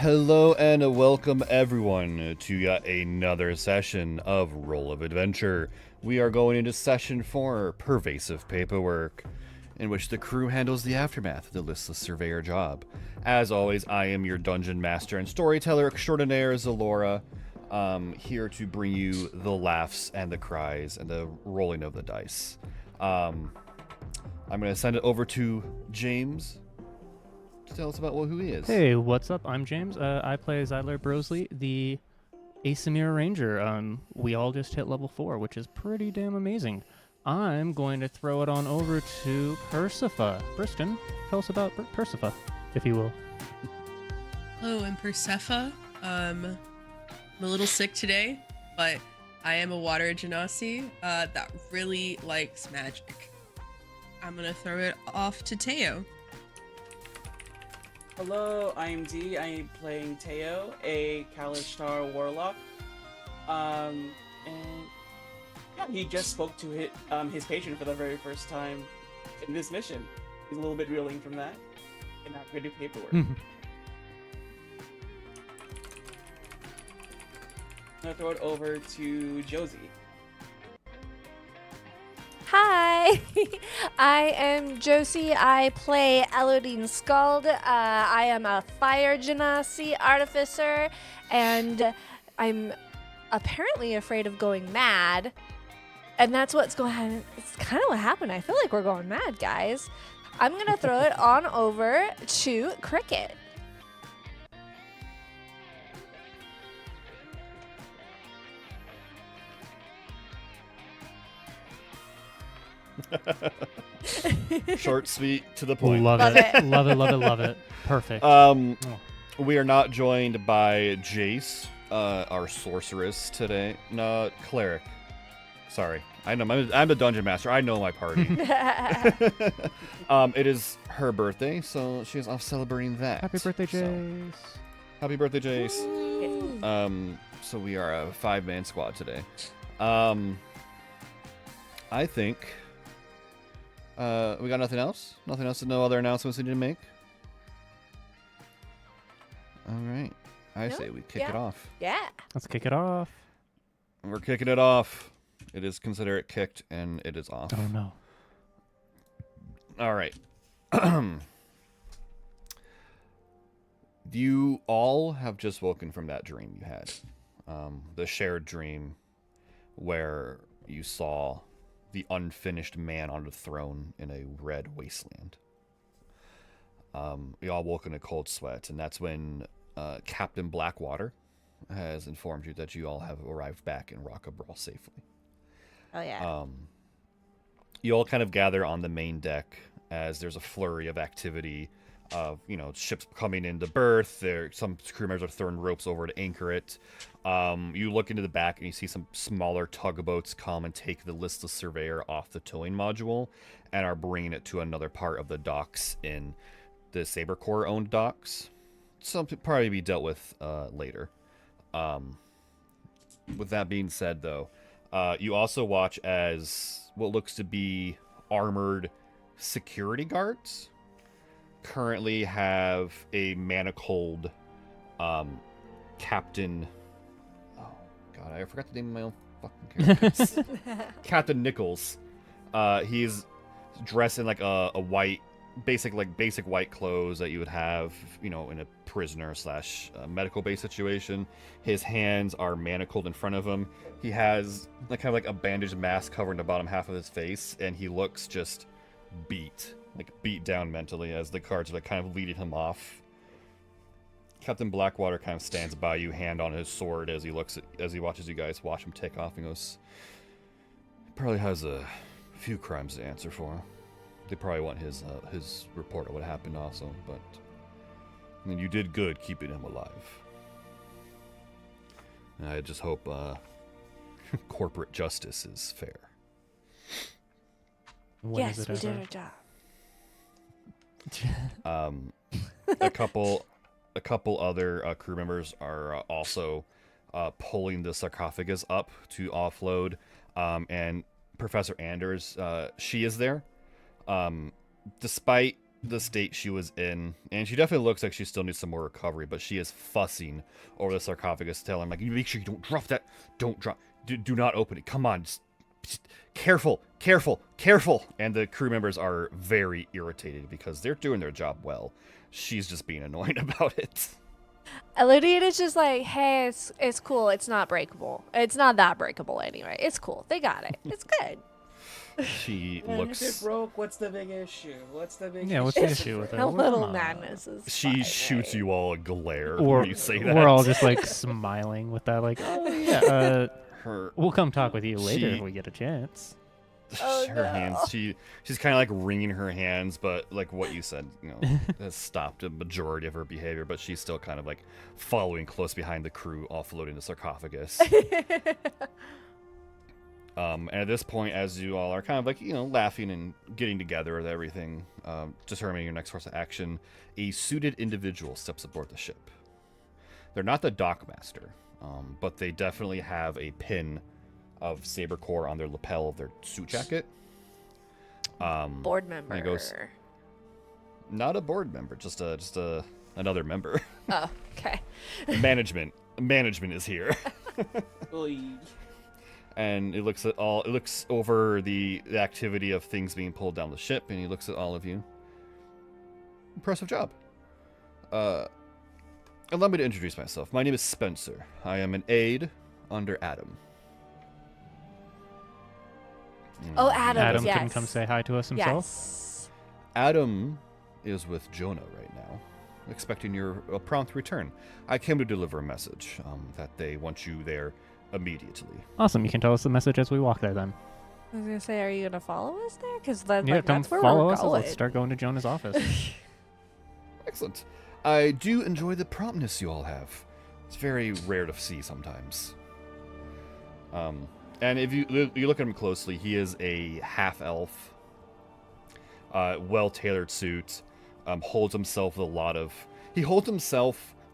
Hello and welcome everyone to yet another session of Roll of Adventure. We are going into session 4, Pervasive Paperwork, in which the crew handles the aftermath of the listless surveyor job. As always, I am your dungeon master and storyteller extraordinaire, Zalora, here to bring you the laughs and the cries and the rolling of the dice. I'm going to send it over to James. Tell us about who he is. Hey, what's up? I'm James. I play Zyler Brosley, the Asimir Ranger. We all just hit level 4, which is pretty damn amazing. I'm going to throw it on over to Persifa. Briston, tell us about Persifa, if you will. Hello, I'm Persefa. I'm a little sick today, but I am a water genasi that really likes magic. I'm going to throw it off to Teo. Hello, I'm D. I'm playing Teo, a Kalishtar warlock. And yeah, he just spoke to his patron for the very first time in this mission. He's a little bit reeling from that, and now we're gonna do paperwork. I'm gonna throw it over to Josie. Hi, I am Josie. I play Elodine Skald. I am a fire genasi artificer, and I'm apparently afraid of going mad. And that's what's going on. It's kind of what happened. I feel like we're going mad, guys. I'm going to throw it on over to Cricket. Short, sweet, to the point. Love it. Love it, love it, love it. Perfect. We are not joined by Jace, our sorceress today. No, cleric. Sorry. I know I'm the dungeon master. I know my party. It is her birthday, so she's off celebrating that. Happy birthday, Jace. Happy birthday, Jace. So we are a 5-man squad today. I think we got nothing else? Nothing else? No other announcements we need to make? All right. I say we kick it off. Yeah. Let's kick it off. we're kicking it off. It is considered kicked, and it is off. Oh no. All right. You all have just woken from that dream you had. The shared dream where you saw the unfinished man on the throne in a red wasteland. You all woke in a cold sweat, and that's when Captain Blackwater has informed you that you all have arrived back in Rockabral safely. Oh yeah. You all kind of gather on the main deck as there's a flurry of activity of, ships coming into berth. Some crew members are throwing ropes over to anchor it. You look into the back and you see some smaller tugboats come and take the listless surveyor off the towing module and are bringing it to another part of the docks in the Saber Corps owned docks. Something probably be dealt with later. With that being said, though, you also watch as what looks to be armored security guards currently have a manacled Captain... Oh, God, I forgot the name of my own fucking character. Captain Nichols. He's dressed in like a white... basic white clothes that you would have, in a prisoner / medical base situation. His hands are manacled in front of him. He has kind of like a bandaged mask covering the bottom half of his face, and he looks just beat down mentally as the guards are kind of leading him off. Captain Blackwater kind of stands by you, hand on his sword, as he watches you guys watch him take off and goes, he probably has a few crimes to answer for. They probably want his report of what happened also, but you did good keeping him alive. And I just hope corporate justice is fair. When yes, is we it did ever? our job. A couple other crew members are also pulling the sarcophagus up to offload, and Professor Anders, she is there. Despite the state she was in, and she definitely looks like she still needs some more recovery, but she is fussing over the sarcophagus, telling him, you make sure you don't drop that. Don't drop. Do not open it. Come on. Just careful. And the crew members are very irritated because they're doing their job well. She's just being annoying about it. Elodie is just like, hey, it's cool. It's not breakable. It's not that breakable anyway. It's cool. They got it. It's good. She And looks... if it broke, what's the big issue? What's the big Yeah, issue? what's the issue with it? A little Come on. madness is She fine, shoots right? you all a glare Or when you say that. we're all just like smiling with that, like, oh yeah, Her we'll come talk with you later She- if we get a chance. Oh, her no. hands. She's kind of like wringing her hands, but like what you said, has stopped a majority of her behavior. But she's still kind of like following close behind the crew, offloading the sarcophagus. And at this point, as you all are kind of like laughing and getting together with everything, determining your next course of action, a suited individual steps aboard the ship. They're not the dockmaster, but they definitely have a pin of Saber Corps on their lapel of their suit jacket. Board member. And he goes, not a board member, just another member. Oh, okay. Management is here. Oy. And it looks over the activity of things being pulled down the ship, and he looks at all of you. Impressive job. Allow me to introduce myself. My name is Spencer. I am an aide under Adam. Oh, Adam. Adam yes. couldn't come say hi to us himself. Yes. Adam is with Jonah right now, expecting your prompt return. I came to deliver a message that they want you there immediately. Awesome. You can tell us the message as we walk there then. I was gonna say, are you gonna follow us there? Because Yeah, come that's where follow we're us. going. Let's start going to Jonah's office. Excellent. I do enjoy the promptness you all have. It's very rare to see sometimes. And if you look at him closely, he is a half-elf, well-tailored suit, holds himself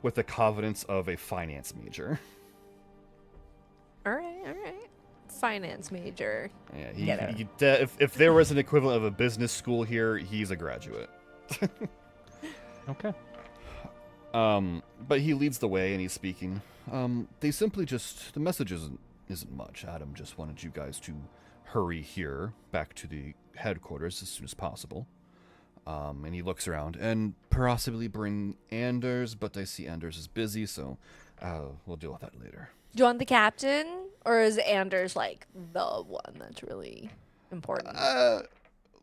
with the confidence of a finance major. All right. Finance major. Yeah, Get it. if there was an equivalent of a business school here, he's a graduate. Okay. But he leads the way and he's speaking. They simply the message isn't isn't much. Adam just wanted you guys to hurry here back to the headquarters as soon as possible. And he looks around and possibly bring Anders, but I see Anders is busy, so we'll deal with that later. Do you want the captain, or is Anders like the one that's really important?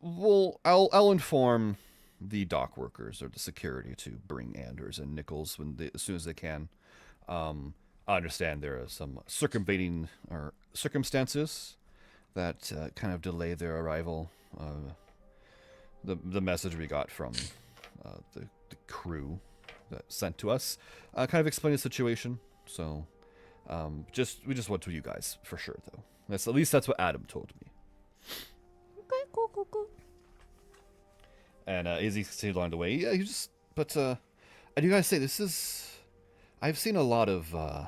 Well, I'll inform the dock workers or the security to bring Anders and Nichols as soon as they can. I understand there are some circumventing or circumstances that kind of delay their arrival. The message we got from the crew that sent to us kind of explained the situation. So we just went to you guys for sure, though. At least that's what Adam told me. Okay, cool. And as he stayed along the way, yeah, but I do gotta say, I've seen a lot of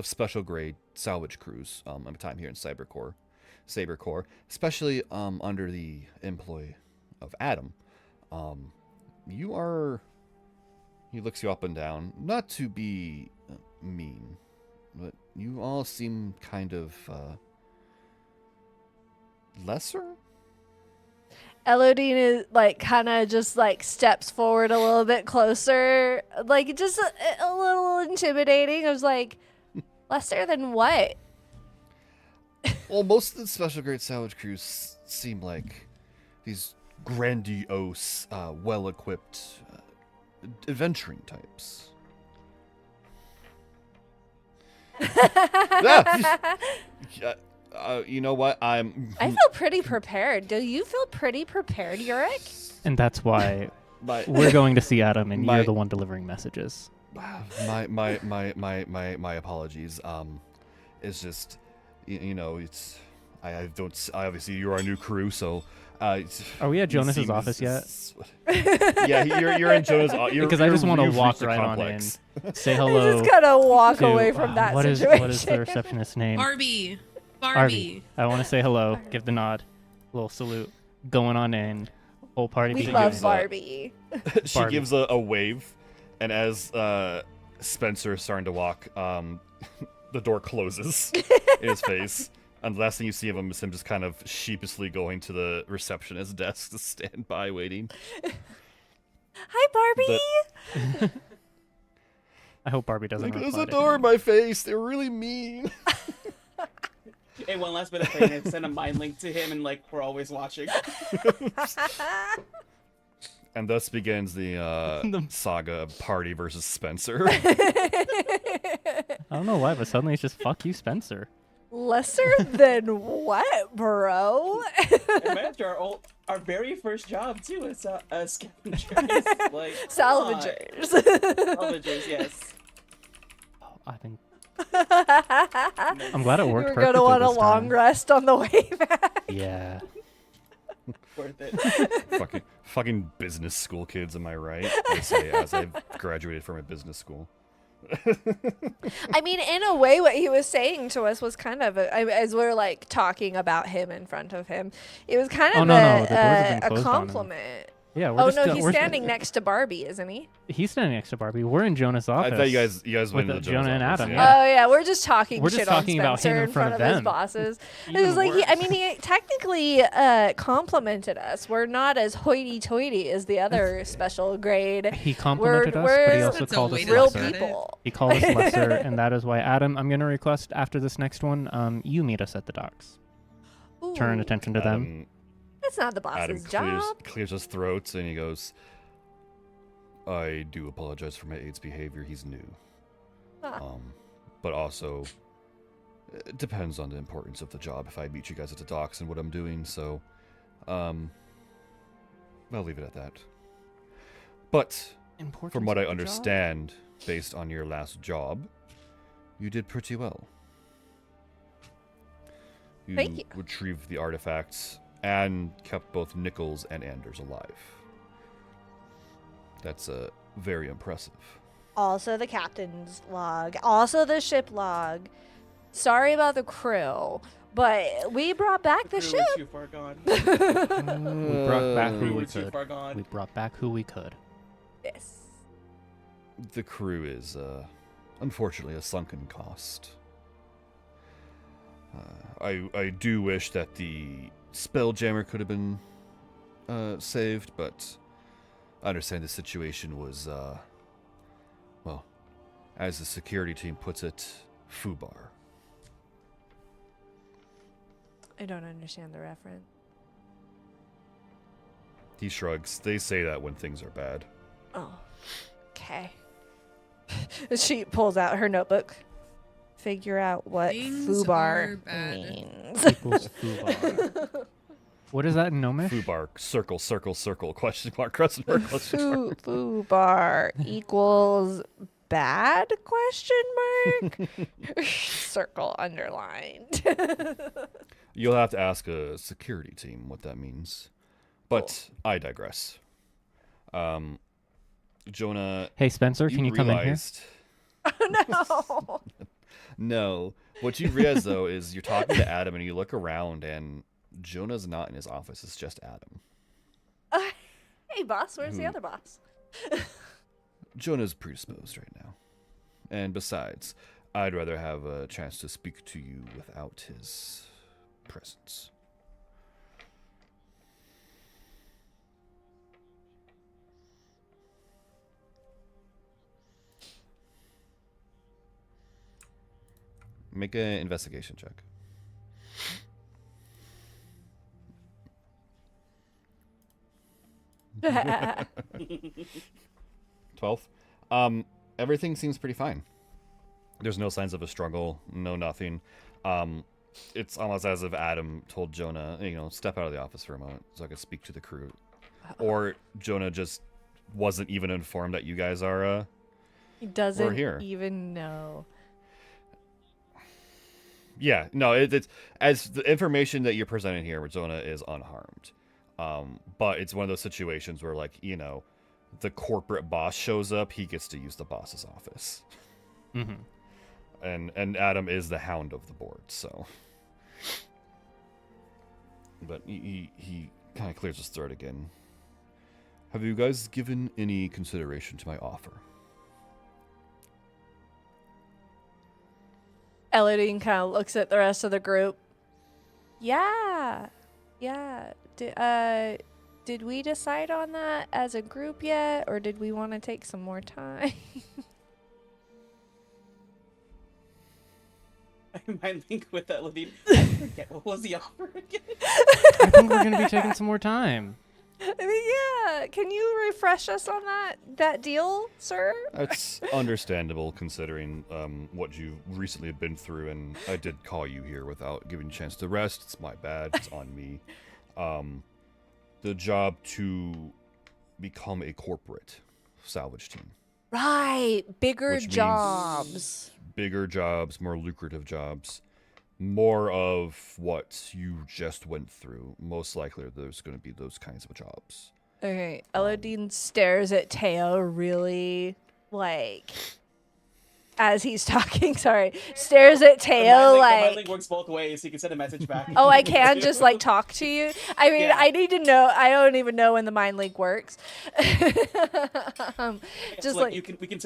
special grade salvage crews in my time here in Saber Corp, especially under the employ of Adam. He looks you up and down, not to be mean, but you all seem kind of lesser. Elodine is like kind of just like steps forward a little bit closer, like just a little intimidating. I was like, lesser than what? Well, most of the special grade salvage crews seem like these grandiose, well-equipped adventuring types. You know what? I feel pretty prepared. Do you feel pretty prepared, Yurik? And that's why my we're going to see Adam, and My- you're the one delivering messages. my apologies. It's just it's I obviously you're our new crew, so Are we at Jonas's office yet? Yeah, you're in Jonas' Because I just want to walk right on in, say hello. I just gotta walk to, away from that what situation. What is the receptionist's name? Barbie. I want to say hello, give the nod, little salute, going on in, whole party. We begins. love Barbie. She Barbie. gives a wave, and as Spencer is starting to walk, the door closes in his face. And the last thing you see of him is him just kind of sheepishly going to the receptionist's desk to stand by waiting. Hi, Barbie. I hope Barbie doesn't Like, reply there's a to door him. in my face. They're really mean. Hey, one last bit of thing. I send a mind link to him, and like we're always watching. And thus begins the saga of Party versus Spencer. I don't know why, but suddenly it's just fuck you, Spencer. Lesser than what, bro? Imagine our very first job too as scavengers, like Salvagers. Salvagers, yes. Oh, I'm glad it worked We're perfectly gonna want a this long time. rest on the way back. Yeah. Worth it. fucking business school kids, am I right? I say as I've graduated from a business school. I mean, in a way, what he was saying to us was kind of, as we're like talking about him in front of him, it was kind of No, the doors have been a closed on him. compliment. Yeah. We're Oh just, no, he's we're- standing next to Barbie, isn't he? He's standing next to Barbie. We're in Jonah's I office. thought you guys went with into the Jonah Jonas and office, Adam, yeah. Oh yeah, we're just talking We're just shit talking on about Spencer him in front of his them. bosses. It Even was like, he worse. technically complimented us. We're not as hoity-toity as the other special grade. He complimented us, we're but he also That's a called way us to Real look lesser. at it. people. He called us lesser, and that is why, Adam, I'm going to request after this next one, you meet us at the docks. Turn Ooh, attention to them. Adam, That's not the Adam boss's job. clears his throat and he goes, I do apologize for my aide's behavior. He's new. Ah. But also, it depends on the importance of the job if I meet you guys at the docks and what I'm doing, so, I'll leave it at that. But, from what I understand, based on your last job, you did pretty well. You Thank you. retrieved the artifacts and kept both Nichols and Anders alive. That's very impressive. Also the captain's log. Also the ship log. Sorry about the crew, but we brought back the Crew ship. were too far gone. We brought back who Crew we were too could. far gone. We brought back who we could. Yes. The crew is, unfortunately, a sunken cost. I do wish that the Spelljammer could have been saved, but I understand the situation was, well, as the security team puts it, FUBAR. I don't understand the reference. He shrugs. They say that when things are bad. Oh, okay. She pulls out her notebook. Figure out what Things FUBAR are bad. means. Equals FUBAR. What is that in Gnomish? FUBAR, circle, circle, circle, question mark, question mark, question mark. FUBAR equals bad, question mark? Circle underlined. You'll have to ask a security team what that means. But I digress. Jonah, Hey, Spencer, you can you come in here? realized... Oh, no. No. What you realize, though, is you're talking to Adam and you look around and Jonah's not in his office. It's just Adam. Hey, boss, where's the other boss? Jonah's predisposed right now. And besides, I'd rather have a chance to speak to you without his presence. Make an investigation check. Oh, 12. Everything seems pretty fine. There's no signs of a struggle, no nothing. It's almost as if Adam told Jonah, step out of the office for a moment so I can speak to the crew. Or Jonah just wasn't even informed that you guys are He doesn't here. even know. Yeah, no, it's as the information that you're presenting here with Jonah is unharmed. But it's one of those situations where, like, the corporate boss shows up, he gets to use the boss's office. Mm-hmm. And Adam is the hound of the board, so. But he kind of clears his throat again. Have you guys given any consideration to my offer? Elodine kind of looks at the rest of the group. Yeah. Did we decide on that as a group yet, or did we want to take some more time? I might link with that, Levine. I forget what was the offer again. I think we're going to be taking some more time. I mean, yeah. Can you refresh us on that deal, sir? That's understandable considering what you've recently been through, and I did call you here without giving you a chance to rest. It's my bad. It's on me. The job to become a corporate salvage team. Right. Bigger Which means jobs. Bigger jobs, more lucrative jobs, more of what you just went through. Most likely there's going to be those kinds of jobs. Okay. Elodine stares at Teo really, like, as he's talking, stares at Teo The like... link works both ways, so you can send a message back. Oh, I can just, like, talk to you? I mean, Yeah. I need to know. I don't even know when the mind link works. Just, like... we can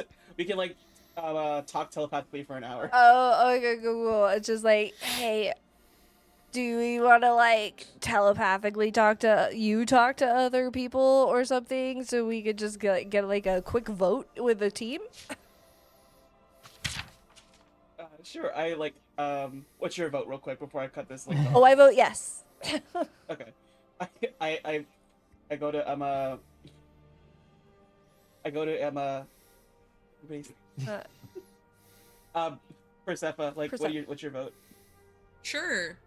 talk telepathically for an hour. Oh, okay, cool. It's just like, hey, do we want to, like, telepathically talk to other people or something so we could just get like, a quick vote with the team? Sure. What's your vote, real quick, before I cut this link off? Oh, I vote yes. Okay. I go to Emma. Everybody's... Persefa, what's your vote? Sure.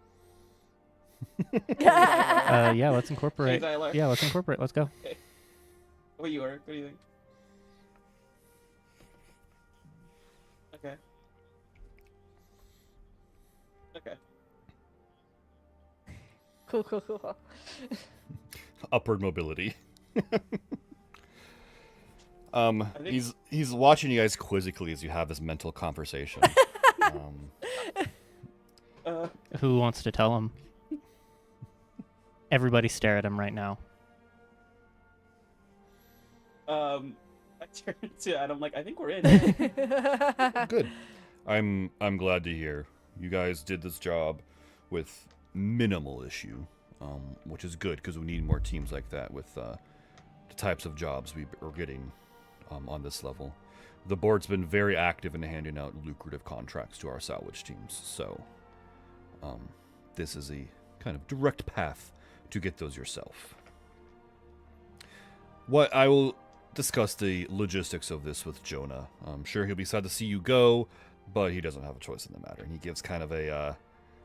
Yeah, let's incorporate. Hey, Zylar. Yeah, let's incorporate. Let's go. Okay. What do you think? Okay. Cool. Upward mobility. think- He's watching you guys quizzically as you have this mental conversation. Who wants to tell him? Everybody stare at him right now. I turn to Adam I think we're in. Good. I'm glad to hear. You guys did this job with minimal issue, which is good because we need more teams like that with the types of jobs we are getting on this level. The board's been very active in handing out lucrative contracts to our salvage teams, so this is a kind of direct path to get those yourself. What I will discuss the logistics of this with Jonah. I'm sure he'll be sad to see you go, but he doesn't have a choice in the matter. And he gives kind of a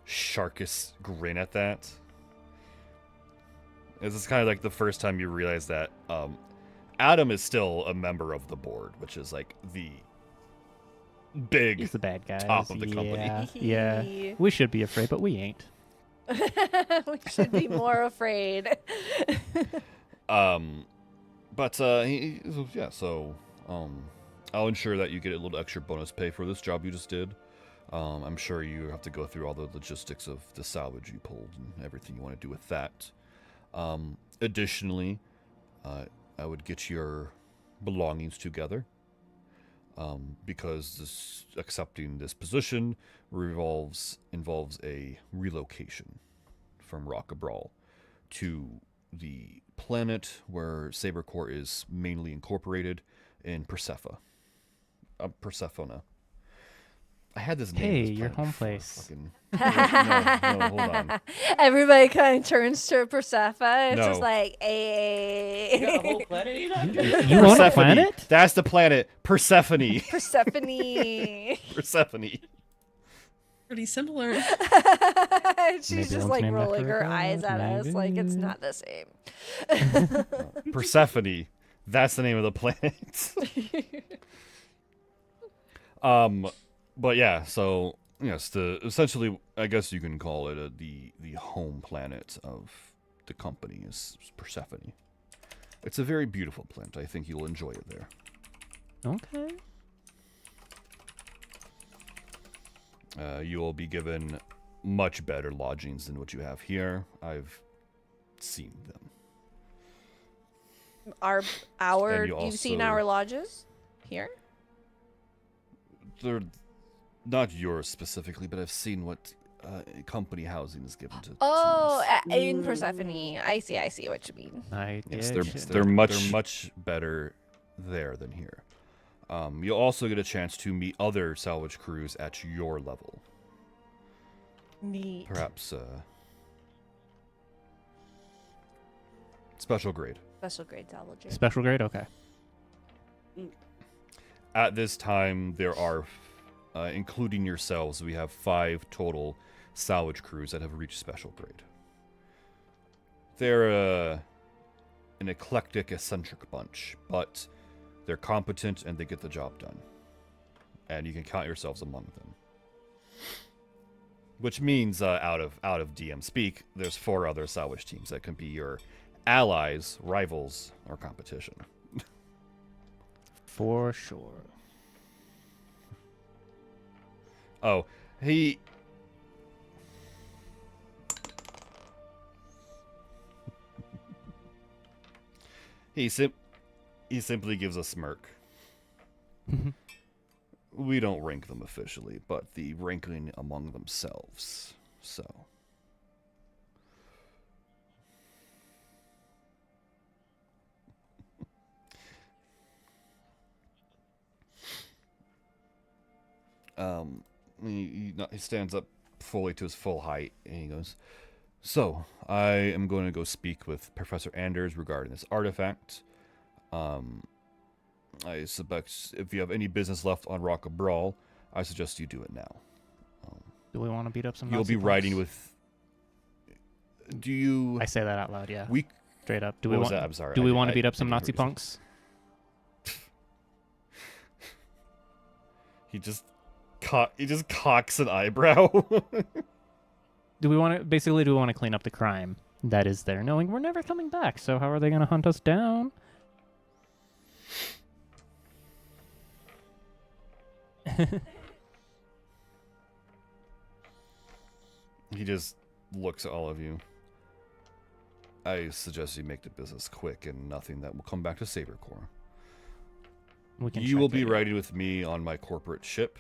sharkish grin at that. This is kind of like the first time you realize that Adam is still a member of the board, which is like the big He's the bad guy. top of the company. Yeah. We should be afraid, but we ain't. We should be more afraid. But I'll ensure that you get a little extra bonus pay for this job you just did. I'm sure you have to go through all the logistics of the salvage you pulled and everything you want to do with that. Additionally, I would get your belongings together, because accepting this position involves a relocation from Rock-a-Brawl to the planet where Saber Corp is mainly incorporated in Persephone. I had this name. Hey, of this your planet home before. place. No, hold on. Everybody kind of turns to Persephone. It's No. just like, You got a whole a planet you know? You own a Persephone. planet? That's the planet. Persephone. Persephone. Persephone. Pretty similar. She's Maybe just one's like named after rolling a her god, eyes at us like it's maybe. not the same. Persephone. That's the name of the planet. But yeah, so yes, essentially, I guess you can call it the home planet of the company is Persephone. It's a very beautiful planet. I think you'll enjoy it there. Okay. You will be given much better lodgings than what you have here. I've seen them. And You've seen also- our lodges here? They're not yours specifically, but I've seen what company housing is given to. Oh, teams. in Persephone. I see what you mean. Yes, Get they're you. much better there than here. You'll also get a chance to meet other salvage crews at your level. Neat. Perhaps special grade. Special grade salvager. Special grade? Okay. At this time, there are, including yourselves, we have 5 total salvage crews that have reached special grade. They're an eclectic, eccentric bunch, but they're competent and they get the job done. And you can count yourselves among them. Which means, out of DM speak, there's 4 other salvage teams that can be your allies, rivals, or competition. For sure. Oh, he simply gives a smirk. We don't rank them officially, but the ranking among themselves. So. He stands up fully to his full height, and he goes, "So, I am going to go speak with Professor Anders regarding this artifact. I suspect if you have any business left on Rock-a-Brawl, I suggest you do it now. Do we want to beat up some You'll Nazi be riding punks? with... Do you... I say that out loud, yeah. We... Straight up. Do What we was want? that? I'm sorry. Do we want I to beat up some didn't hear Nazi what you said. punks? He just cocks an eyebrow. Do we want to clean up the crime that is there, knowing we're never coming back? So how are they going to hunt us down? He just looks at all of you. I suggest you make the business quick and nothing that will come back to Saber Corp. We can You will check be it. riding with me on my corporate ship.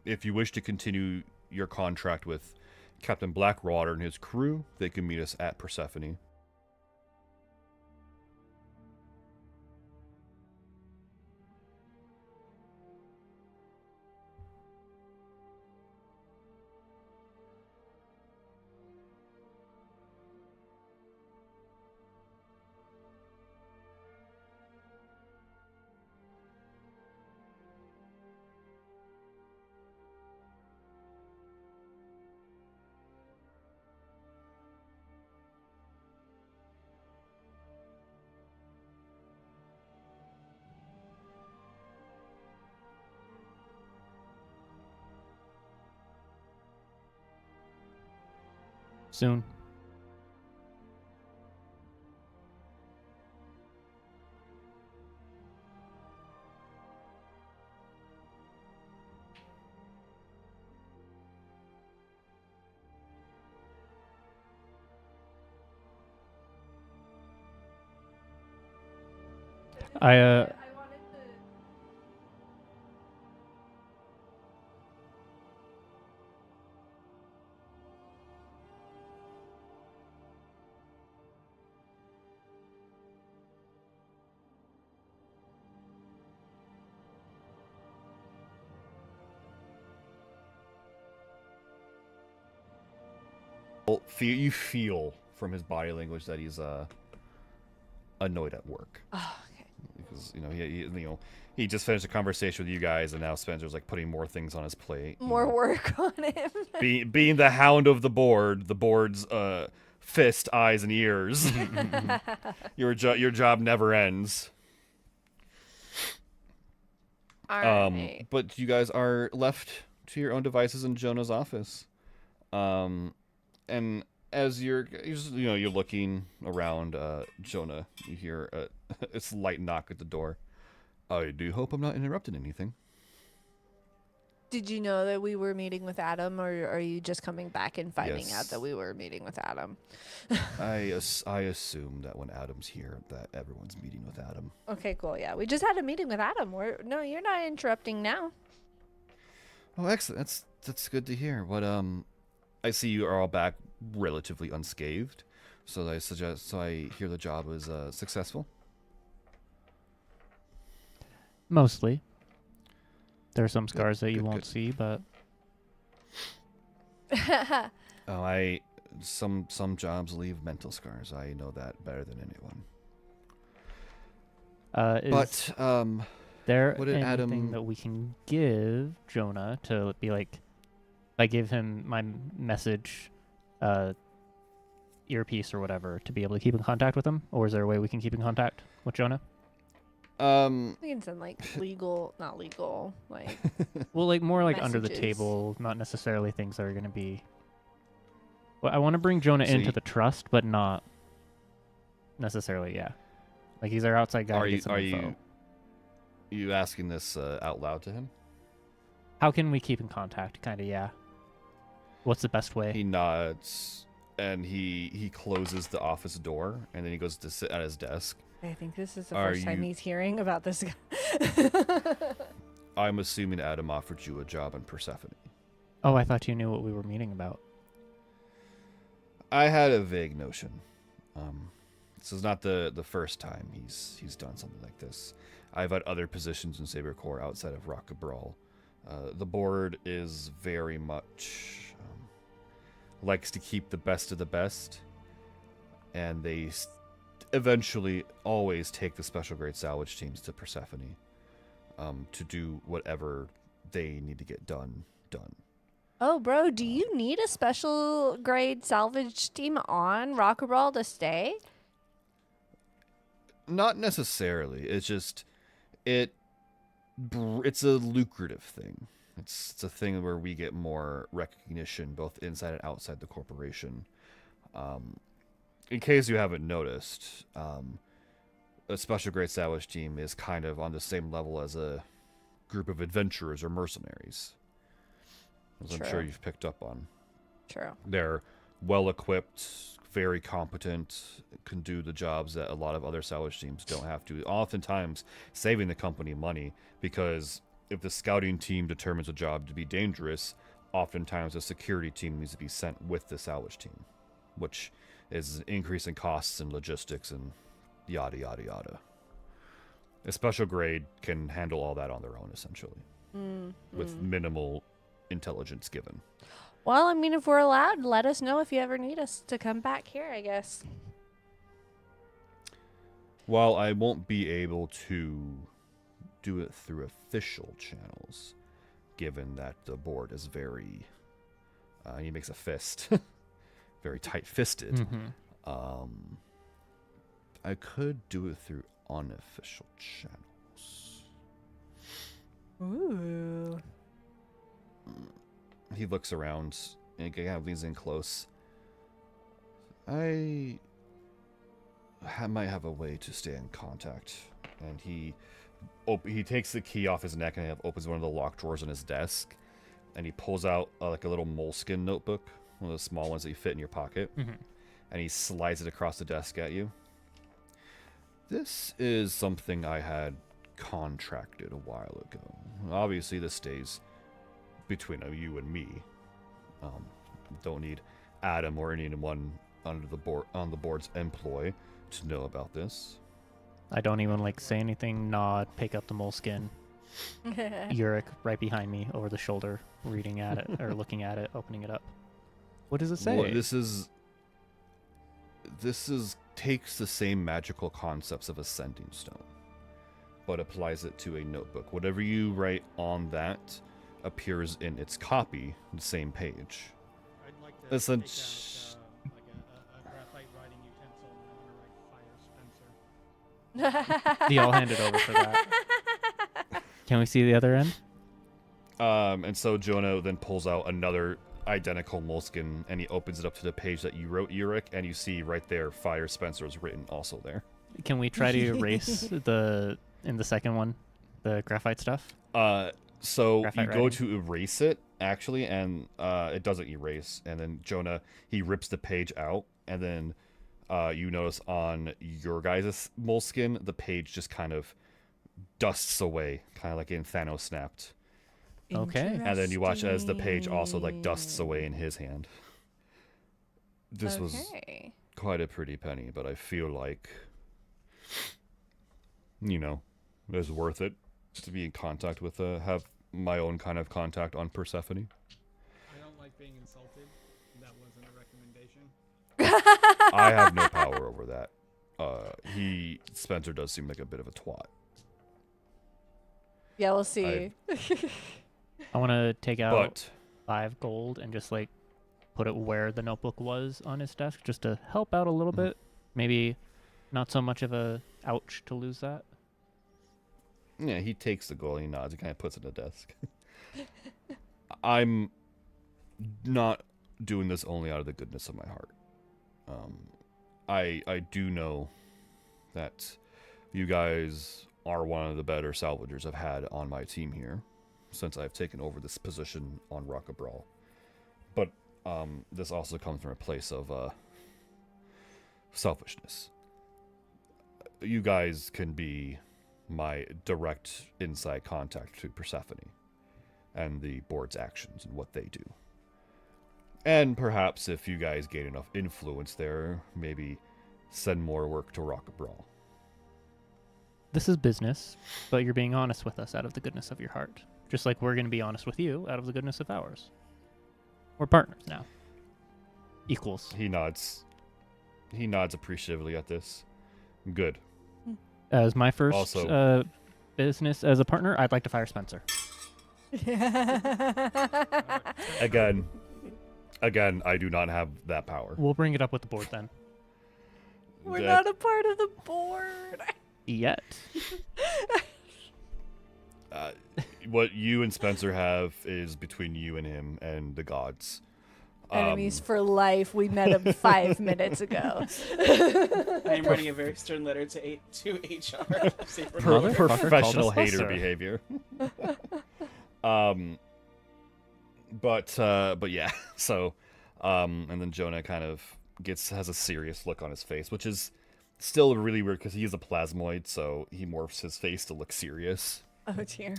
If you wish to continue your contract with Captain Blackwater and his crew, they can meet us at Persephone. Soon. I You feel from his body language that he's annoyed at work. Oh, okay. Because he just finished a conversation with you guys, and now Spencer's like putting more things on his plate. More work on him. Being the hound of the board's fist, eyes, and ears. Your job never ends. All right. But you guys are left to your own devices in Jonah's office. And as you're looking around, Jonah, you hear a slight knock at the door. I do hope I'm not interrupting anything. Did you know that we were meeting with Adam, or are you just coming back and finding Yes. out that we were meeting with Adam? I assume that when Adam's here, that everyone's meeting with Adam. Okay, cool. Yeah, we just had a meeting with Adam. No, you're not interrupting now. Oh, excellent. That's good to hear. But I see you are all back relatively unscathed. So I hear the job was successful. mostly. There are some scars that you good, won't good. see, but Some jobs leave mental scars. I know that better than anyone. is But there what did anything Adam- that we can give Jonah to be like, I give him my message earpiece or whatever to be able to keep in contact with him? Or is there a way we can keep in contact with Jonah? We can send like not legal, like Well, like more like under the Messages. table, not necessarily things that are going to be. Well, I want to bring Jonah So into you- the trust, but not necessarily. Yeah, like he's our outside guy. are to you get some info. you asking this out loud to him? How can we keep in contact? Kind of, yeah. What's the best way? He nods and he closes the office door and then he goes to sit at his desk. I think this is the Are first time you- he's hearing about this guy. I'm assuming Adam offered you a job in Persephone. Oh, I thought you knew what we were meeting about. I had a vague notion. This is not the first time he's done something like this. I've had other positions in Saber Corps outside of Rock Brawl. The board is very much likes to keep the best of the best, and they eventually always take the special grade salvage teams to Persephone to do whatever they need to get done. Oh, bro, do you need a special grade salvage team on Rock'n'Roll to stay? Not necessarily. It's just it's a lucrative thing. It's a thing where we get more recognition both inside and outside the corporation. In case you haven't noticed, a special grade salvage team is kind of on the same level as a group of adventurers or mercenaries, as I'm sure True. you've picked up on. True. They're well equipped, very competent, can do the jobs that a lot of other salvage teams don't have to. Oftentimes saving the company money, because if the scouting team determines a job to be dangerous, oftentimes a security team needs to be sent with the salvage team, which is an increase in costs and logistics and yada yada yada. A special grade can handle all that on their own, essentially, with minimal intelligence given. Well, I mean, if we're allowed, let us know if you ever need us to come back here, I guess. While I won't be able to do it through official channels, given that the board is very, he makes a fist, very tight-fisted, I could do it through unofficial channels. Ooh. He looks around and kind of leans in close. I might have a way to stay in contact. And he takes the key off his neck and opens one of the locked drawers on his desk. And he pulls out like a little moleskin notebook, one of the small ones that you fit in your pocket. And he slides it across the desk at you. This is something I had contracted a while ago. Obviously, this stays between you and me. Don't need Adam or anyone on the board's employ to know about this. I don't even say anything, nod, pick up the moleskin. Yurik right behind me over the shoulder, reading at it or looking at it, opening it up. What does it say? Well, this is takes the same magical concepts of a sending stone, but applies it to a notebook. Whatever you write on that appears in its copy, the same page. I'd like to Listen, take out a graphite writing utensil and I want to write Fire Spencer. The all handed over for that. Can we see the other end? And so Jonah then pulls out another identical moleskin and he opens it up to the page that you wrote, Yurik, and you see right there Fire Spencer is written also there. Can we try to erase in the second one, the graphite stuff? So Graphite you go writing. to erase it actually, and it doesn't erase. And then Jonah, he rips the page out, and then you notice on your guys' moleskin, the page just kind of dusts away, kind of like in Thanos snapped. Okay. And then you watch as the page also dusts away in his hand. This was quite a pretty penny, but I feel like, it's worth it to be in contact with, have my own kind of contact on Persephone. I don't like being insulted. That wasn't a recommendation. I have no power over that. Spencer does seem like a bit of a twat. Yeah, we'll see. I want to take out But 5 gold and just put it where the notebook was on his desk, just to help out a little bit. Maybe not so much of a ouch to lose that. yeah, he takes the gold and he nods and kind of puts it on the desk. I'm not doing this only out of the goodness of my heart. I do know that you guys are one of the better salvagers I've had on my team here since I've taken over this position on Rocket Brawl. But this also comes from a place of selfishness. You guys can be my direct inside contact to Persephone and the board's actions and what they do. And perhaps if you guys gain enough influence there, maybe send more work to Rocket Brawl. This is business, but you're being honest with us out of the goodness of your heart. Just like we're going to be honest with you out of the goodness of ours. We're partners now. Equals. He nods. He nods appreciatively at this. Good. As my first Also- business as a partner, I'd like to fire Spencer. Again, I do not have that power. We'll bring it up with the board then. We're That- not a part of the board. Yet. What you and Spencer have is between you and him and the gods. Enemies for life. We met him 5 minutes ago. I am writing a very stern letter to HR. Saber. Motherfucker called us Professional hater lesser. behavior. But yeah. So, and then Jonah kind of has a serious look on his face, which is still really weird because he is a plasmoid, so he morphs his face to look serious. Oh dear.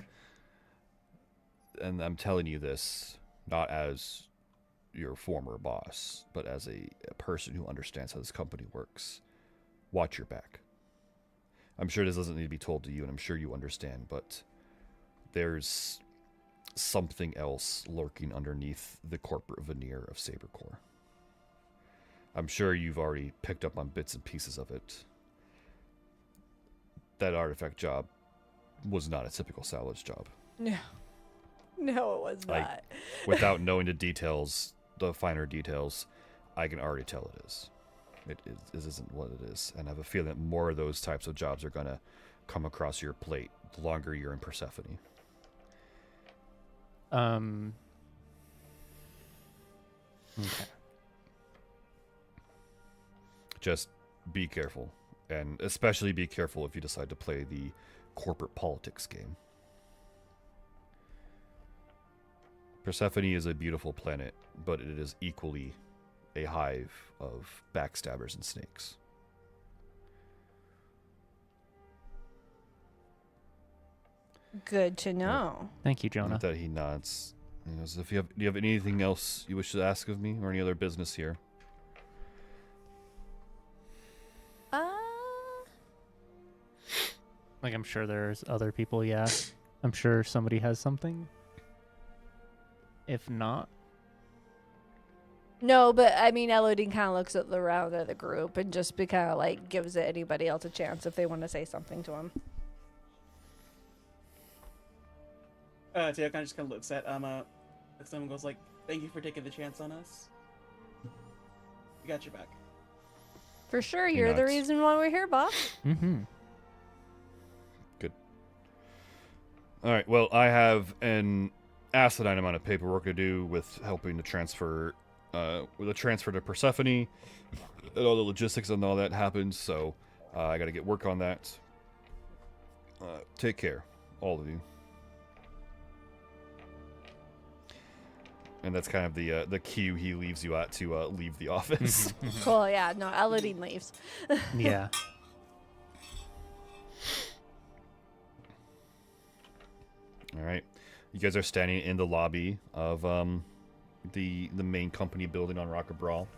And I'm telling you this not as your former boss, but as a person who understands how this company works. Watch your back. I'm sure this doesn't need to be told to you, and I'm sure you understand, but there's something else lurking underneath the corporate veneer of Saber Corp. I'm sure you've already picked up on bits and pieces of it. That artifact job was not a typical salvage job. No. No, it was Like, not. Without knowing the details, the finer details, I can already tell it is. It isn't what it is. And I have a feeling that more of those types of jobs are going to come across your plate the longer you're in Persephone. Okay. Just be careful. And especially be careful if you decide to play the corporate politics game. Persephone is a beautiful planet, but it is equally a hive of backstabbers and snakes. Good to know. Thank you, Jonah. With that, he nods. He goes, do you have anything else you wish to ask of me, or any other business here? Like, I'm sure there's other people, yeah. I'm sure somebody has something. If not, No, but I mean, Elodine kind of looks at the round of the group and just kind of like gives anybody else a chance if they want to say something to him. Teo kind of just kind of looks at someone goes like, "Thank you for taking the chance on us. We got your back." For sure, He you're the nods. reason why we're here, boss. Good. All right. Well, I have an asinine amount of paperwork to do with helping to transfer, to Persephone, and all the logistics and all that happens. So I got to get work on that. Take care, all of you. And that's kind of the cue he leaves you at to leave the office. Cool, yeah. No, Elodine leaves. yeah. All right, you guys are standing in the lobby of the main company building on Rocket Brawl.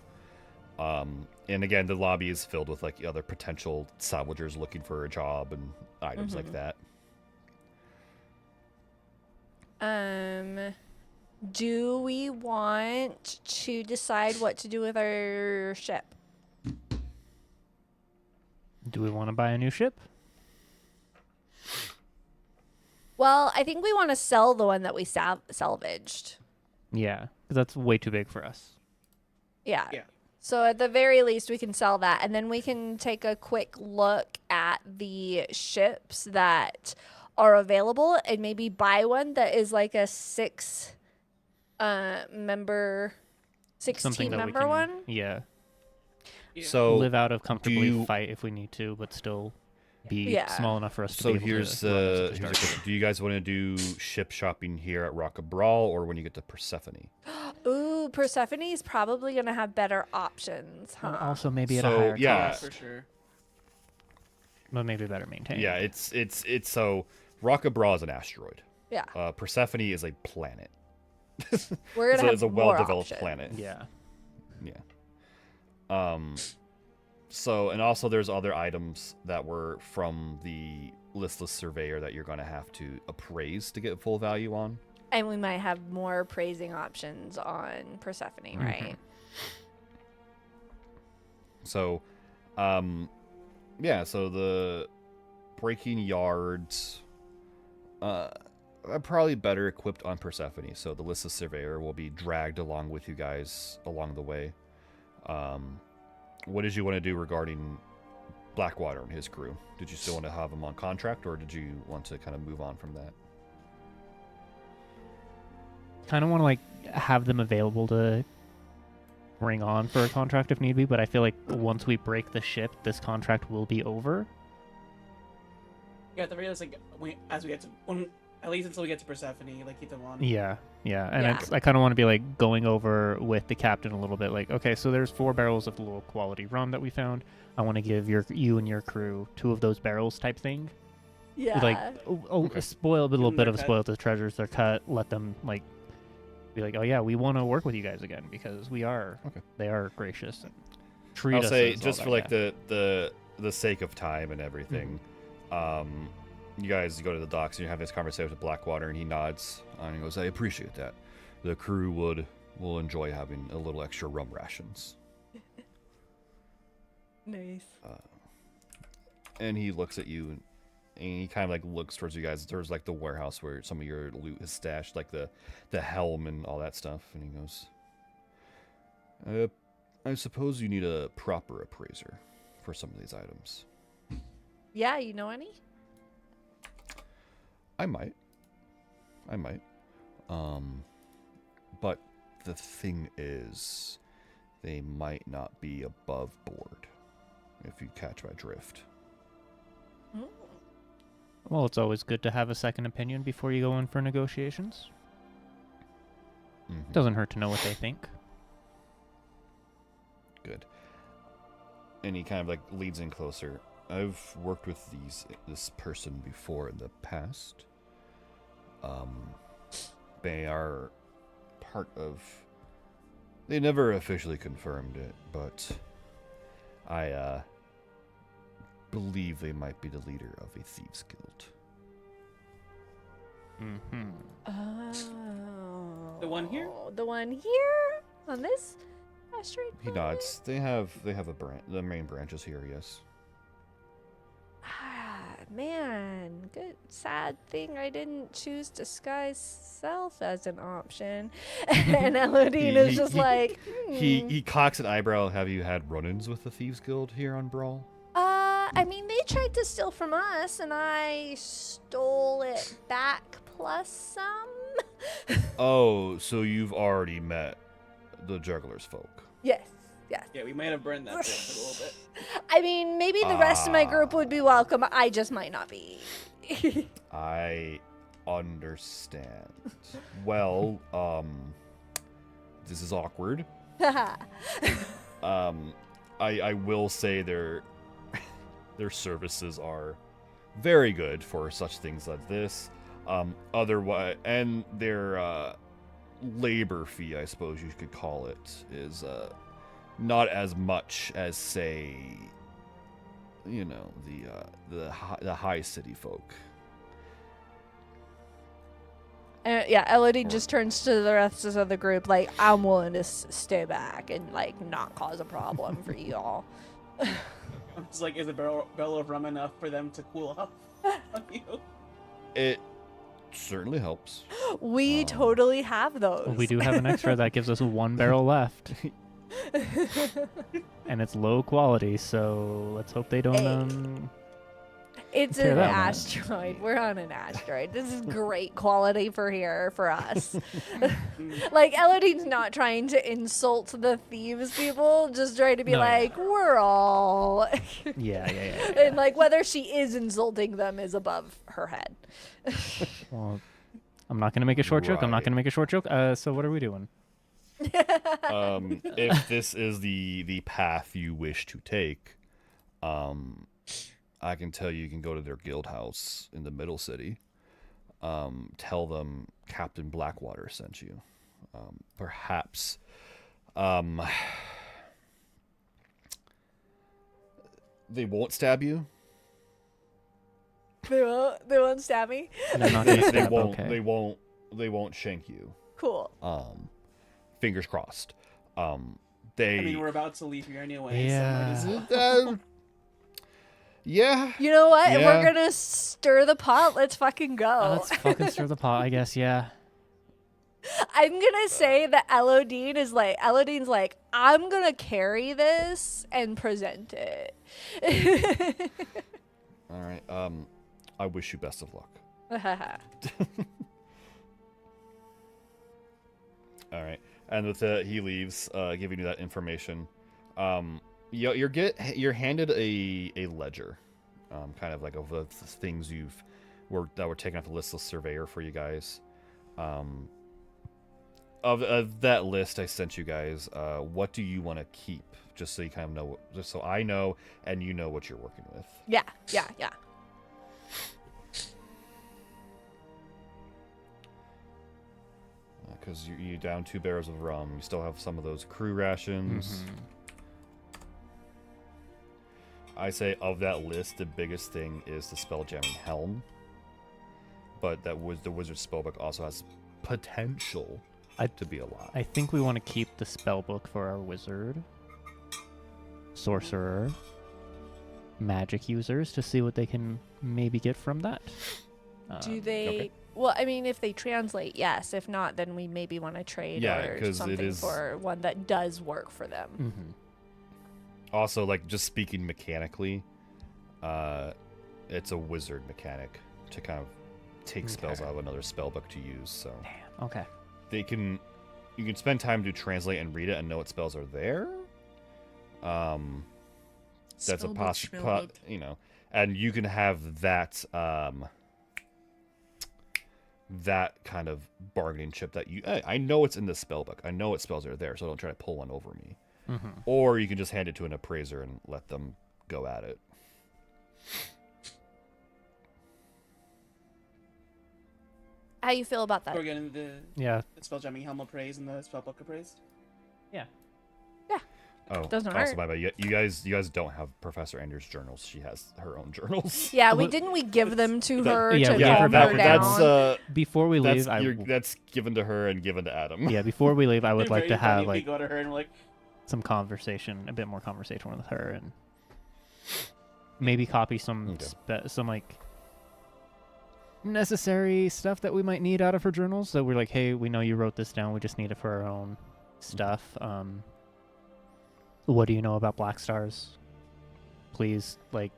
And again, the lobby is filled with like other potential salvagers looking for a job and items like that. Do we want to decide what to do with our ship? Do we want to buy a new ship? Well, I think we want to sell the one that we salvaged. Yeah, because that's way too big for us. Yeah. Yeah. So at the very least, we can sell that, and then we can take a quick look at the ships that are available, and maybe buy one that is like a 6 Something that we member can, one. Yeah. Yeah. So Live out of comfortably, you- fight if we need to, but still be Yeah. small enough for us to So be able here's to run as the a start. question. Do you guys want to do ship shopping here at Rocket Brawl or when you get to Persephone? Ooh, Persephone's probably gonna have better options, huh? Also, maybe at a So, higher yeah. cost, For sure. but maybe better maintained. Yeah, it's so Rocket Brawl is an asteroid. Yeah. Persephone is a planet. We're gonna It's a have more well-developed options. planet. Yeah. Yeah. So, and also there's other items that were from the listless surveyor that you're going to have to appraise to get full value on. And we might have more appraising options on Persephone, right? So, yeah, so the breaking yards are probably better equipped on Persephone. So the listless surveyor will be dragged along with you guys along the way. What did you want to do regarding Blackwater and his crew? Did you still want to have him on contract, or did you want to kind of move on from that? Kind of want to like have them available to bring on for a contract if need be, but I feel like once we break the ship, this contract will be over. Yeah, at the very least, like at least until we get to Persephone, like keep them on. Yeah, yeah, and Yeah. I kind of want to be like going over with the captain a little bit, like, okay, so there's 4 barrels of low quality rum that we found. I want to give you and your crew 2 of those barrels, type thing. Yeah. Like, Okay. spoil a little them bit their of cut. spoil the treasures. They're cut. Let them like be like, oh yeah, we want to work with you guys again because we are. Okay. They are gracious and treat I'll us. say as just all for that, like the sake of time and everything, you guys go to the docks and you have this conversation with Blackwater, and he nods and he goes, "I appreciate that. The crew will enjoy having a little extra rum rations." Nice. And he looks at you, and he kind of like looks towards you guys, towards like the warehouse where some of your loot is stashed, like the helm and all that stuff. And he goes, "I suppose you need a proper appraiser for some of these items." Yeah, you know any? I might. But the thing is, they might not be above board, if you catch my drift. Well, it's always good to have a second opinion before you go in for negotiations. Mhm. Doesn't hurt to know what they think. Good. And he kind of like leads in closer. I've worked with this person before in the past. They are part of. They never officially confirmed it, but I believe they might be the leader of a thieves guild. Mm-hmm. Oh. The one here? The one here? On this asteroid? He nods. They have a branch. The main branch is here. Yes. Ah, man. Good. Sad thing I didn't choose disguise self as an option. And Elodine is just like, He cocks an eyebrow. Have you had run-ins with the thieves guild here on Brawl? I mean, they tried to steal from us, and I stole it back plus some. Oh, so you've already met the jugglers folk. Yes. Yeah, we might have burned that bridge a little bit. I mean, maybe the rest of my group would be welcome. I just might not be. I understand. Well, this is awkward. I will say their services are very good for such things like this. Otherwise, and their labor fee, I suppose you could call it, is not as much as, say, you know, the high city folk. Yeah, Elodie just turns to the rest of the group like, I'm willing to stay back and like not cause a problem for y'all. I'm just like, is a barrel of rum enough for them to cool off on you? It certainly helps. We totally have those. Well, we do have an extra that gives us 1 barrel left. And it's low quality, so let's hope they don't It's tear an that one up. asteroid. We're on an asteroid. This is great quality for here for us. Like Elodine's not trying to insult the thieves people, just trying to be No, yeah. like, we're all Yeah. and like whether she is insulting them is above her head. Well, I'm not gonna make a short joke. So what are we doing? If this is the path you wish to take, I can tell you can go to their guild house in the middle city. Tell them Captain Blackwater sent you. Perhaps they won't stab you. They won't stab me. They're not gonna They stab, won't. okay. They won't shank you. Cool. Fingers crossed. They. I mean, we're about to leave here anyway. Yeah. So might as well. Yeah. You know what? If Yeah. we're gonna stir the pot, let's fucking go. Let's fucking stir the pot, I guess. Yeah. I'm gonna say that Elodine's like, I'm gonna carry this and present it. All right. I wish you best of luck. All right. And with he leaves, giving you that information. You're handed a ledger, kind of like of the things that were taken off the list of surveyor for you guys. Of that list I sent you guys, what do you want to keep? Just so you kind of know, just so I know and you know what you're working with. Yeah. because you down 2 barrels of rum. You still have some of those crew rations. I say of that list, the biggest thing is the spelljamming helm. But that was the wizard spellbook also has potential to be a lot. I think we want to keep the spell book for our wizard, sorcerer, magic users to see what they can maybe get from that. Do they? okay. Well, I mean, if they translate, yes. If not, then we maybe want to trade Yeah, or 'cause it something is- for one that does work for them. Also, like, just speaking mechanically, it's a wizard mechanic to kind of take spells out of another spellbook to use, so... Okay. You can spend time to translate and read it and know what spells are there. That's a Spellbook, possible, schmellbook. you know, and you can have that that kind of bargaining chip that I know it's in the spellbook. I know what spells are there, so don't try to pull one over me. Or you can just hand it to an appraiser and let them go at it. How you feel about that? We're getting the spelljamming helm appraised and the spellbook appraised. Yeah. Oh, Doesn't also, hurt. my bad. You guys don't have Professor Anders' journals. She has her own journals. Yeah, Well, didn't we give them to That- her yeah, to we gave her calm back. her that's down? Before we leave, that's given to her and given to Adam. yeah, before we leave, I would like to have we like go to her and we're like, some conversation, a bit more conversation with her, and maybe copy some Okay. some like necessary stuff that we might need out of her journals. So we're like, hey, we know you wrote this down. We just need it for our own stuff. What do you know about black stars? Please, like,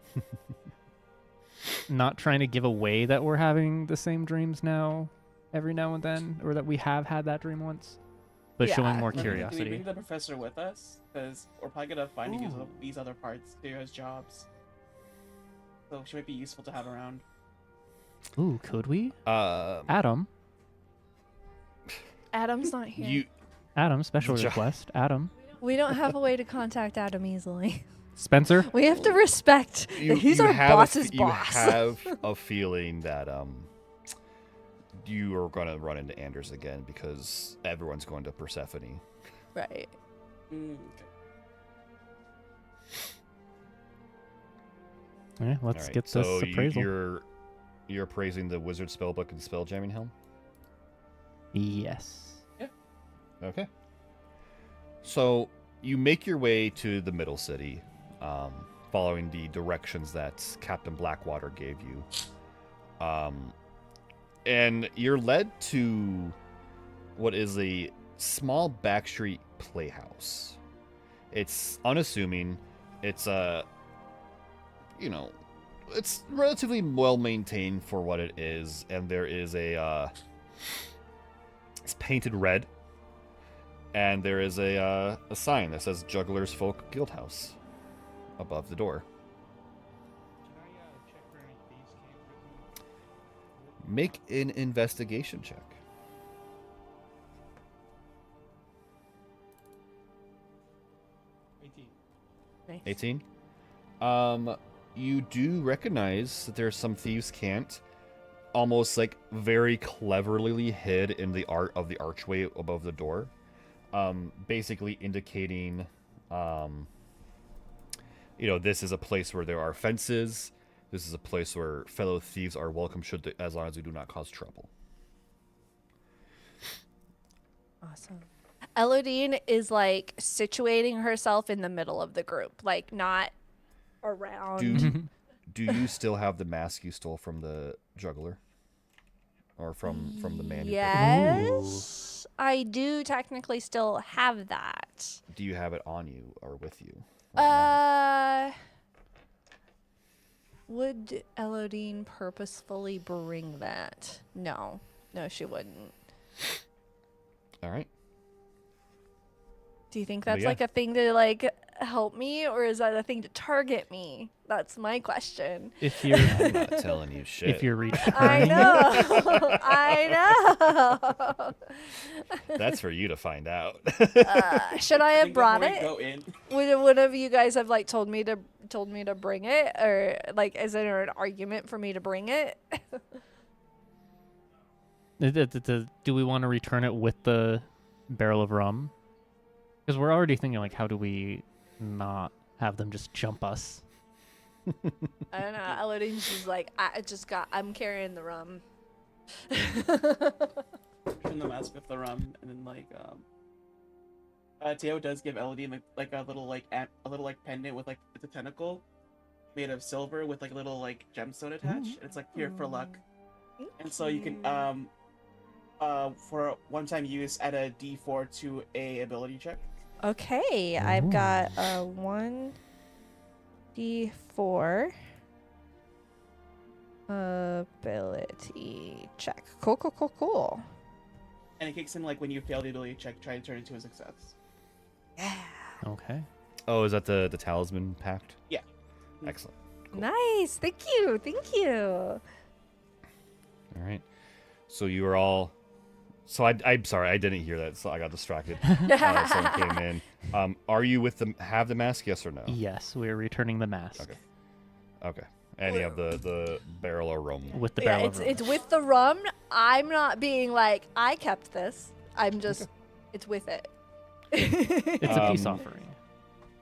not trying to give away that we're having the same dreams now, every now and then, or that we have had that dream once, but showing Yeah. more Can we curiosity. bring the professor with us? Because we're probably gonna find these other parts too as jobs. So she might be useful to have around. Ooh, could we? Um, Adam, Adam's not here. Adam, special Jo- request. Adam, We don't have a way to contact Adam easily. Spencer. We have to respect that he's our have boss's you boss. have a feeling that you are gonna run into Anders again because everyone's going to Persephone. Right. Okay. Yeah, let's Alright, get this so appraisal. you're appraising the wizard spellbook and spelljamming helm. Yes. Okay. So you make your way to the middle city, following the directions that Captain Blackwater gave you. And you're led to what is a small backstreet playhouse. It's unassuming. It's it's relatively well maintained for what it is, and there is it's painted red. And there is a sign that says Juggler's Folk Guildhouse above the door. Can I check for any thieves' camp? Make an investigation check. 18. 18. You do recognize that there are some thieves' cant, almost like very cleverly hid in the art of the archway above the door. Basically indicating, this is a place where there are fences. This is a place where fellow thieves are welcome, as long as they do not cause trouble. Awesome. Elodine is like situating herself in the middle of the group, like not around. Do you still have the mask you stole from the juggler, or from the man? Yes, I do technically still have that. Do you have it on you or with you? right now? Would Elodine purposefully bring that? No, she wouldn't. All right. Do you think But that's yeah. like a thing to like help me, or is that a thing to target me? That's my question. If you're I'm not telling you shit. if you're reaching, I know. I know. That's for you to find out. Should I I have think brought before we it? go in, Would one of you guys have like told me to bring it, or like is there an argument for me to bring it? Do we want to return it with the barrel of rum? Because we're already thinking, like, how do we not have them just jump us? I don't know. Elodine's just like, I'm carrying the rum. Turn the mask with the rum, and then Teo does give Elodie like a little pendant with like it's a tentacle made of silver with like a little like gemstone attached. And it's like here for luck, and so you can for one-time use add a D4 to a ability check. Okay, I've got a 1d4 ability check. Cool. And it kicks in like when you fail the ability check, try to turn it into a success. Yeah. Okay. Oh, is that the talisman pact? Yeah. Excellent. Nice. Thank you. All right. So you are all. So I'm sorry, I didn't hear that, so I got distracted. Someone came in. Are you with have the mask? Yes or no? Yes, we're returning the mask. Okay. And you have the barrel of rum. With the Yeah, barrel of rum. it's with the rum. I'm not being like, I kept this. I'm just, it's with it. It's a peace offering.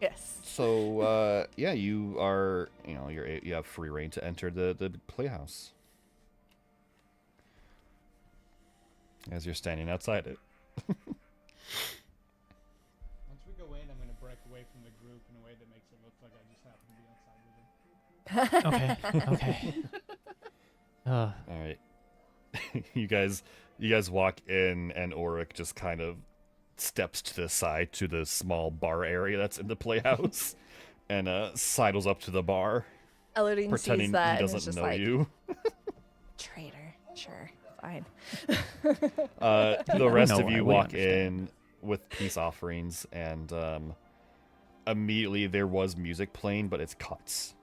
Yes. So yeah, you are you have free reign to enter the playhouse as you're standing outside it. Once we go in, I'm gonna break away from the group in a way that makes it look like I just happen to be outside with them. Okay. All right. you guys walk in, and Auric just kind of steps to the side to the small bar area that's in the playhouse and sidles up to the bar, Elodine pretending sees that he and is doesn't just know like, you. traitor. Sure, fine. The rest know of you why, we walk understand. in with peace offerings, and immediately there was music playing, but it's cuts.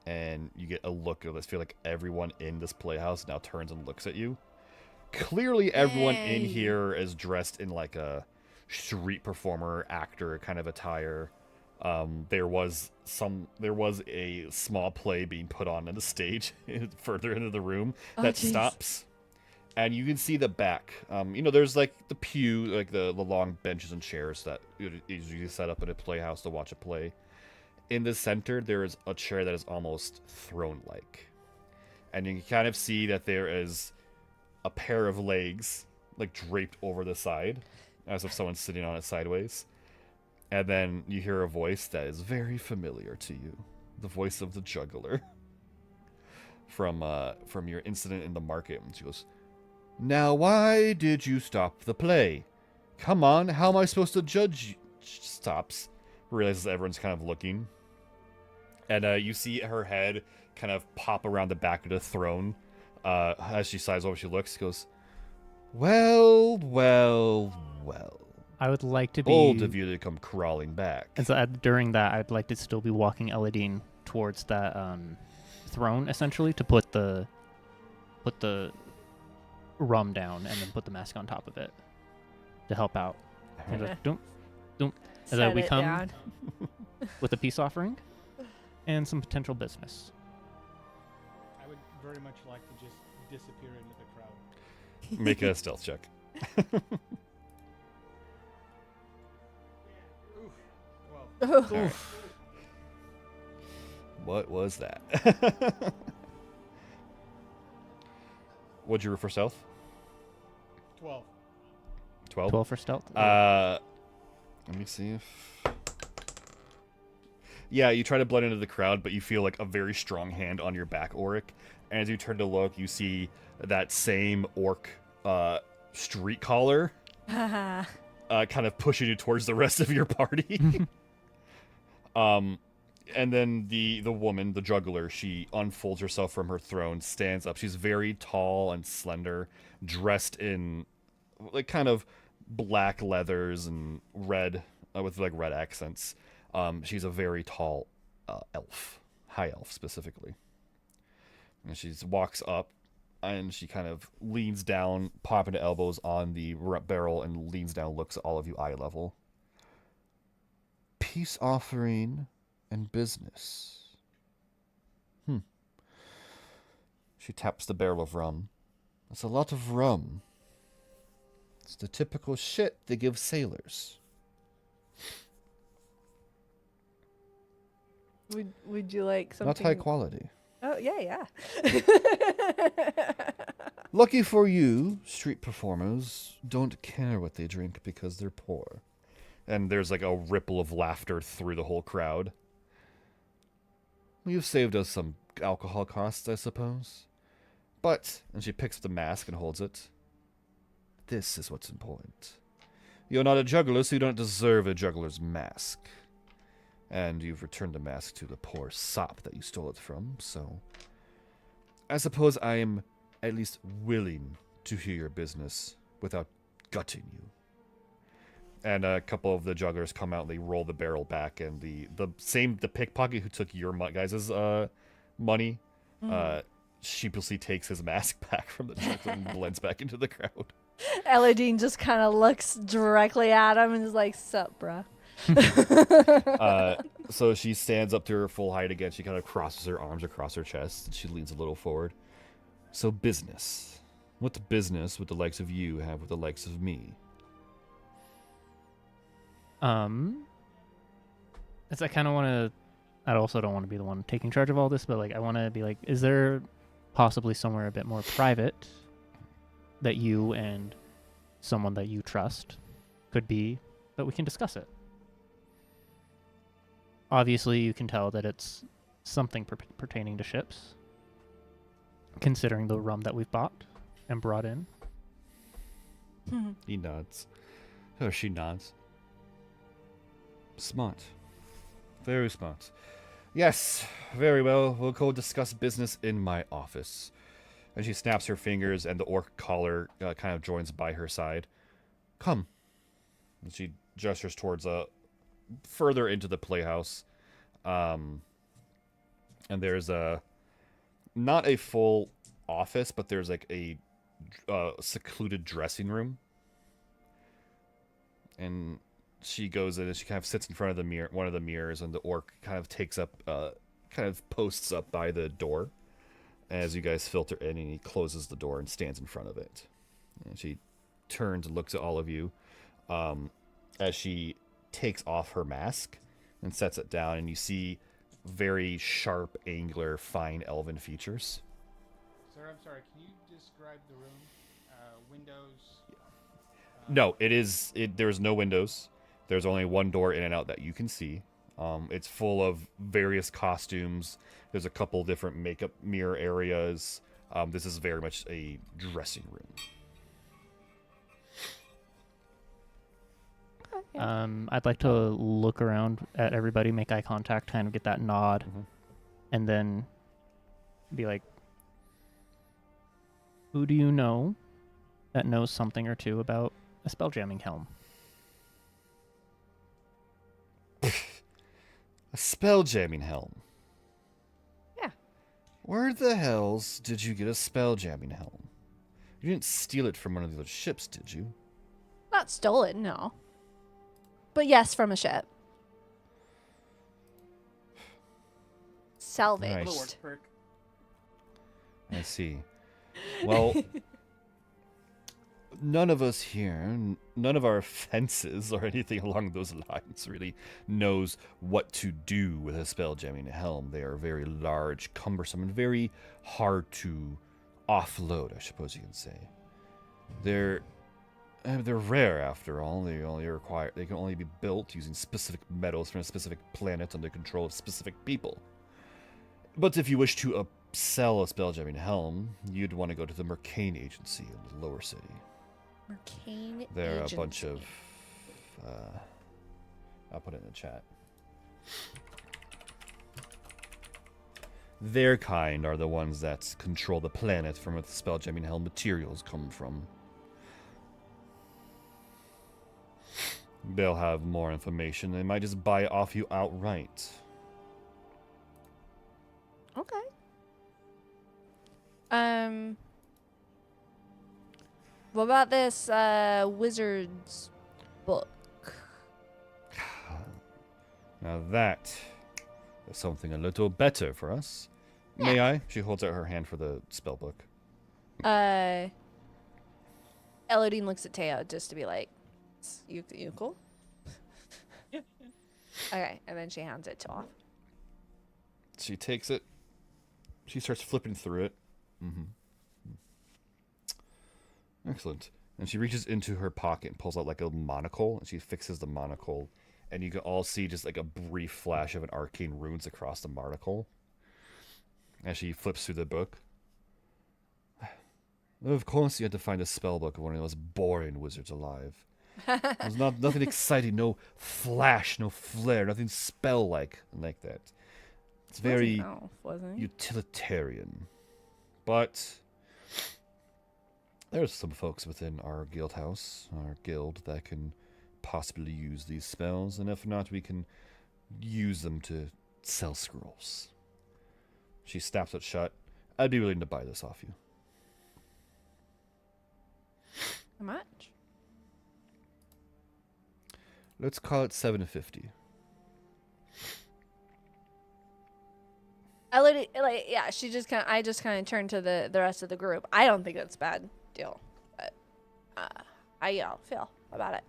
And you get a look of this. Feel like everyone in this playhouse now turns and looks at you. Clearly, everyone in Yay. here is dressed in like a street performer, actor kind of attire. There was a small play being put on the stage further into the room that jeez. stops, and you can see the back. There's like the pew, like the long benches and chairs that is usually set up in a playhouse to watch a play. In the center, there is a chair that is almost throne-like. And you can kind of see that there is a pair of legs, like, draped over the side, as if someone's sitting on it sideways. And then you hear a voice that is very familiar to you. The voice of the juggler. From your incident in the market. And she goes, "Now, why did you stop the play? Come on, how am I supposed to judge you?" She stops, realizes everyone's kind of looking. And you see her head kind of pop around the back of the throne. As she sighs over, she looks, goes, well. I would like to be... Bold of you to come crawling back. And so during that, I'd like to still be walking Elodine towards that throne, essentially, to put the rum down and then put the mask on top of it to help out. And just, don't. And then Set we it come down. with a peace offering and some potential business. I would very much like to just disappear into the crowd. Make a stealth check. Well, Alright. What was that? What'd you roll for stealth? 12. 12? 12 for stealth? Let me see if... Yeah, you try to blend into the crowd, but you feel like a very strong hand on your back, Auric. And as you turn to look, you see that same orc street collar kind of pushing you towards the rest of your party. And then the woman, the juggler, she unfolds herself from her throne, stands up. She's very tall and slender, dressed in like kind of black leathers and red with like red accents. She's a very tall elf, high elf specifically. And she walks up and she kind of leans down, popping the elbows on the barrel, and leans down, looks at all of you eye level. Peace offering and business. She taps the barrel of rum. That's a lot of rum. It's the typical shit they give sailors. Would you like something? Not high quality. Oh yeah. Lucky for you, street performers don't care what they drink because they're poor. And there's like a ripple of laughter through the whole crowd. You've saved us some alcohol costs, I suppose. But, and she picks up the mask and holds it, this is what's important. You're not a juggler, so you don't deserve a juggler's mask. And you've returned the mask to the poor sop that you stole it from, so I suppose I am at least willing to hear your business without gutting you. And a couple of the jugglers come out and they roll the barrel back, and the pickpocket who took your guys' money sheepishly takes his mask back from the juggler and blends back into the crowd. Eladine just kind of looks directly at him and is like, "Sup, bruh." So she stands up to her full height again. She kind of crosses her arms across her chest, and she leans a little forward. So business. What business would the likes of you have with the likes of me? As I kind of want to, I also don't want to be the one taking charge of all this, but like I want to be like, is there possibly somewhere a bit more private that you and someone that you trust could be, that we can discuss it? Obviously, you can tell that it's something pertaining to ships, considering the rum that we've bought and brought in. He nods. Or she nods. Smart. Very smart. Yes, very well. We'll go discuss business in my office. And she snaps her fingers, and the orc collar kind of joins by her side. Come. And she gestures towards further into the playhouse. And there's not a full office, but there's like a secluded dressing room. And she goes in and she kind of sits in front of the mirror, one of the mirrors, and the orc kind of takes up, kind of posts up by the door as you guys filter in, and he closes the door and stands in front of it. And she turns and looks at all of you as she takes off her mask and sets it down, and you see very sharp, angular, fine elven features. Sir, I'm sorry. Can you describe the room? Windows? No, there's no windows. There's only one door in and out that you can see. It's full of various costumes. There's a couple different makeup mirror areas. This is very much a dressing room. I'd like to look around at everybody, make eye contact, kind of get that nod, and then be like, who do you know that knows something or two about a spelljamming helm? A spelljamming helm? Yeah. Where the hells did you get a spelljamming helm? You didn't steal it from one of the other ships, did you? Not stolen, no. But yes, from a ship. Salvaged. Nice. The work perk. I see. Well, none of us here, none of our fences or anything along those lines really knows what to do with a spelljamming helm. They are very large, cumbersome, and very hard to offload, I suppose you can say. They're rare, after all. They can only be built using specific metals from a specific planet under control of specific people. But if you wish to sell a spelljamming helm, you'd want to go to the Mercane Agency in the lower city. Mercane There are Agency. a bunch of... I'll put it in the chat. Their kind are the ones that control the planet from where the spelljamming helm materials come from. They'll have more information. They might just buy it off you outright. Okay. What about this wizard's book? Now that is something a little better for us. May I? She holds out her hand for the spell book. Elodine looks at Teo just to be like, you cool? Yeah. Okay, and then she hands it to off. She takes it. She starts flipping through it. Excellent. And she reaches into her pocket and pulls out like a monocle, and she fixes the monocle. And you can all see just like a brief flash of an arcane runes across the monocle as she flips through the book. Of course, you had to find a spell book of one of the most boring wizards alive. There's nothing exciting, no flash, no flare, nothing spell-like like that. It's very Wasn't utilitarian. But there's some folks within our guild house, our guild, that can possibly use these spells, and if not, we can use them to sell scrolls. She snaps it shut. I'd be willing to buy this off you. How much? Let's call it $750. Elodine, she just kind of. I just kind of turned to the rest of the group. I don't think that's a bad deal, but how y'all feel about it?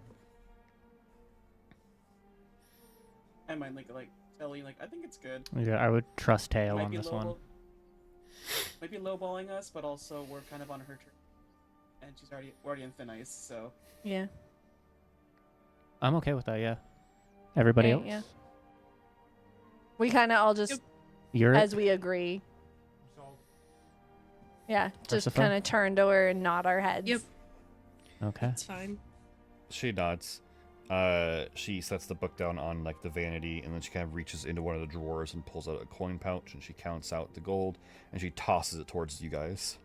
I might like telling I think it's good. Yeah, I would trust Teo Might on be this one. Might be lowballing us, but also we're kind of on her turn, and she's already in thin ice. So Yeah. I'm okay with that. Yeah. Everybody else? Yeah. We kind of all just, Yep. You're as we agree, So, yeah, just Persephone? kind of turn to her and nod our heads. Yep. okay. It's fine. She nods. She sets the book down on like the vanity, and then she kind of reaches into one of the drawers and pulls out a coin pouch, and she counts out the gold, and she tosses it towards you guys.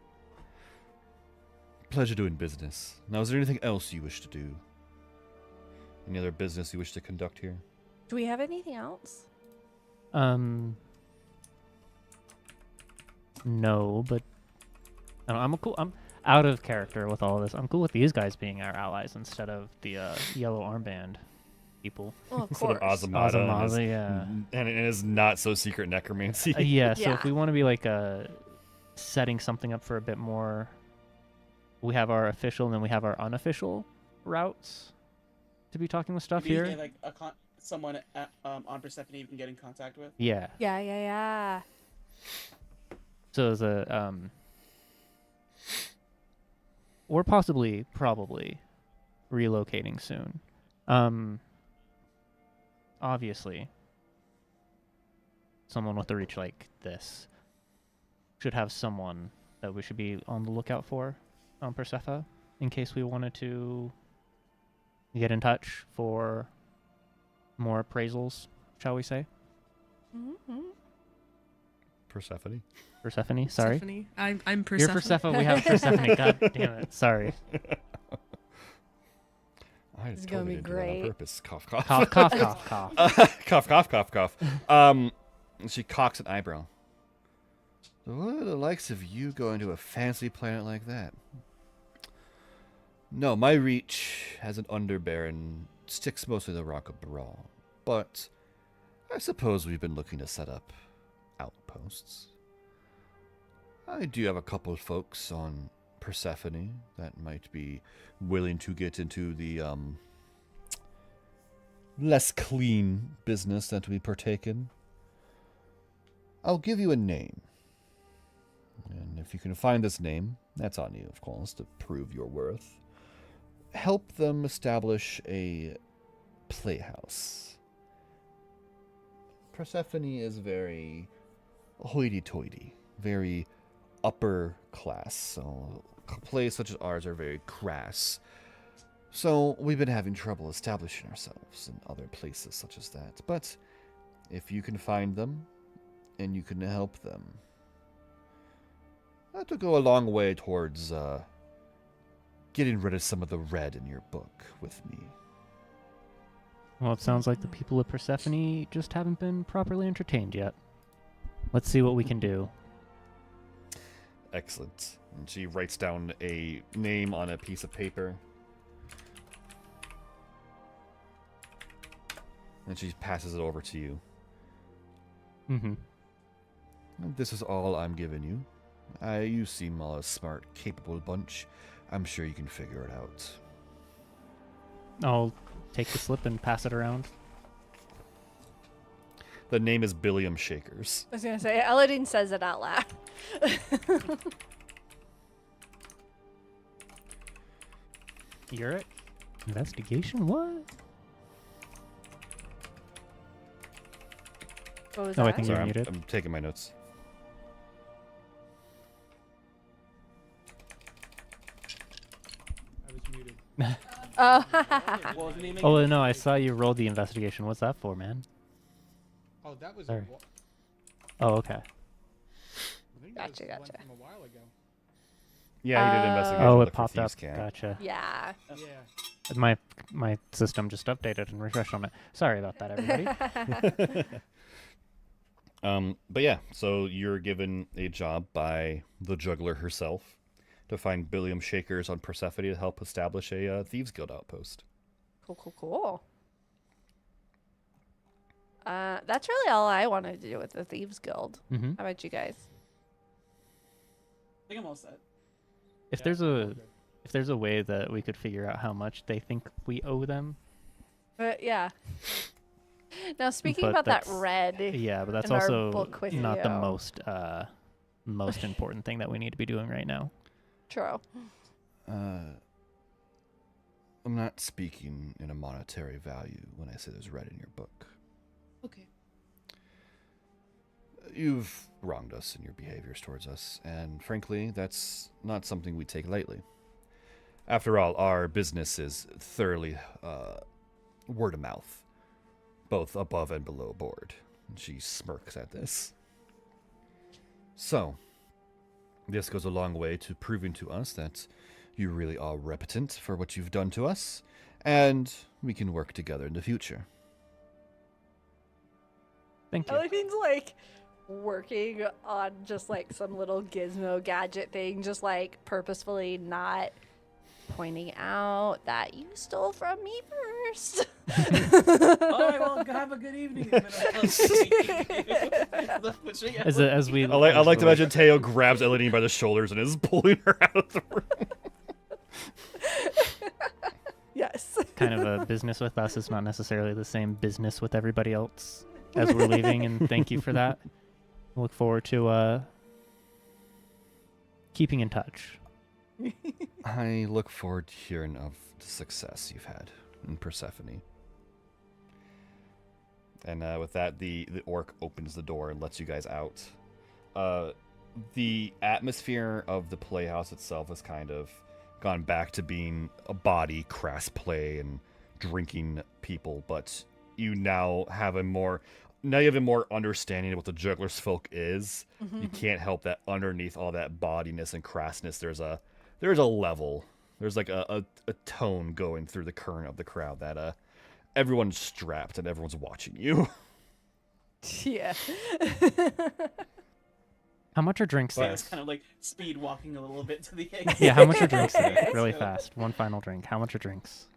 Pleasure doing business. Now, is there anything else you wish to do? Any other business you wish to conduct here? Do we have anything else? No, but I'm out of character with all this. I'm cool with these guys being our allies instead of the yellow armband people. Well, of Sort course. of Azamada, Azamada, yeah. and it is not so secret necromancy. Yeah, so Yeah. if we want to be like setting something up for a bit more, we have our official and then we have our unofficial routes to be talking with stuff maybe here. get, like someone on Persephone you can get in contact with. Yeah. Yeah. So as a or probably relocating soon. Obviously, someone with a reach like this should have someone that we should be on the lookout for on Persephone in case we wanted to get in touch for more appraisals, shall we say? Mm-hmm. Persephone. Persephone, sorry. Persephone. I'm You're Persephone. Persephone, we have Persephone. God damn it. Sorry. I It's gonna be didn't do that great. on purpose. Cough, cough. Cough, cough, cough, cough. Cough, cough, cough, cough. She cocks an eyebrow. So what are the likes of you going to a fancy planet like that? No, my reach has an underbear and sticks mostly to the Rock of Brawl. But I suppose we've been looking to set up outposts. I do have a couple of folks on Persephone that might be willing to get into the less clean business that we partake in. I'll give you a name. And if you can find this name, that's on you, of course, to prove your worth. Help them establish a playhouse. Persephone is very hoity-toity, very upper class, so plays such as ours are very crass. So we've been having trouble establishing ourselves in other places such as that. But if you can find them, and you can help them, that will go a long way towards getting rid of some of the red in your book with me. Well, it sounds like the people of Persephone just haven't been properly entertained yet. Let's see what we can do. Excellent. And she writes down a name on a piece of paper. And she passes it over to you. Mm-hmm. And this is all I'm giving you. You seem a smart, capable bunch. I'm sure you can figure it out. I'll take the slip and pass it around. The name is Billiam Shakers. I was gonna say, Elodine says it out loud. You're it? Investigation? What? What was Oh, I that? think you're Sorry, muted. I'm taking my notes. I was muted. Oh, What was the name again? Oh, no, I saw you roll the investigation. What's that for, man? Oh, that was. Sorry. I Oh, okay. think that was Gotcha, the one gotcha. from a while ago. Yeah, he did investigation. Oh, look it for popped up. thieves' camp. Gotcha. yeah. Yeah. My system just updated and refreshed on it. Sorry about that, everybody. But yeah, so you're given a job by the juggler herself to find Billiam Shakers on Persephone to help establish a Thieves Guild outpost. Cool. That's really all I wanted to do with the Thieves Guild. hmm How about you guys? I think I'm all set. If Yeah, there's all a good. if there's a way that we could figure out how much they think we owe them, But yeah. Now speaking But about that that's- red, yeah, but that's in our also book with not the you. most important thing that we need to be doing right now. true. I'm not speaking in a monetary value when I say there's red in your book. Okay. You've wronged us in your behaviors towards us, and frankly, that's not something we take lightly. After all, our business is thoroughly word of mouth, both above and below board. And she smirks at this. So, this goes a long way to proving to us that you really are repentant for what you've done to us, and we can work together in the future. Thank you. Elodine's like working on just like some little gizmo gadget thing, just like purposefully not pointing out that you stole from me first. All right, well, have a good evening. As we I like to imagine Teo grabs Elodine by the shoulders and is pulling her out of the room. Yes. kind of a business with us is not necessarily the same business with everybody else as we're leaving, and thank you for that. Look forward to keeping in touch. I look forward to hearing of the success you've had in Persephone. And with that, the orc opens the door and lets you guys out. The atmosphere of the playhouse itself has kind of gone back to being a body, crass play, and drinking people, but you now have a more understanding of what the juggler's folk is. You can't help that underneath all that bodiness and crassness, there's a level. There's like a tone going through the current of the crowd that everyone's strapped and everyone's watching you. Yeah. How much are drinks there? It's kind of like speed walking a little bit to the exit. Yeah, how much are drinks there? Let's Really go. fast. One final drink. How much are drinks?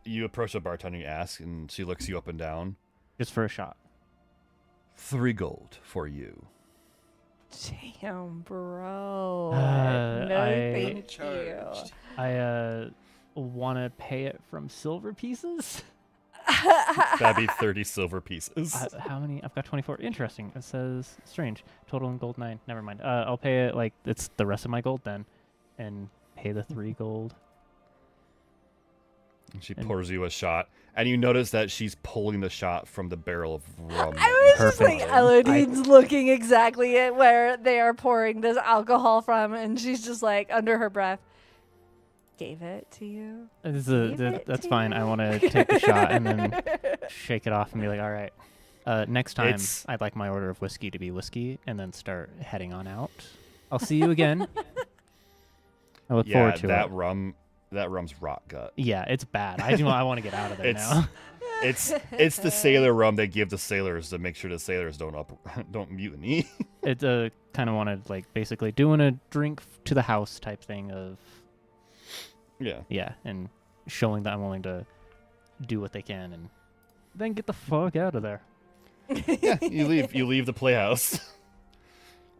You approach the bartender and you ask, and she looks you up and down. Just for a shot. 3 gold for you. Damn, bro. Uh, no, I- thank you. Charged. I want to pay it from silver pieces. That'd be 30 silver pieces. How many? I've got 24. Interesting. It says strange. Total in gold 9. Never mind. I'll pay it like it's the rest of my gold then, and pay the 3 gold. And she pours you a shot, and you notice that she's pulling the shot from the barrel of rum. I was just Perfect. like, Elodine's looking exactly at where they are pouring this alcohol from, and she's just like, under her breath, gave it to you. Gave it That's to fine. I you. want to take the shot and then shake it off and be like, all right. Next time, It's- I'd like my order of whiskey to be whiskey, and then start heading on out. I'll see you again. I look Yeah, forward to that it. rum's rot gut. Yeah, it's bad. I want to get out of there It's- now. It's the sailor rum they give the sailors to make sure the sailors don't mutiny. It's kind of wanted like basically doing a drink to the house type thing of Yeah. and showing that I'm willing to do what they can and then get the fuck out of there. Yeah, you leave the playhouse.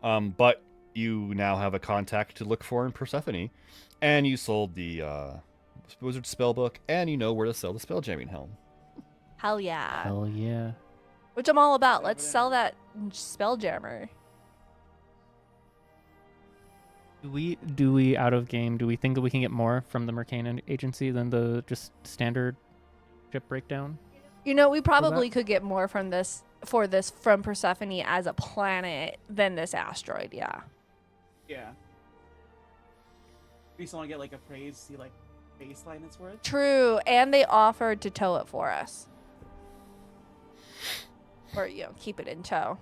But you now have a contact to look for in Persephone, and you sold the wizard spellbook, and you know where to sell the spelljamming helm. Hell yeah. Hell yeah. Which I'm all about. Let's sell that spelljammer. Do we out of game? Do we think that we can get more from the Mercane agency than the just standard ship breakdown? You know, we probably could get more from this from Persephone as a planet than this asteroid. Yeah. Yeah. We just want to get like a praise, see like baseline it's worth. True, and they offered to tow it for us. Or, keep it in tow.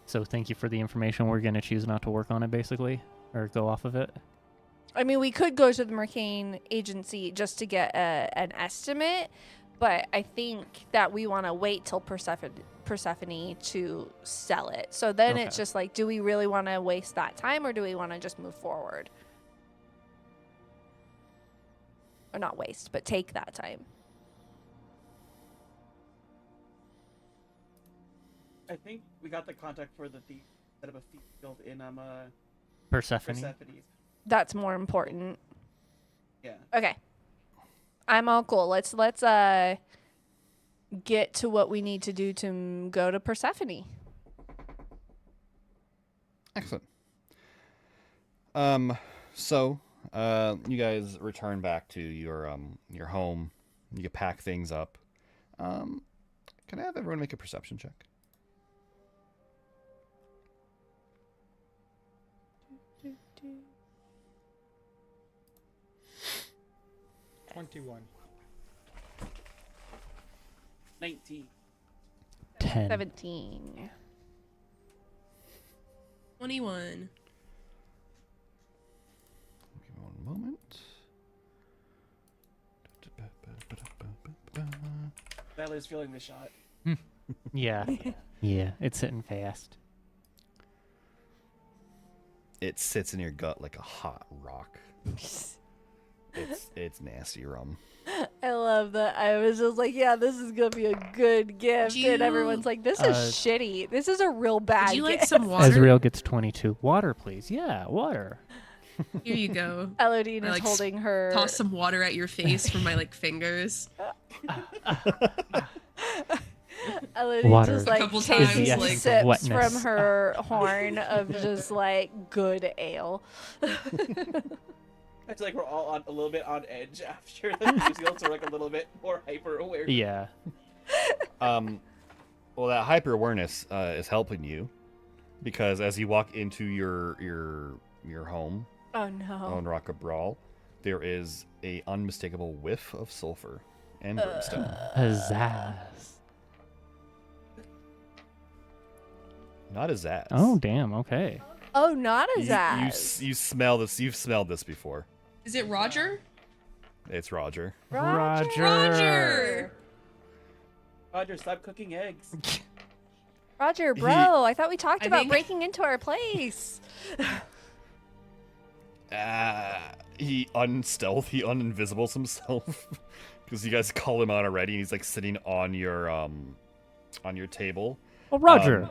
So thank you for the information. We're gonna choose not to work on it, basically, or go off of it. I mean, we could go to the Mercane agency just to get an estimate, but I think that we want to wait till Persephone to sell it. So then it's Okay. just like, do we really want to waste that time, or do we want to just move forward? Or not waste, but take that time. I think we got the contact for the thief, set up a thief guild in Persephone. Persephone. That's more important. Yeah. Okay. I'm all cool. Let's get to what we need to do to go to Persephone. Excellent. So you guys return back to your home. You pack things up. Can I have everyone make a perception check? 21. 19. 10. 17. 21. Give me one moment. Tyler's feeling the shot. Yeah. Yeah. It's hitting fast. It sits in your gut like a hot rock. It's nasty rum. I love that. I was just like, yeah, this is going to be a good gift. You- And everyone's like, this is shitty. This is a real bad Would you like gift. some water? Ezreal gets 22. Water, please. Yeah, water. Here you go. Elodine I, is like, holding her. Toss some water at your face from my fingers. Elodine Water. just A like couple takes times, like, sips wetness. from her horn of just like good ale. I feel like we're all on a little bit on edge after the news guilds are like a little bit more hyper aware. Yeah. Well, that hyper awareness is helping you because as you walk into your home Oh no. on Rock of Brawl, there is a unmistakable whiff of sulfur and brimstone. Pizzazz. Not as that. Oh, damn. Okay. Oh, not as you ass. you smell this. You've smelled this before. Is it Roger? It's Roger. Roger! Roger, stop cooking eggs. Roger, bro, I thought we talked I about think- breaking into our place. He uninvisibles himself because you guys call him out already. And he's like sitting on your table. Well, Roger,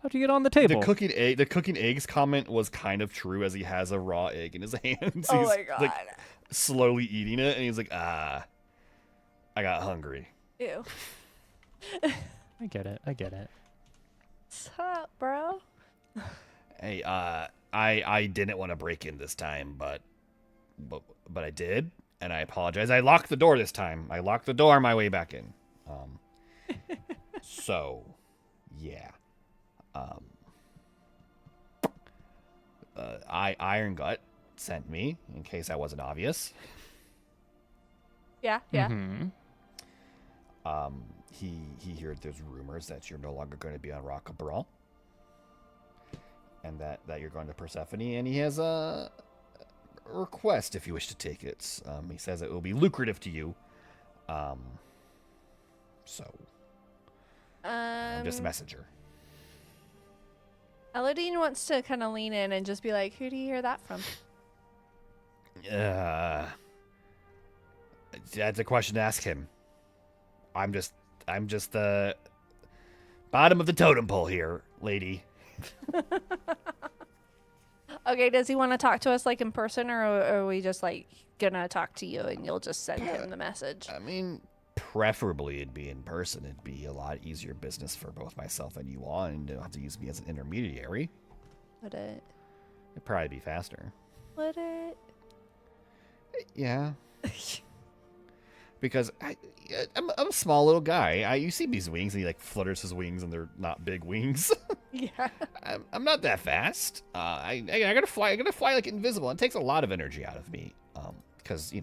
how'd you get on the table? The cooking eggs comment was kind of true as he has a raw egg in his hands. Oh he's my god. like slowly eating it, and he's like, I got hungry. Ew. I get it. What's up, bro? Hey, I didn't want to break in this time, but I did, and I apologize. I locked the door this time. I locked the door on my way back in. So, yeah. Iron Gut sent me, in case that wasn't obvious. Yeah, yeah. Mm-hmm. He heard there's rumors that you're no longer going to be on Rock of Brawl, and that you're going to Persephone, and he has a request if you wish to take it. He says it will be lucrative to you. So I'm just a messenger. Elodine wants to kind of lean in and just be like, who do you hear that from? That's a question to ask him. I'm just the bottom of the totem pole here, lady. Okay, does he want to talk to us like in person, or are we just like gonna talk to you and you'll just send him the message? I mean, preferably it'd be in person. It'd be a lot easier business for both myself and you all, and you don't have to use me as an intermediary. Would it? It'd probably be faster. Would it? Yeah. Because I'm a small little guy. You see these wings, and he like flutters his wings, and they're not big wings. Yeah. I'm not that fast. I gotta fly. I gotta fly like invisible. It takes a lot of energy out of me. Because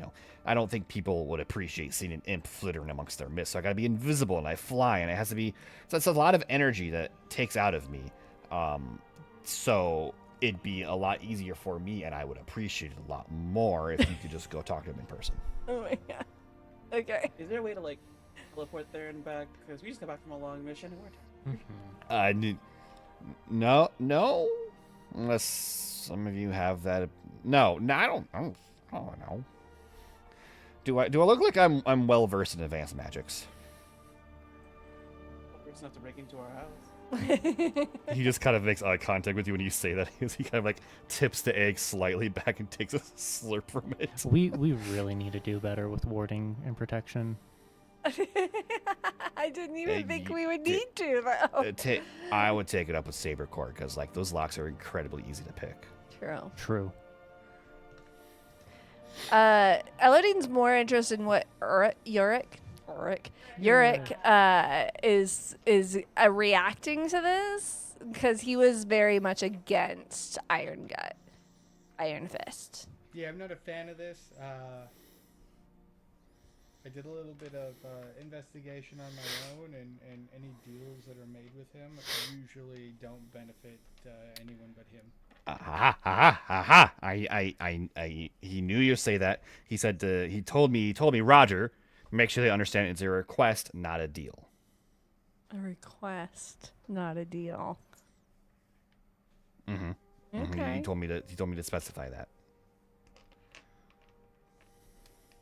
I don't think people would appreciate seeing an imp flittering amongst their midst. So I gotta be invisible, and I fly, and it has to be. So it's a lot of energy that takes out of me. So it'd be a lot easier for me, and I would appreciate it a lot more if you could just go talk to him in person. Oh my god. Okay. Is there a way to like teleport there and back? Because we just got back from a long mission. No. Unless some of you have that. No, I don't know. Do I look like I'm well versed in advanced magics? Person have to break into our house. He just kind of makes eye contact with you when you say that. He kind of like tips the egg slightly back and takes a slurp from it. We really need to do better with warding and protection. I didn't even think we would d- need to, though. I would take it up with Saber Corp because like those locks are incredibly easy to pick. True. True. Elodine's more interested in what Uric is reacting to this, because he was very much against Iron Fist. Yeah, I'm not a fan of this. I did a little bit of investigation on my own, and any deals that are made with him usually don't benefit anyone but him. He knew you'd say that. He said he told me, Roger, make sure they understand it's a request, not a deal. A request, not a deal. Mm-hmm. Okay. Mm-hmm. He told me to specify that.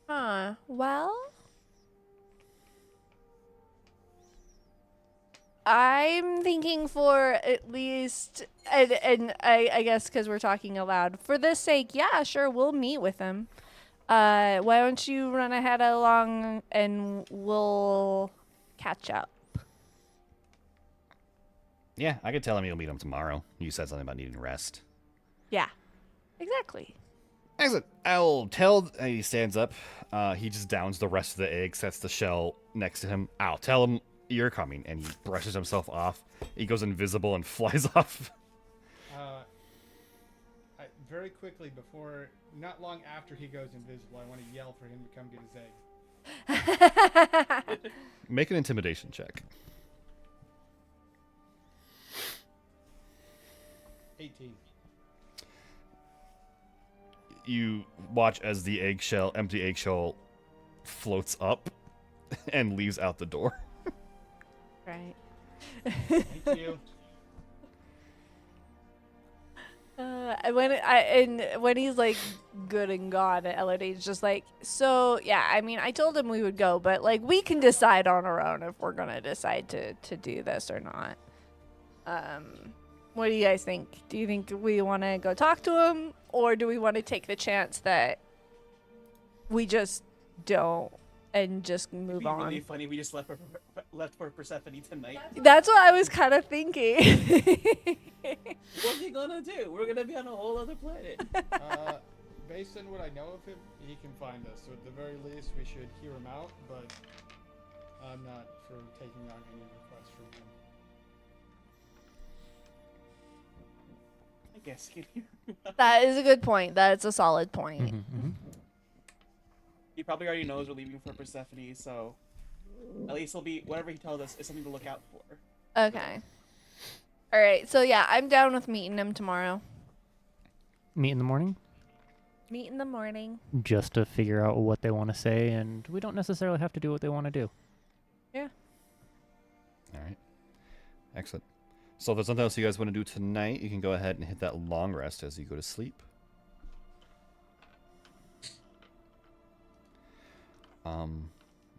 Huh. Well, I'm thinking for at least, and I guess because we're talking aloud, for this sake, yeah, sure, we'll meet with him. Why don't you run ahead along and we'll catch up? Yeah, I could tell him you'll meet him tomorrow. You said something about needing rest. Yeah, exactly. Excellent. I'll tell. He stands up. He just downs the rest of the egg, sets the shell next to him. I'll tell him you're coming, and he brushes himself off. He goes invisible and flies off. Very quickly, not long after he goes invisible, I want to yell for him to come get his egg. Make an intimidation check. 18. You watch as the empty eggshell, floats up and leaves out the door. Right. Thank you. When he's like good and gone, Elodine's just like, so yeah, I mean, I told him we would go, but like we can decide on our own if we're gonna decide to do this or not. What do you guys think? Do you think we want to go talk to him, or do we want to take the chance that we just don't and just move It'd be on? really funny if we just left for Persephone tonight. That's what I was kind of thinking. What's he gonna do? We're gonna be on a whole other planet. Based on what I know of him, he can find us. So at the very least, we should hear him out. But I'm not for taking on any requests from him. I guess. That is a good point. That's a solid point. Mm-hmm. He probably already knows we're leaving for Persephone, so at least he'll be whatever he tells us is something to look out for. Okay. All right. So yeah, I'm down with meeting him tomorrow. Meet in the morning, Meet in the morning. just to figure out what they want to say, and we don't necessarily have to do what they want to do. Yeah. All right. Excellent. So if there's something else you guys want to do tonight, you can go ahead and hit that long rest as you go to sleep.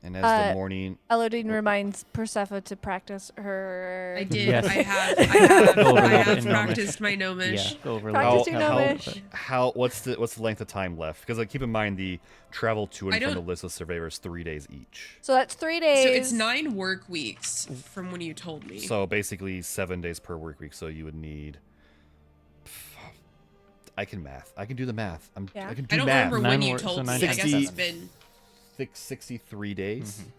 And as the morning, Elodine reminds Persephone to practice her. I did. Yes. I have. Go over a I little bit have in Gnomish. practiced my gnomish. Yeah, go over a Practice little. your Have a little Gnomish. bit. what's the length of time left? Because like keep in mind the travel to and I from the don't- list of surveyors 3 days each. So that's 3 days. So it's 9 work weeks from when you told me. So basically 7 days per work week. So you would need. I can math. I can do the math. Yeah. I can do I don't math. remember when 9 you work- so told me. 9 I guess times it's 7. been. 63 days. Mhm.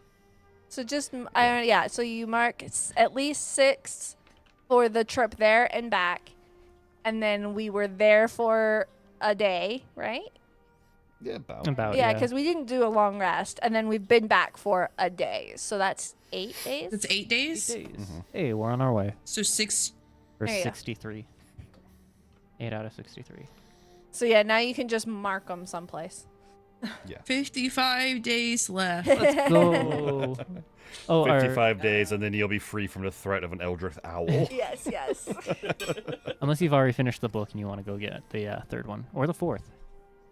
So just yeah. So you mark at least 6 for the trip there and back, and then we were there for a day, right? Yeah, about. About Yeah, because we didn't do a long rest, and then we've been back for a day. So that's 8 days. It's 8 days. Hey, we're on our way. So 6. For There you go. 63. 8 out of 63. So yeah, now you can just mark them someplace. 55 days left. Let's go. Oh, 55 days, and then you'll be free from the threat of an Eldritch owl. Yes, yes. unless you've already finished the book and you want to go get the third one or the fourth.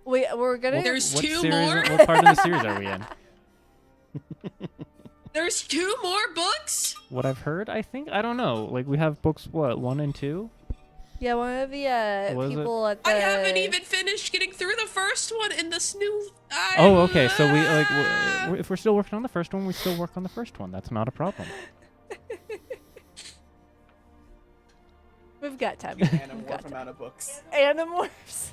We're gonna. There's What 2 series? more. What part of the series are we in? There's 2 more books. What I've heard, I think. I don't know. Like we have books, what, 1 and 2? Yeah, one of the Was it? people at the. I haven't even finished getting through the first one in this new. Oh, okay. So we if we're still working on the first one, we still work on the first one. That's not a problem. We've got time. Animorph amount of books. Animorphs.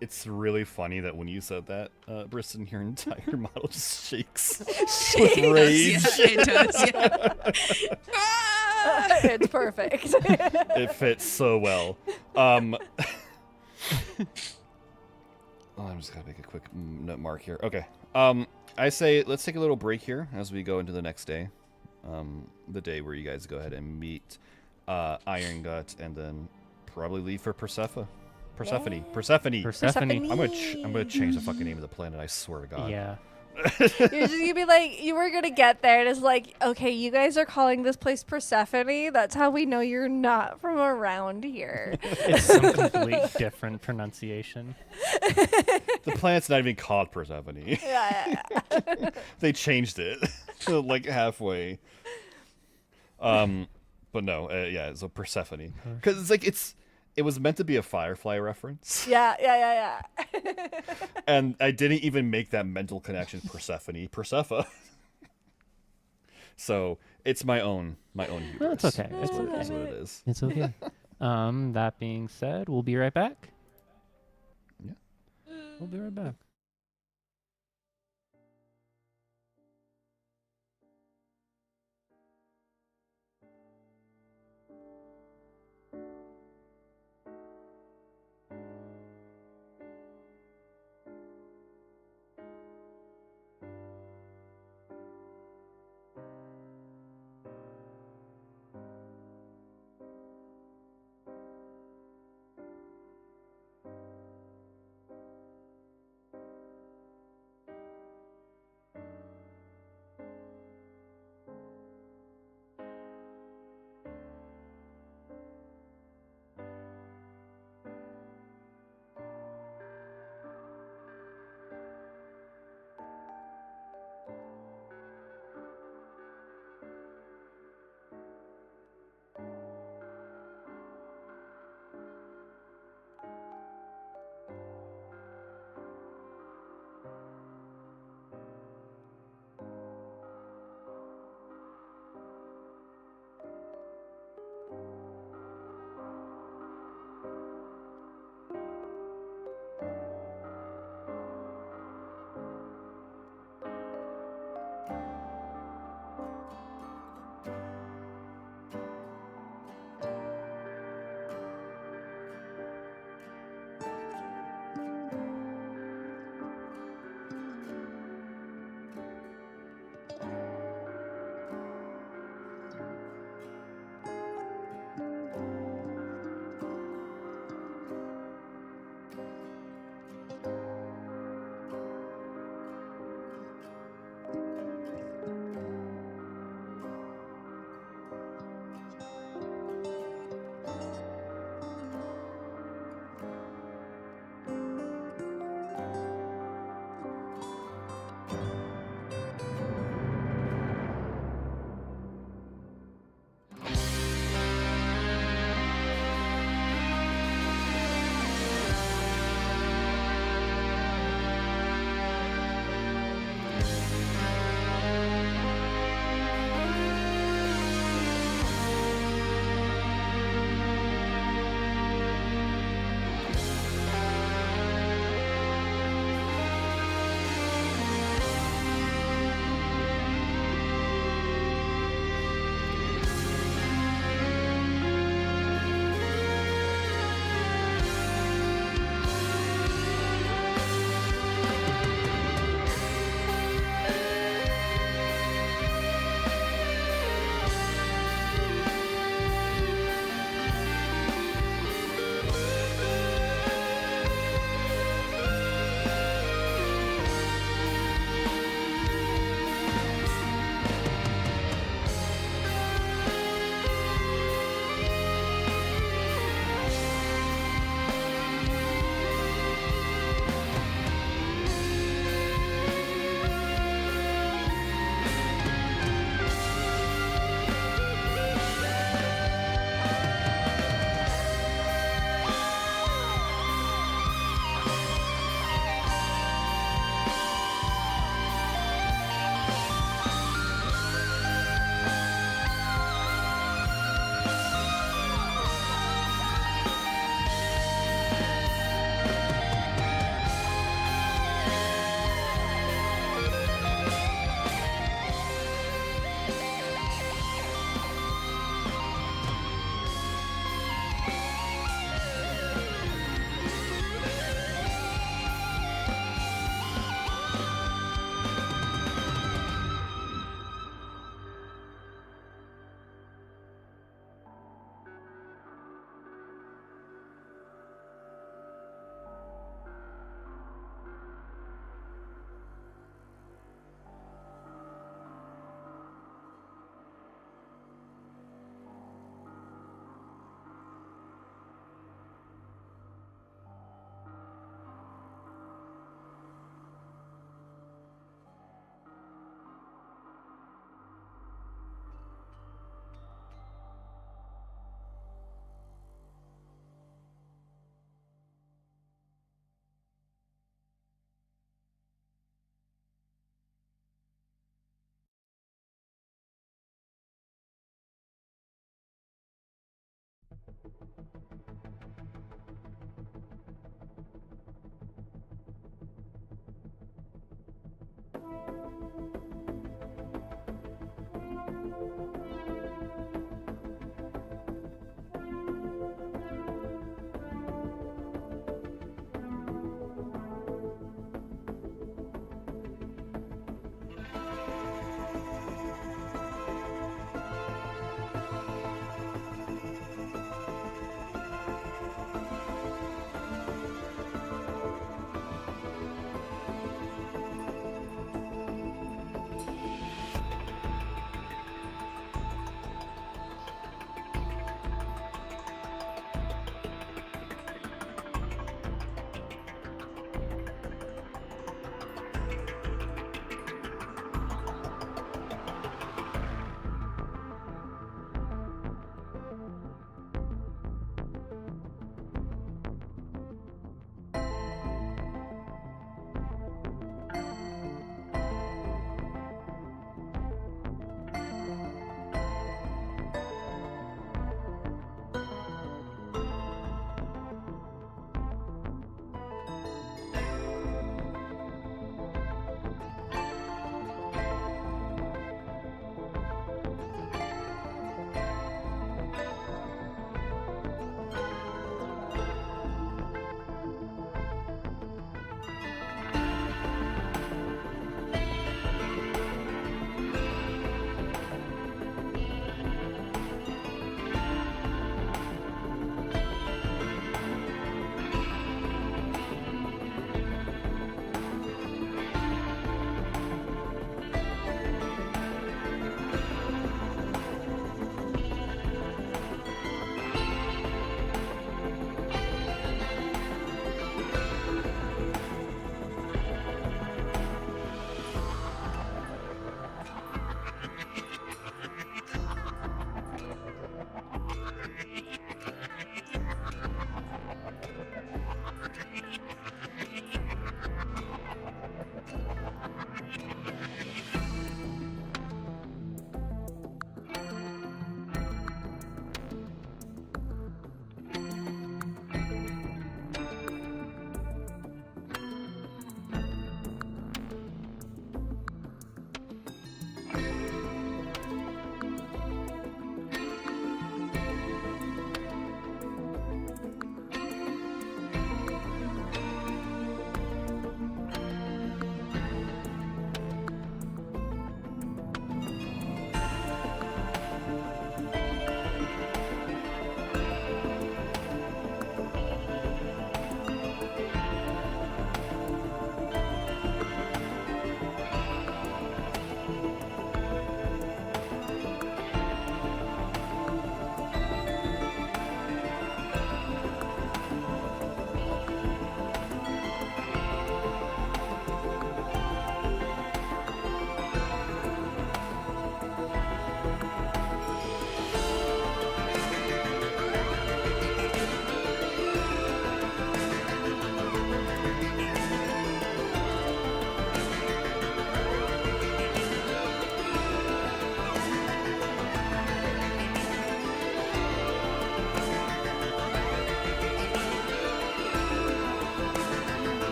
It's really funny that when you said that, Briston, your entire model just shakes It with does, rage. yeah, it does, yeah. Ah! It's perfect. It fits so well. Oh, I'm just gonna make a quick note mark here. Okay. I say let's take a little break here as we go into the next day. The day where you guys go ahead and meet Iron Gut, and then probably leave for Persephone. Persephone. Persephone. I'm gonna change the fucking name of the planet. I swear to God. Yeah. You're just gonna be like, you were gonna get there, and it's like, okay, you guys are calling this place Persephone. That's how we know you're not from around here. It's some complete different pronunciation. The planet's not even called Persephone. Yeah. They changed it like halfway. But no, yeah, so Persephone, because it's like it was meant to be a Firefly reference, Yeah. and I didn't even make that mental connection. Persephone. So it's my own hubris. That's okay. That's It's what, okay. that's what it is. It's okay. That being said, we'll be right back. Yeah. We'll be right back.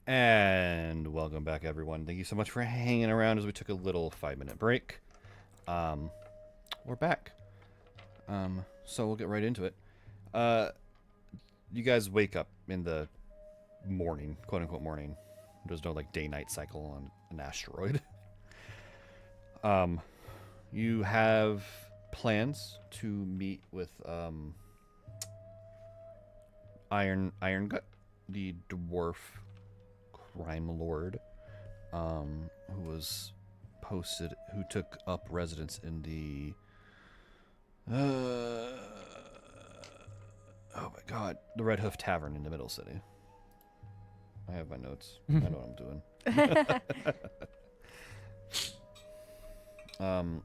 And welcome back, everyone. Thank you so much for hanging around as we took a little 5-minute break. We're back. So we'll get right into it. You guys wake up in the morning, quote-unquote morning. There's no, like, day-night cycle on an asteroid. You have plans to meet with, Iron Gut, the dwarf crime lord, who took up residence in the oh my god, the Red Hoof Tavern in the Middle City. I have my notes. I know what I'm doing.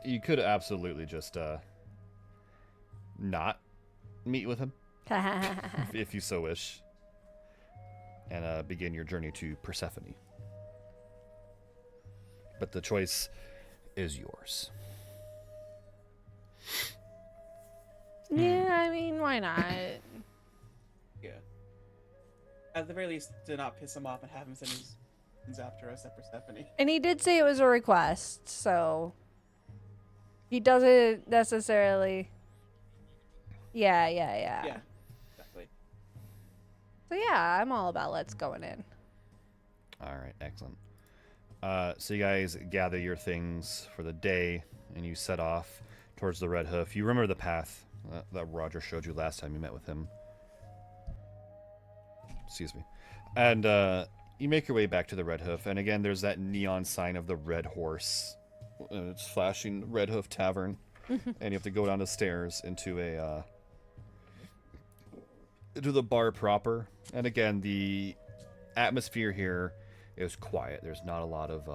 You could absolutely just not meet with him if you so wish, and begin your journey to Persephone. But the choice is yours. Yeah, I mean, why not? Yeah. At the very least, to not piss him off and have him send his friends after us at Persephone. And he did say it was a request, so he doesn't necessarily. Yeah. Yeah, exactly. So yeah, I'm all about let's going in. All right, excellent. So you guys gather your things for the day, and you set off towards the Red Hoof. You remember the path that Roger showed you last time you met with him. Excuse me. And you make your way back to the Red Hoof, and again, there's that neon sign of the Red Horse. It's flashing Red Hoof Tavern, and you have to go down the stairs into the bar proper. And again, the atmosphere here is quiet. There's not a lot of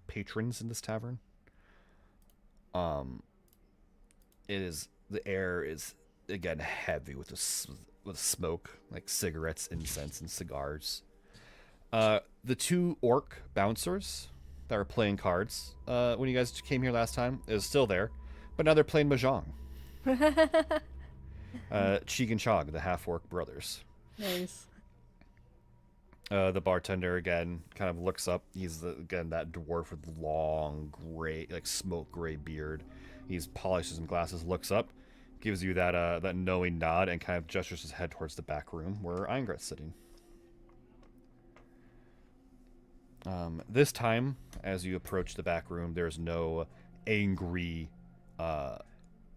patrons in this tavern. The air is again heavy with smoke, like cigarettes, incense, and cigars. The two orc bouncers that were playing cards when you guys came here last time is still there, but now they're playing mahjong. Cheek and Chog, the half-orc brothers. Nice. The bartender again kind of looks up. He's again that dwarf with long gray, like smoke gray beard. He's polishes some glasses, looks up, gives you that knowing nod, and kind of gestures his head towards the back room where Eingret's sitting. This time, as you approach the back room, there's no angry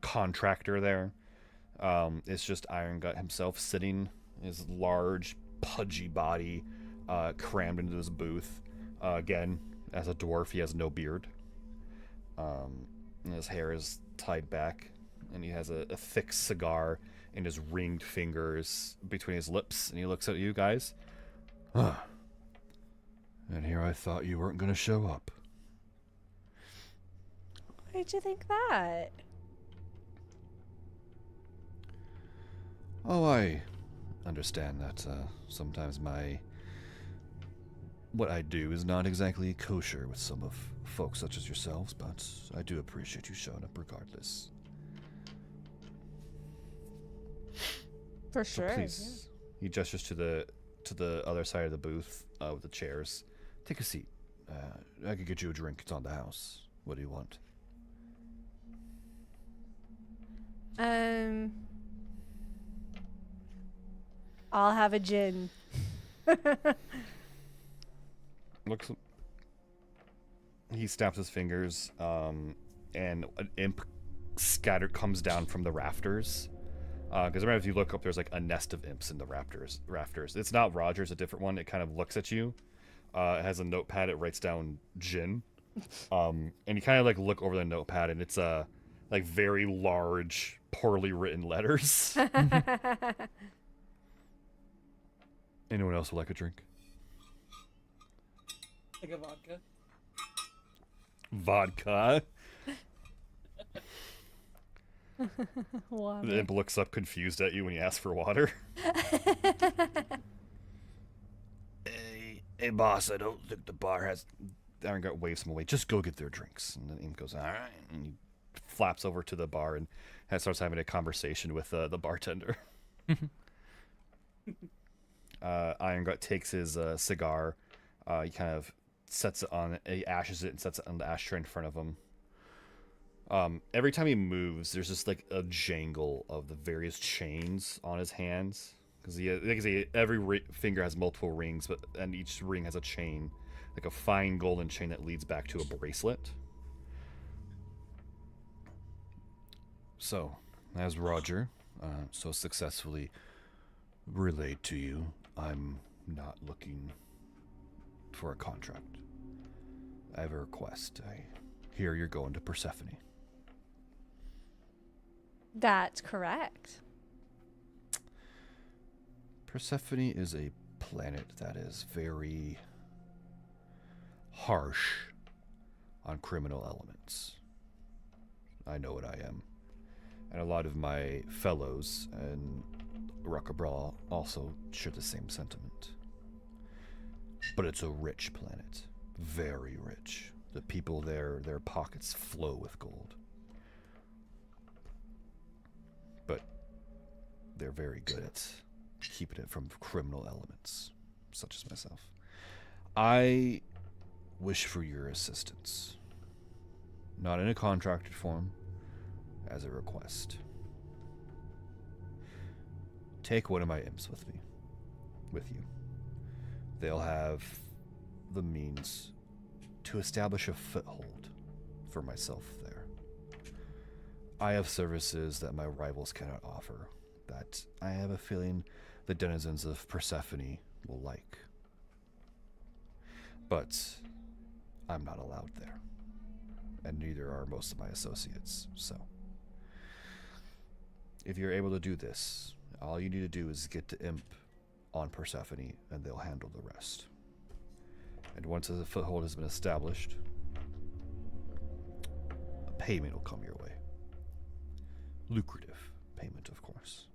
contractor there. It's just Iron Gut himself sitting, his large, pudgy body crammed into this booth. Again, as a dwarf, he has no beard. And his hair is tied back, and he has a thick cigar in his ringed fingers between his lips, and he looks at you guys. Huh. And here I thought you weren't going to show up. Why did you think that? Oh, I understand that sometimes what I do is not exactly kosher with some of folks such as yourselves, but I do appreciate you showing up regardless. For So sure. please, he gestures to the other side of the booth with the chairs. Take a seat. I could get you a drink. It's on the house. What do you want? I'll have a gin. Looks. He snaps his fingers, and an imp comes down from the rafters. Because remember, if you look up, there's like a nest of imps in the rafters. It's not Roger's, a different one. It kind of looks at you. It has a notepad. It writes down gin. And you kind of like look over the notepad, and it's like very large, poorly written letters. Anyone else would like a drink? Like a vodka. Vodka. Water. The imp looks up confused at you when you ask for water. Hey, boss, I don't think the bar has... Aaron Gut waves him away. Just go get their drinks. And the imp goes, all right. And he flaps over to the bar and starts having a conversation with the bartender. Irongut takes his cigar. He kind of sets it on, he ashes it and sets it on the ashtray in front of him. Every time he moves, there's just like a jangle of the various chains on his hands. Because every finger has multiple rings, and each ring has a chain, like a fine golden chain that leads back to a bracelet. So, as Roger so successfully relayed to you, I'm not looking for a contract. I have a request. I hear you're going to Persephone. That's correct. Persephone is a planet that is very harsh on criminal elements. I know what I am. And a lot of my fellows and Rockabra also share the same sentiment. But it's a rich planet. Very rich. The people there, their pockets flow with gold. But they're very good at keeping it from criminal elements, such as myself. I wish for your assistance. Not in a contracted form, as a request. Take one of my imps with you. They'll have the means to establish a foothold for myself there. I have services that my rivals cannot offer, that I have a feeling the denizens of Persephone will like. But I'm not allowed there, and neither are most of my associates, so if you're able to do this, all you need to do is get the imp on Persephone, and they'll handle the rest. And once the foothold has been established, a payment will come your way. Lucrative payment, of course.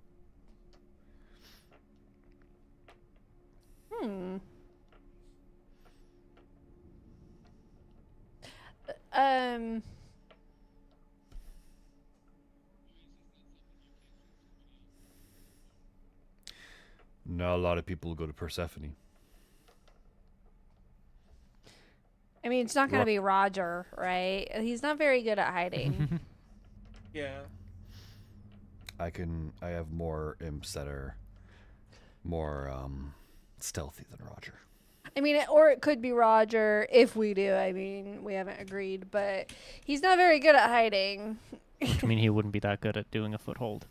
Not a lot of people go to Persephone. I mean, it's not going to be Roger, right? He's not very good at hiding. Yeah. I have more imps that are more stealthy than Roger. I mean, or it could be Roger if we do. I mean, we haven't agreed, but he's not very good at hiding. Which mean he wouldn't be that good at doing a foothold.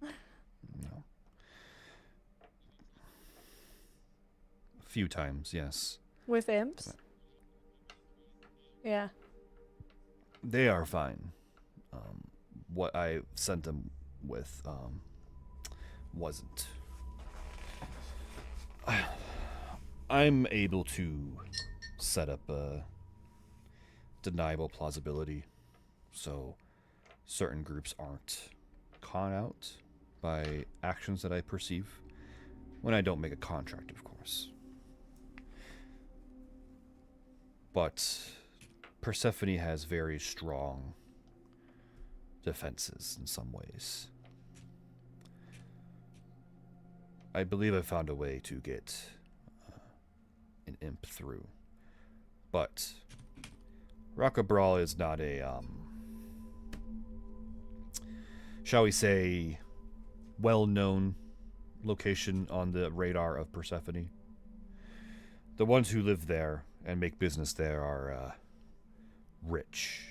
No. A few times, yes. With imps? Yeah. They are fine. What I sent them with wasn't. I'm able to set up a deniable plausibility, so certain groups aren't caught out by actions that I perceive when I don't make a contract, of course. But Persephone has very strong defenses in some ways. I believe I found a way to get an imp through. But Rockabral is not a, shall we say, well-known location on the radar of Persephone. The ones who live there and make business there are rich,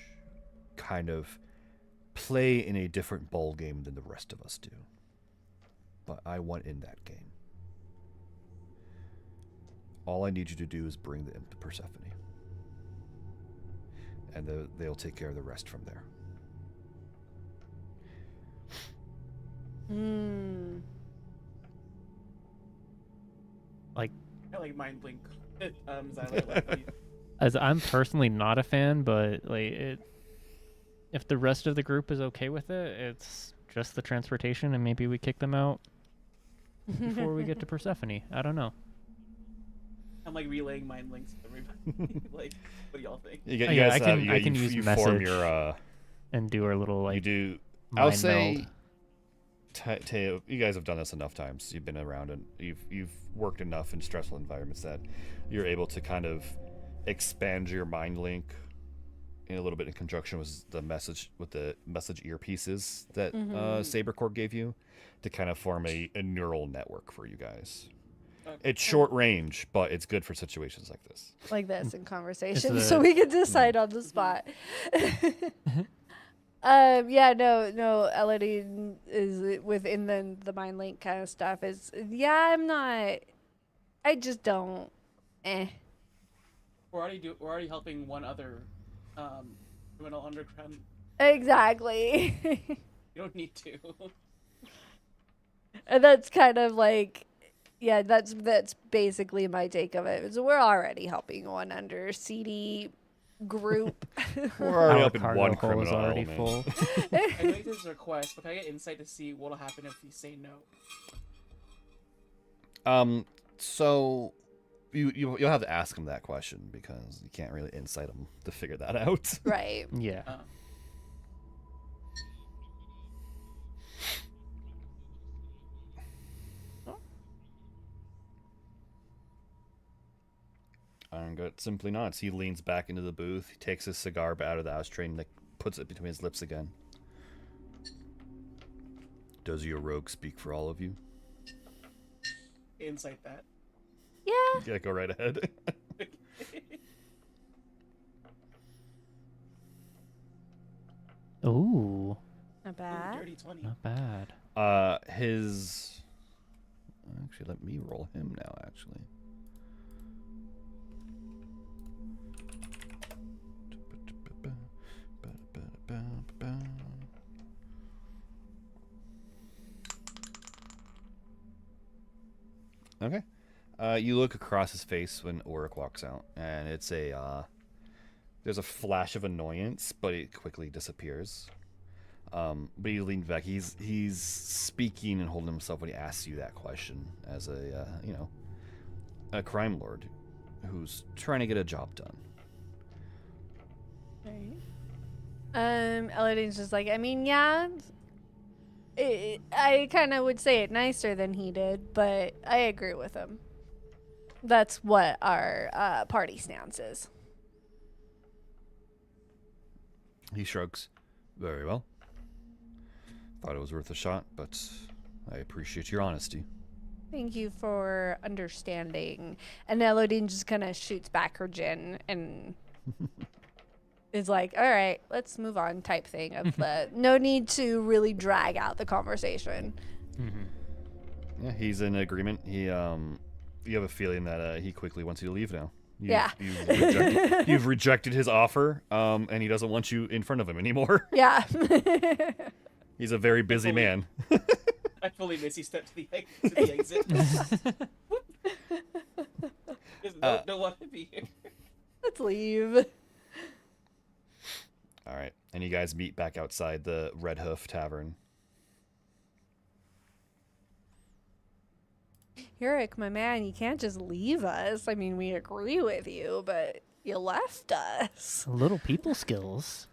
kind of play in a different ball game than the rest of us do. But I want in that game. All I need you to do is bring the imp to Persephone. And they'll take care of the rest from there. Like, I like mind blink. Xyler, like, as I'm personally not a fan, but like if the rest of the group is okay with it, it's just the transportation, and maybe we kick them out before we get to Persephone. I don't know. I'm like relaying mind links to everybody. Like, what do y'all think? I can use you message form your and do our little like. you do. mind I'll say meld. Teo, you guys have done this enough times. You've been around and you've worked enough in stressful environments that you're able to kind of expand your mind link in a little bit in conjunction with the message earpieces that Saber Corp gave you to kind of form a neural network for you guys. Okay. It's short range, but it's good for situations like this. Like this in conversation, the- so we can decide on the spot. Yeah, no, Elodie is within the mind link kind of stuff. I just don't. We're already helping one other criminal underground. Exactly. You don't need to. And that's kind of like, yeah, that's basically my take of it. Is we're already helping one under CD group. We're already Our up in cargo one hold is criminal already element. full. I know there's a request, but can I get insight to see what'll happen if you say no? So you'll have to ask him that question because you can't really insight him to figure that out. Right. Yeah. Irongut simply nods. He leans back into the booth. He takes his cigar out of the ashtray and puts it between his lips again. Does your rogue speak for all of you? Insight that. Yeah. Yeah, go right ahead. Ooh, Not bad. Dirty 20. not bad. Actually, let me roll him now, actually. Okay. You look across his face when Oric walks out, and it's there's a flash of annoyance, but it quickly disappears. But he leans back. He's speaking and holding himself when he asks you that question as a crime lord who's trying to get a job done. Elodine's just like, I mean, yeah. I kind of would say it nicer than he did, but I agree with him. That's what our party stance is. He shrugs. Very well. Thought it was worth a shot, but I appreciate your honesty. Thank you for understanding. And Elodine just kind of shoots back her gin and is like, all right, let's move on type thing of the no need to really drag out the conversation. Mm-hmm. Yeah, he's in agreement. You have a feeling that he quickly wants you to leave now. You've rejected his offer, and he doesn't want you in front of him anymore. Yeah. He's a very busy man. I fully Missy step to the exit. There's no one to be here. Let's leave. All right, and you guys meet back outside the Red Hoof Tavern. Eric, my man, you can't just leave us. I mean, we agree with you, but you left us. Little people skills.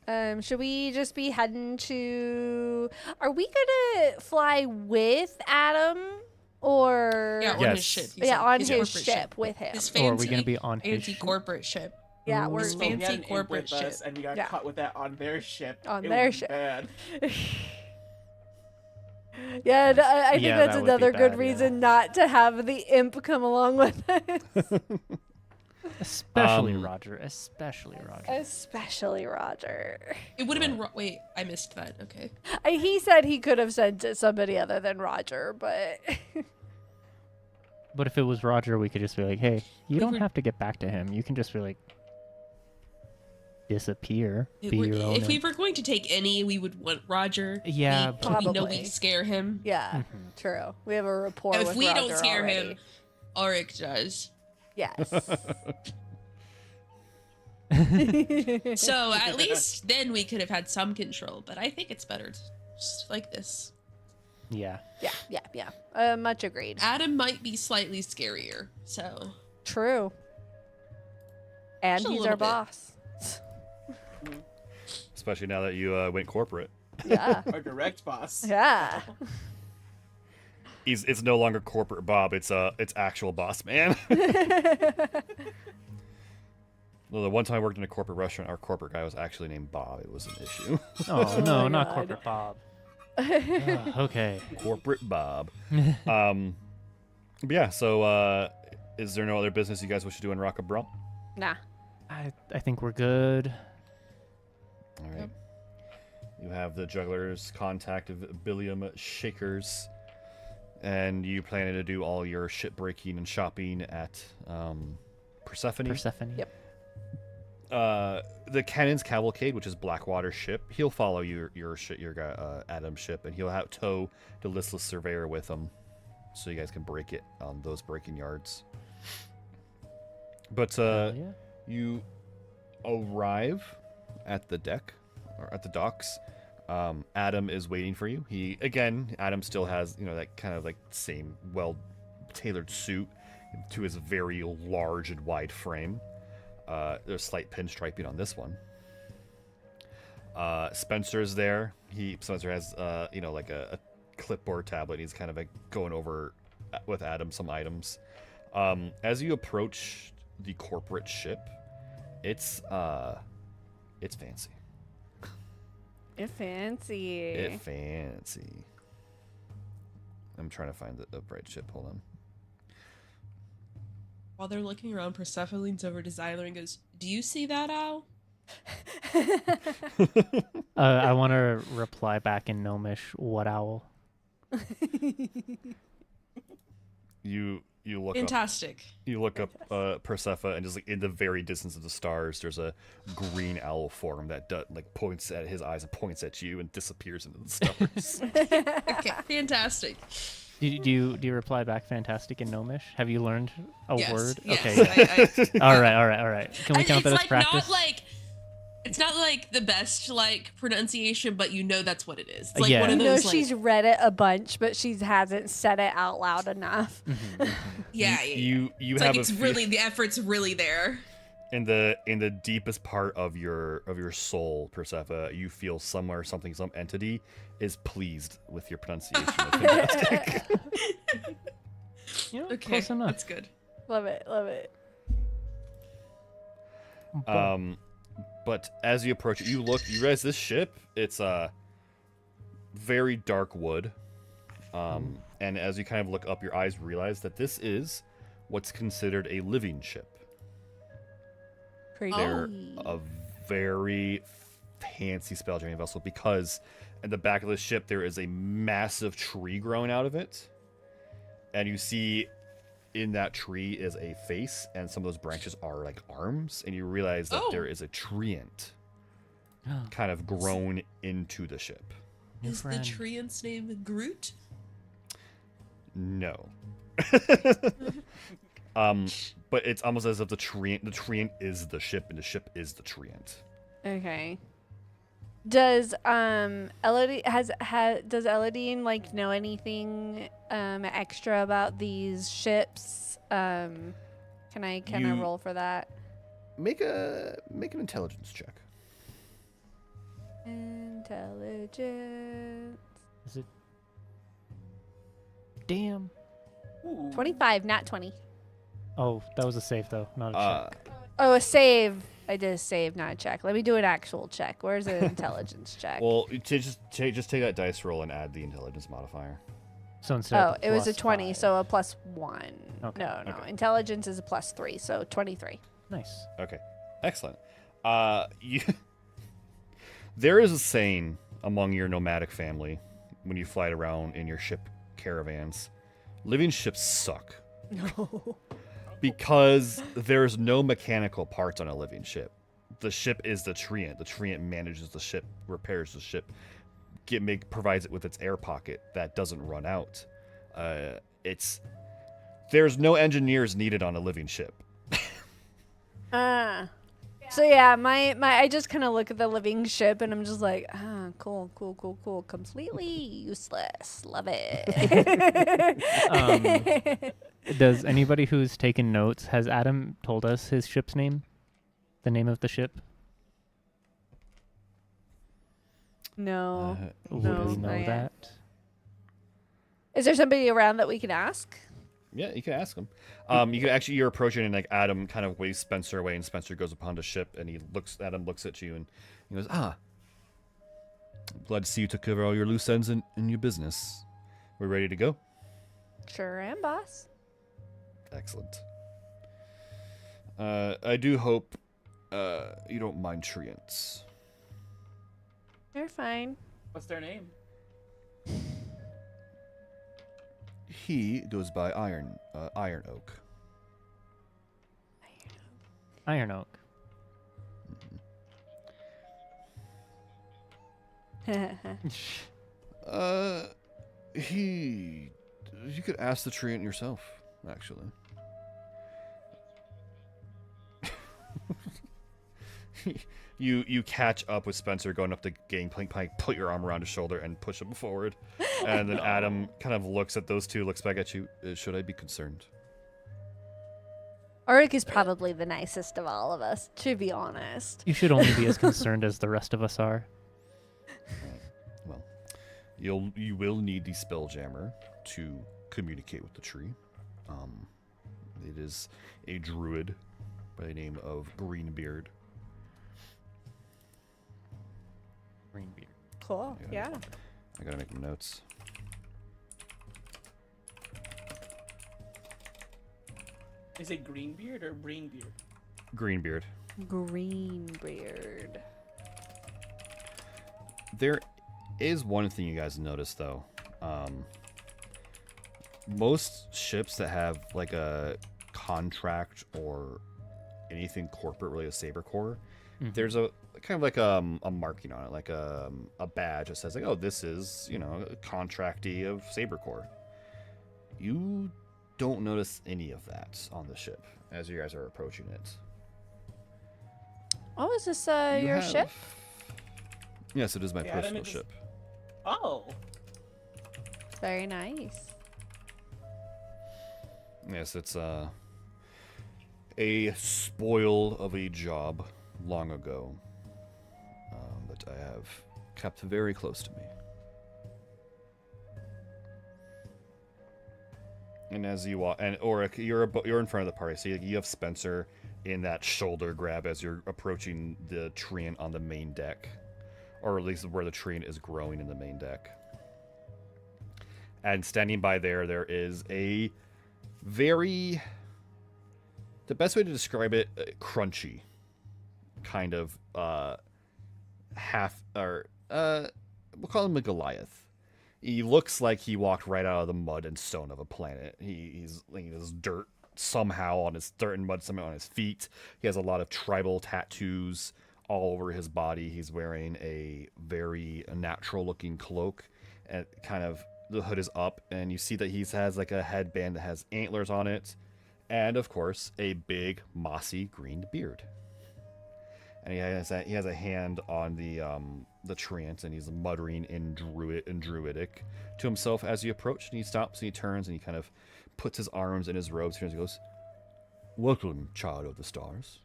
Should we just be heading to... Are we gonna fly with Adam? Or... Yeah, on Yes. his ship. Yeah, on his corporate ship with him. His Or are we fancy gonna be on his ship? anti-corporate ship. Yeah, Ooh. we're His We had fancy an imp corporate with us, ship. and we got Yeah. caught with that on their ship. On It their was ship. Bad. Yeah, and I think Yeah, that's that would be another good bad, reason not to have the imp come along with us. Especially Roger. Especially Roger. Especially Roger. It would have been. Wait, I missed that. Okay. He said he could have sent it somebody other than Roger, but... But if it was Roger, we could just be like, hey, you don't we're- have to get back to him. You can just be like, disappear. If Be we're- your own. if we were going to take any, we would want Roger. Yeah, we, but- we know Probably. we scare him. Yeah, true. We have a rapport If with we Roger don't scare already. him, Auric does. Yes. So at least then we could have had some control. But I think it's better just like this. Yeah. yeah. Much agreed. Adam might be slightly scarier. So True. And Just a he's little our bit. boss. especially now that you went corporate. Yeah. Our direct boss. Yeah. It's no longer corporate Bob. It's actual boss man. Well, the one time I worked in a corporate restaurant, our corporate guy was actually named Bob. It was an issue. Oh no, my not God. corporate Bob. Okay. Corporate Bob. But yeah. So, is there no other business you guys wish to do in Rock of Brawl? Nah. I think we're good. All right. You have the jugglers contact of Billiam Shakers, and you planning to do all your ship breaking and shopping at Persephone. Persephone. Yep. The Cannon's Cavalcade, which is Blackwater's ship, he'll follow your Adam's ship, and he'll tow the listless surveyor with him, so you guys can break it on those breaking yards. But Yeah. you arrive at the deck or at the docks. Adam is waiting for you. Adam still has that kind of like same well tailored suit to his very large and wide frame. There's slight pinstriping on this one. Spencer's there. Spencer has like a clipboard tablet. He's kind of like going over with Adam some items. As you approach the corporate ship, it's fancy. It's fancy. It's fancy. I'm trying to find the right ship. Hold on. While they're looking around, Persephone leans over to Xyler and goes, "Do you see that owl?" I want to reply back in Gnomish. What owl? You look Fantastic. up. You look up Persephone, and just like in the very distance of the stars, there's a green owl form that points at his eyes and points at you and disappears into the stars. Okay, fantastic. Do you reply back fantastic in Gnomish? Have you learned a Yes, word? yes, Okay. I- All right. Can we count that as it's practice? It's not like the best pronunciation, but that's what it is. It's like Yeah. one You of know, those she's read it a bunch, but she hasn't said it out loud enough. yeah. You It's have like it's a really the effort's really there. in the deepest part of your soul, Persephone, you feel some entity is pleased with your pronunciation. of fantastic. Okay, Close enough. that's good. Love it. Love it. But as you approach it, you realize this ship, it's very dark wood. And as you kind of look up, your eyes realize that this is what's considered a living ship. Pretty. They're a very fancy spelljamming vessel because in the back of the ship there is a massive tree growing out of it. And you see in that tree is a face, and some of those branches are like arms, and you realize that there is a treant kind of grown into the ship. New Is friend. the treant's name Groot? No. But it's almost as if the treant is the ship, and the ship is the treant. Okay. Does does Elodine know anything extra about these ships? Can I roll for that? Make an intelligence check. Intelligence. Is it? Damn. Ooh. 25, not 20. Oh, that was a save though, not a check. Oh, a save. I did a save, not a check. Let me do an actual check. Where's an intelligence check? Well, just take that dice roll and add the intelligence modifier. So instead of it was a plus 20, 5. so a +1. Okay, No. okay. Intelligence is a +3, so 23. Nice. Okay, excellent. There is a saying among your nomadic family when you fly around in your ship caravans: living ships suck. No. Because there's no mechanical parts on a living ship. The ship is the treant. The treant manages the ship, repairs the ship, provides it with its air pocket that doesn't run out. There's no engineers needed on a living ship. So yeah, I just kind of look at the living ship and I'm just like, cool. Completely useless. Love it. Does anybody who's taken notes, has Adam told us his ship's name? The name of the ship? No. Would No, we know not yet. that? Is there somebody around that we can ask? Yeah, you can ask him. You can actually, you're approaching, and like Adam kind of waves Spencer away, and Spencer goes upon the ship, and Adam looks at you, and he goes, glad to see you took care of all your loose ends in your business. We're ready to go. Sure am, boss. Excellent. I do hope you don't mind treants. You're fine. What's their name? He goes by Iron Oak. Iron Oak. You could ask the treant yourself, actually. You catch up with Spencer going up the gangplank, put your arm around his shoulder and push him forward. And then Adam kind of looks at those two, looks back at you. Should I be concerned? Ulrich is probably the nicest of all of us, to be honest. You should only be as concerned as the rest of us are. Well, you will need the Spelljammer to communicate with the tree. It is a druid by the name of Greenbeard. Greenbeard. Cool. Yeah. I gotta make my notes. Is it Greenbeard or Brainbeard? Greenbeard. Greenbeard. There is one thing you guys notice, though. Most ships that have like a contract or anything corporate related to Saber Corps, there's a kind of like a marking on it, like a badge that says like, oh, this is, a contractee of Saber Corps. You don't notice any of that on the ship as you guys are approaching it. Oh, is this your ship? Yes, it is my Yeah, that personal makes- ship. Oh. Very nice. Yes, it's a spoil of a job long ago that I have kept very close to me. And as you walk, and Auric, you're in front of the party, so you have Spencer in that shoulder grab as you're approaching the treant on the main deck, or at least where the treant is growing in the main deck. And standing by there is a very, the best way to describe it, crunchy kind of we'll call him a Goliath. He looks like he walked right out of the mud and stone of a planet. He's this dirt somehow on his dirt and mud somehow on his feet. He has a lot of tribal tattoos all over his body. He's wearing a very natural looking cloak, and kind of the hood is up, and you see that he has like a headband that has antlers on it, and of course a big mossy green beard. And he has a hand on the treant, and he's muttering in druidic to himself as you approach. And he stops and he turns and he kind of puts his arms in his robes and he goes, "Welcome, child of the stars.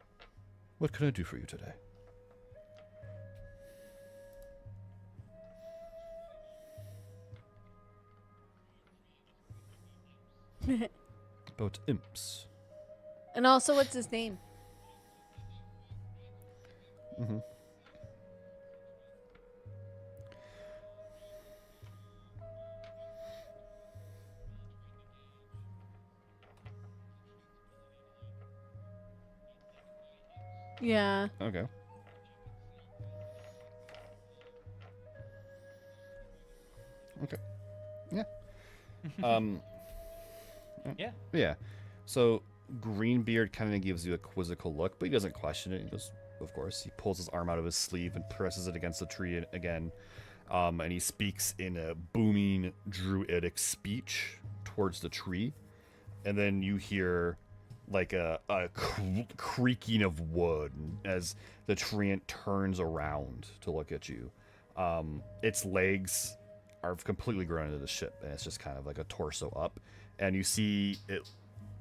What can I do for you today?" About imps. And also, what's his name? Mm-hmm. Yeah. Okay. Okay. Yeah. Yeah. Yeah. So Greenbeard kind of gives you a quizzical look, but he doesn't question it. He goes, of course. He pulls his arm out of his sleeve and presses it against the tree again. And he speaks in a booming druidic speech towards the tree. And then you hear like a creaking of wood as the treant turns around to look at you. Its legs are completely grown into the ship, and it's just kind of like a torso up. And you see it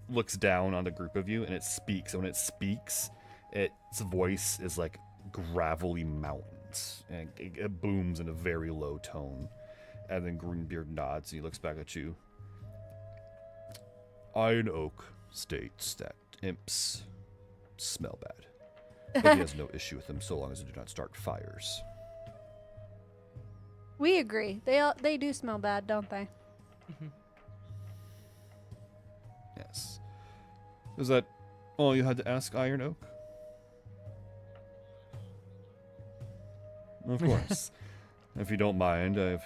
looks down on the group of you, and it speaks. And when it speaks, its voice is like gravelly mountain. nods, and it booms in a very low tone. And then Greenbeard nods, and he looks back at you. Iron Oak states that imps smell bad, but he has no issue with them so long as they do not start fires. We agree. They do smell bad, don't they? Yes. Is that all you had to ask, Iron Oak? Of course. If you don't mind, I've...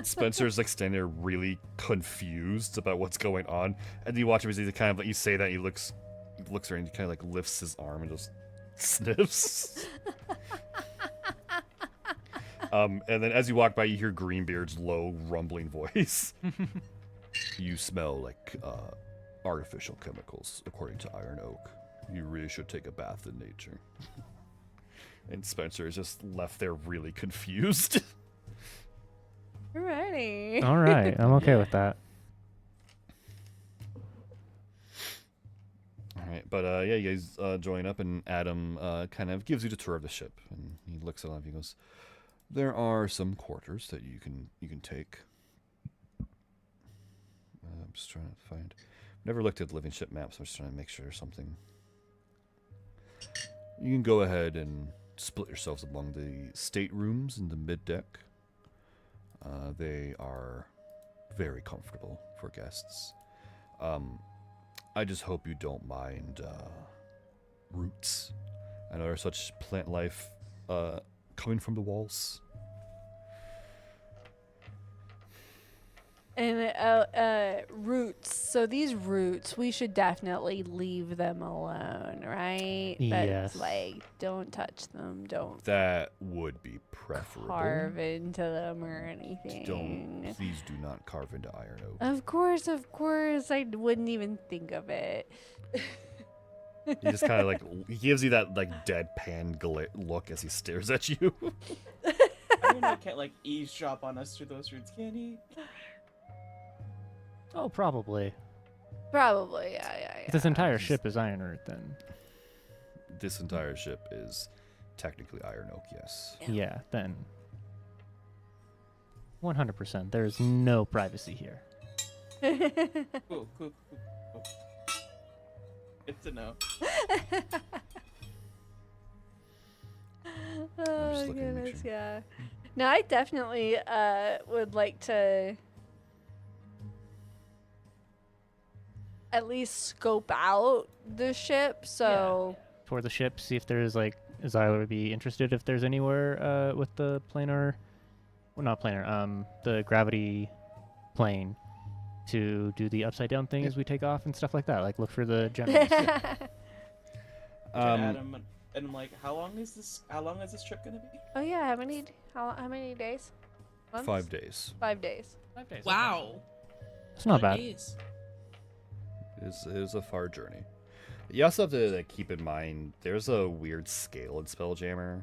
Spencer's like standing there really confused about what's going on. And you watch him as he kind of like, you say that, he looks around and he kind of like lifts his arm and just sniffs. And then as you walk by, you hear Greenbeard's low, rumbling voice. You smell like artificial chemicals, according to Iron Oak. You really should take a bath in nature. And Spencer is just left there really confused. Alrighty. All right, I'm okay with that. All right, but yeah, you guys join up, and Adam kind of gives you the tour of the ship, and he looks at all of you and goes, "There are some quarters that you can take." I'm just trying to find. Never looked at the living ship map, so I'm just trying to make sure there's something. You can go ahead and split yourselves among the staterooms in the mid deck. They are very comfortable for guests. I just hope you don't mind roots. I know there's such plant life coming from the walls. And roots. So these roots, we should definitely leave them alone, right? Yes. But, like, don't touch them. Don't That would be preferable. carve into them or anything. Please do not carve into Iron Oak. Of course. I wouldn't even think of it. He just kind of like, he gives you that like deadpan look as he stares at you. Iron Oak can't like eavesdrop on us through those roots, can he? Oh, probably. Probably, yeah. If this entire ship is Iron Earth, then This entire ship is technically Iron Oak, yes. yeah, then 100%. There's no privacy here. Cool. Good to know. Oh just looking to make goodness, sure. yeah. No, I definitely would like to at least scope out the ship. So Tour the ship, see if there's like, Zyla would be interested if there's anywhere with the planar, well, not planar, the gravity plane to do the upside down thing as we take off and stuff like that. Like look for the generals. Adam, and I'm like, how long is this trip gonna be? Oh yeah, how many days? Months? 5 days. 5 days. 5 days. Wow. It's not bad. Jeez. It is a far journey. You also have to like, keep in mind there's a weird scale in Spelljammer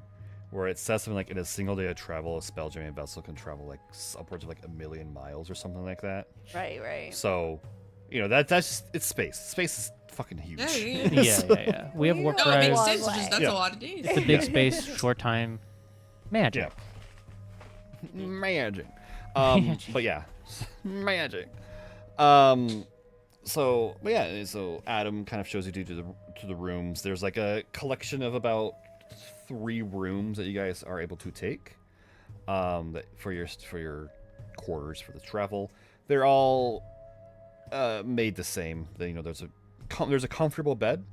where it says something like in a single day of travel, a Spelljamming vessel can travel like upwards of like 1,000,000 miles or something like that. Right. So, you know, that's just, it's space. Space is fucking huge. Yeah. We have warp No, it makes drives. sense. It's just that's Yeah. a lot of days. It's a big space, short time. Magic. Magic. Magic. But yeah, magic. So Adam kind of shows you to the rooms. There's like a collection of about 3 rooms that you guys are able to take. That for your quarters for the travel. They're all made the same. There's a comfortable bed.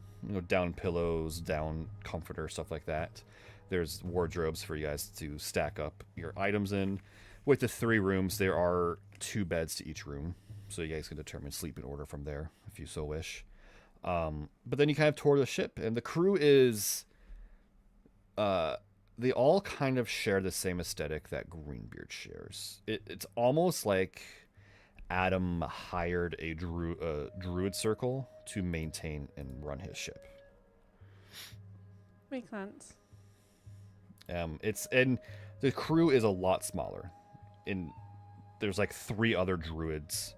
Down pillows, down comforter, stuff like that. There's wardrobes for you guys to stack up your items in. With the 3 rooms, there are 2 beds to each room, so you guys can determine sleeping order from there if you so wish. But then you kind of tour the ship, and the crew is, they all kind of share the same aesthetic that Greenbeard shares. It's almost like Adam hired a druid circle to maintain and run his ship. Makes sense. And the crew is a lot smaller. There's like 3 other druids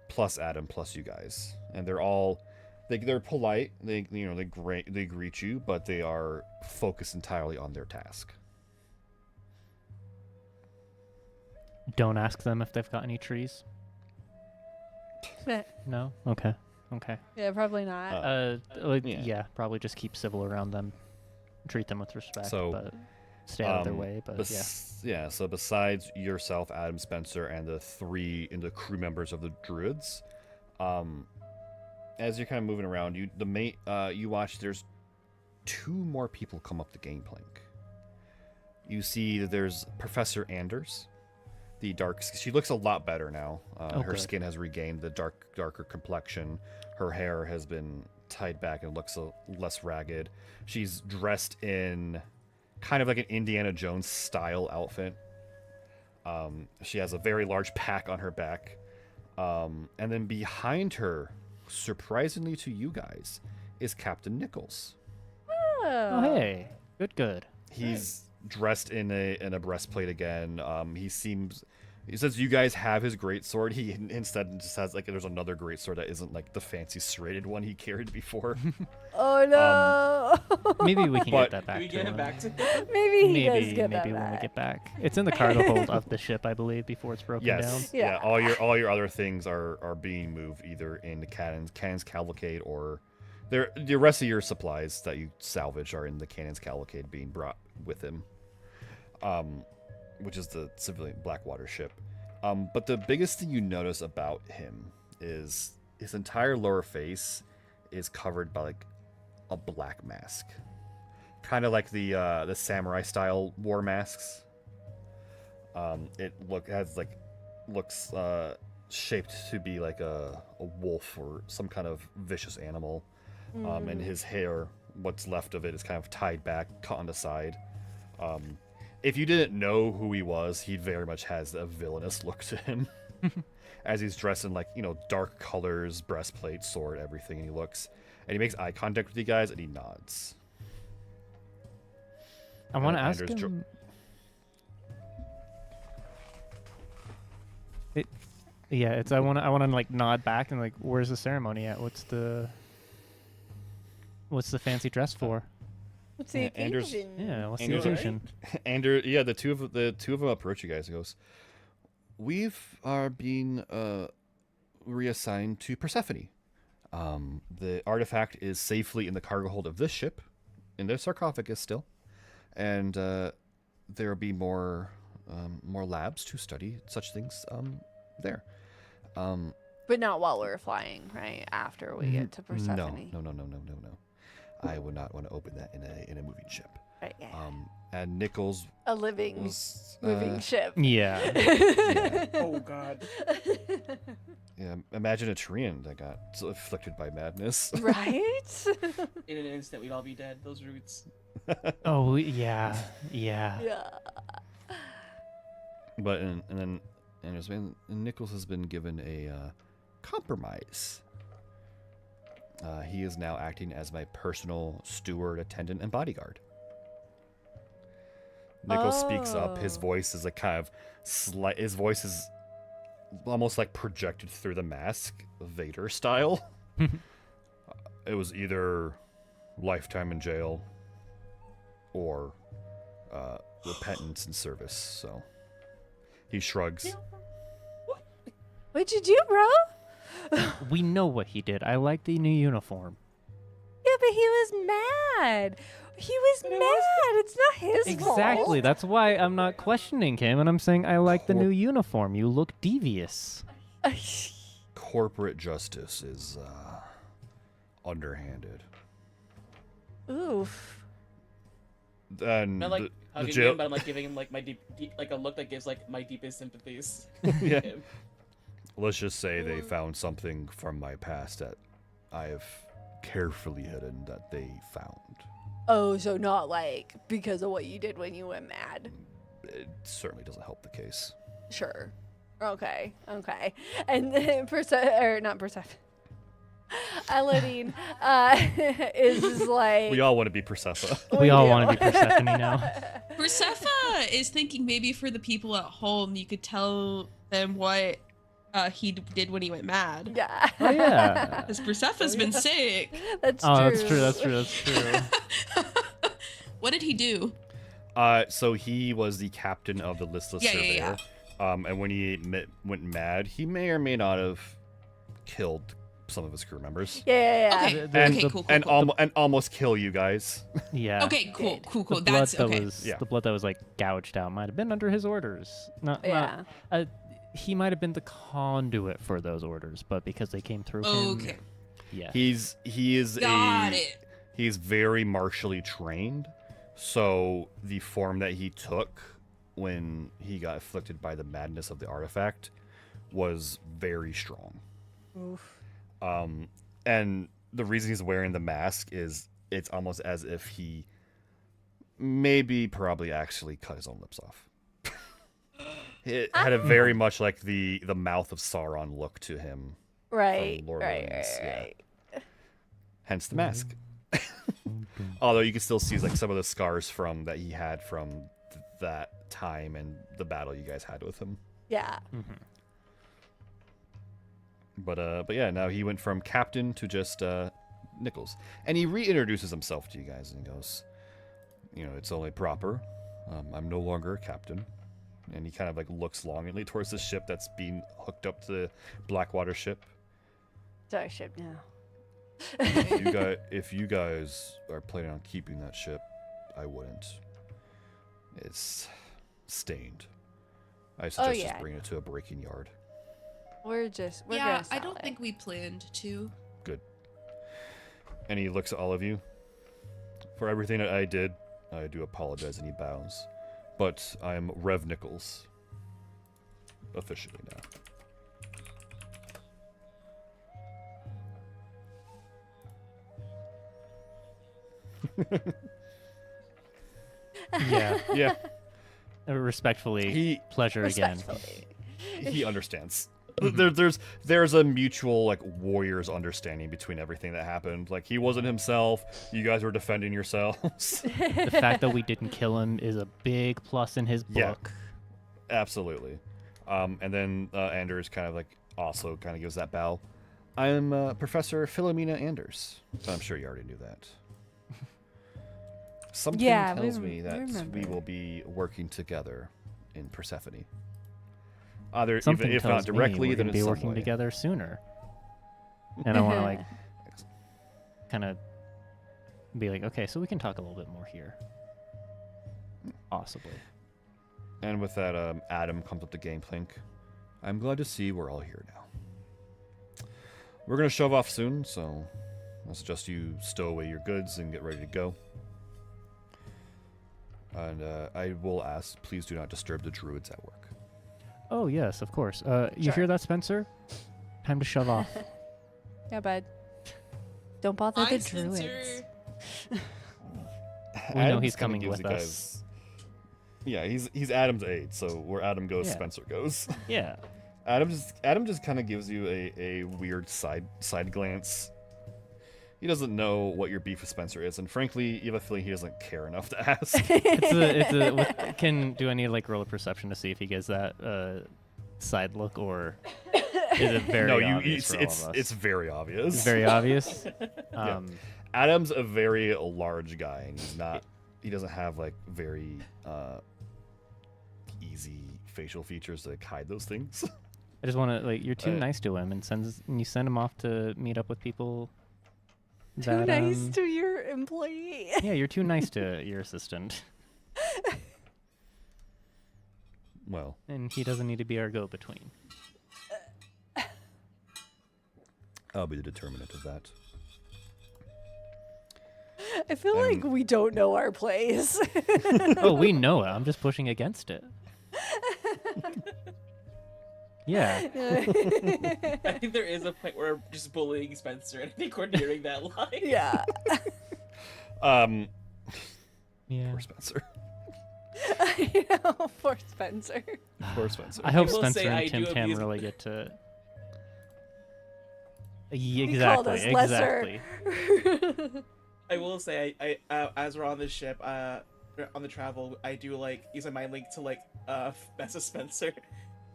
plus Adam plus you guys, and they're all they're polite. They greet you, but they are focused entirely on their task. Don't ask them if they've got any trees. No? Okay. Yeah, probably not. Yeah, probably just keep civil around them. Treat them with respect, So, but stay out of their way. But yeah. So besides yourself, Adam Spencer, and the crew members of the Druids, as you're kind of moving around, you watch. There's 2 more people come up the gangplank. You see that there's Professor Anders, the dark. She looks a lot better now. Her good. skin has regained the darker complexion. Her hair has been tied back and looks less ragged. She's dressed in kind of like an Indiana Jones style outfit. She has a very large pack on her back. And then behind her, surprisingly to you guys, is Captain Nichols. Oh, hey. Good. He's dressed in a breastplate again. He says you guys have his greatsword. He instead just has there's another greatsword that isn't like the fancy serrated one he carried before. Oh no. Maybe we can But- get that back Can we to get him. it back to Maybe he does get that Maybe when we back. get back. It's in the cargo hold of the ship, I believe, before it's broken down. Yes. Yeah. Yeah. All your other things are being moved either in the cannon's cavalcade or the rest of your supplies that you salvage are in the cannon's cavalcade being brought with him. Which is the civilian Blackwater ship. But the biggest thing you notice about him is his entire lower face is covered by a black mask, kind of like the samurai style war masks. It looks shaped to be like a wolf or some kind of vicious animal. And his hair, what's left of it, is kind of tied back, cut on the side. If you didn't know who he was, he very much has a villainous look to him. As he's dressed in dark colors, breastplate, sword, everything, and he makes eye contact with you guys and he nods. I want to And ask Anders him. I want to nod back and where's the ceremony at? What's the fancy dress for? What's the Anders- occasion? Yeah, what's the Anders- occasion? The two of them approach you guys and goes, are being reassigned to Persephone. The artifact is safely in the cargo hold of this ship, in their sarcophagus still, and there will be more labs to study such things there. But not while we're flying, right? After we get to Persephone. No. I would not want to open that in a moving ship. Right, yeah. And Nichols A living, was moving ship. Yeah. Oh god. Yeah, imagine a Tyrian that got afflicted by madness. Right? In an instant, we'd all be dead. Those roots. Oh yeah. Yeah. But and Nichols has been given a compromise. He is now acting as my personal steward, attendant, and bodyguard. Nichols speaks up. His voice is his voice is almost projected through the mask, Vader style. It was either lifetime in jail or repentance and service. So he shrugs. What'd you do, bro? We know what he did. I like the new uniform. Yeah, but he was mad. He was mad. It's not his fault. Exactly. That's why I'm not questioning him, and I'm saying I like the new uniform. You look devious. Corporate justice is underhanded. Oof. And I'm the hugging jail. him, but I'm giving him my deep, a look that gives my deepest sympathies. Yeah. Him. Let's just say they found something from my past that I have carefully hidden that they found. Oh, so not because of what you did when you went mad. It certainly doesn't help the case. Sure. Okay. And then not Persephone. Elodine is just We all want to be Persephone. We all do. want to be Persephone now. Persephone is thinking maybe for the people at home, you could tell them what he did when he went mad. Yeah. Oh yeah. Because Persephone's been sick. That's Oh, true. that's true. That's true. That's true. What did he do? So he was the captain of the listless Yeah, surveyor. yeah, And when he went mad, he may or may not have killed some of his crew members. Yeah. Okay. And, Okay, cool, and, cool. and almost kill you guys. Yeah. Okay, cool. The blood That's that okay. was Yeah. the blood that was like gouged out might have been under his orders. Yeah. He might have been the conduit for those orders, but because they came through him. Okay. Yeah. He is Got it. He's very martially trained. So the form that he took when he got afflicted by the madness of the artifact was very strong. Oof. And the reason he's wearing the mask is it's almost as if he probably actually cut his own lips off. It had a very much like the mouth of Sauron look to him. Right. Lord of the Rings, yeah. Right. Hence the mask. Although you can still see like some of the scars from that he had from that time and the battle you guys had with him. Yeah. But yeah, now he went from captain to just Nichols, and he reintroduces himself to you guys and he goes, it's only proper. I'm no longer a captain, and he kind of like looks longingly towards the ship that's being hooked up to the Blackwater ship. Dark ship now. If you guys are planning on keeping that ship, I wouldn't. It's stained. I suggest just bring it to a breaking yard. We're Yeah, gonna I sell don't it. think we planned to. Good. And he looks at all of you. For everything that I did, I do apologize, and he bows. But I am Rev Nichols. Officially now. Yeah. Yeah, Respectfully, pleasure again. Respectfully. he understands. There's a mutual like warriors understanding between everything that happened. Like he wasn't himself. You guys were defending yourselves. The fact that we didn't kill him is a big plus in his Yeah. book. Absolutely. And then Anders kind of like also kind of gives that bow. I am Professor Philomena Anders. But I'm sure you already knew that. Something Yeah, tells we me that we remember. will be working together in Persephone. Either Something even if tells not directly, me we're then gonna in be some working way. together sooner. And I want to like kind of be like, okay, so we can talk a little bit more here, possibly. And with that, Adam comes up the gangplank. I'm glad to see we're all here now. We're gonna shove off soon, so I'll suggest you stow away your goods and get ready to go. And I will ask, please do not disturb the druids at work. Oh yes, of course. You Sure. hear that, Spencer? Time to shove off. Yeah, bud. Don't bother Hi, the Spencer. druids. We know Adam's he's kinda coming gives with you us. guys- Yeah, he's Adam's aide, so where Adam goes, Yeah. Spencer goes. Yeah. Adam just kind of gives you a weird side glance. He doesn't know what your beef with Spencer is, and frankly, you have a feeling he doesn't care enough to ask. Do I need to like roll a perception to see if he gets that side look, or is it very no, obvious for all of us? it's very obvious. It's very obvious. Yeah. Adam's a very large guy, and he doesn't have like very easy facial features to hide those things. I just want to like you're too nice to him, and you send him off to meet up with people. Too nice to your employee. Yeah, you're too nice to your assistant, Well, and he doesn't need to be our go-between. I'll be the determinant of that. I feel like we don't know our place. Oh, we know it. I'm just pushing against it. Yeah. I think there is a point where I'm just bullying Spencer, and I think we're nearing that line. Yeah. Yeah. Poor Spencer. I know, poor Spencer. Poor Spencer. I hope will Spencer say I and Tim do Tam abuse- really get to. called Exactly. us lesser. Exactly. I will say, I as we're on this ship, on the travel, I do like use my mind link to like mess with Spencer,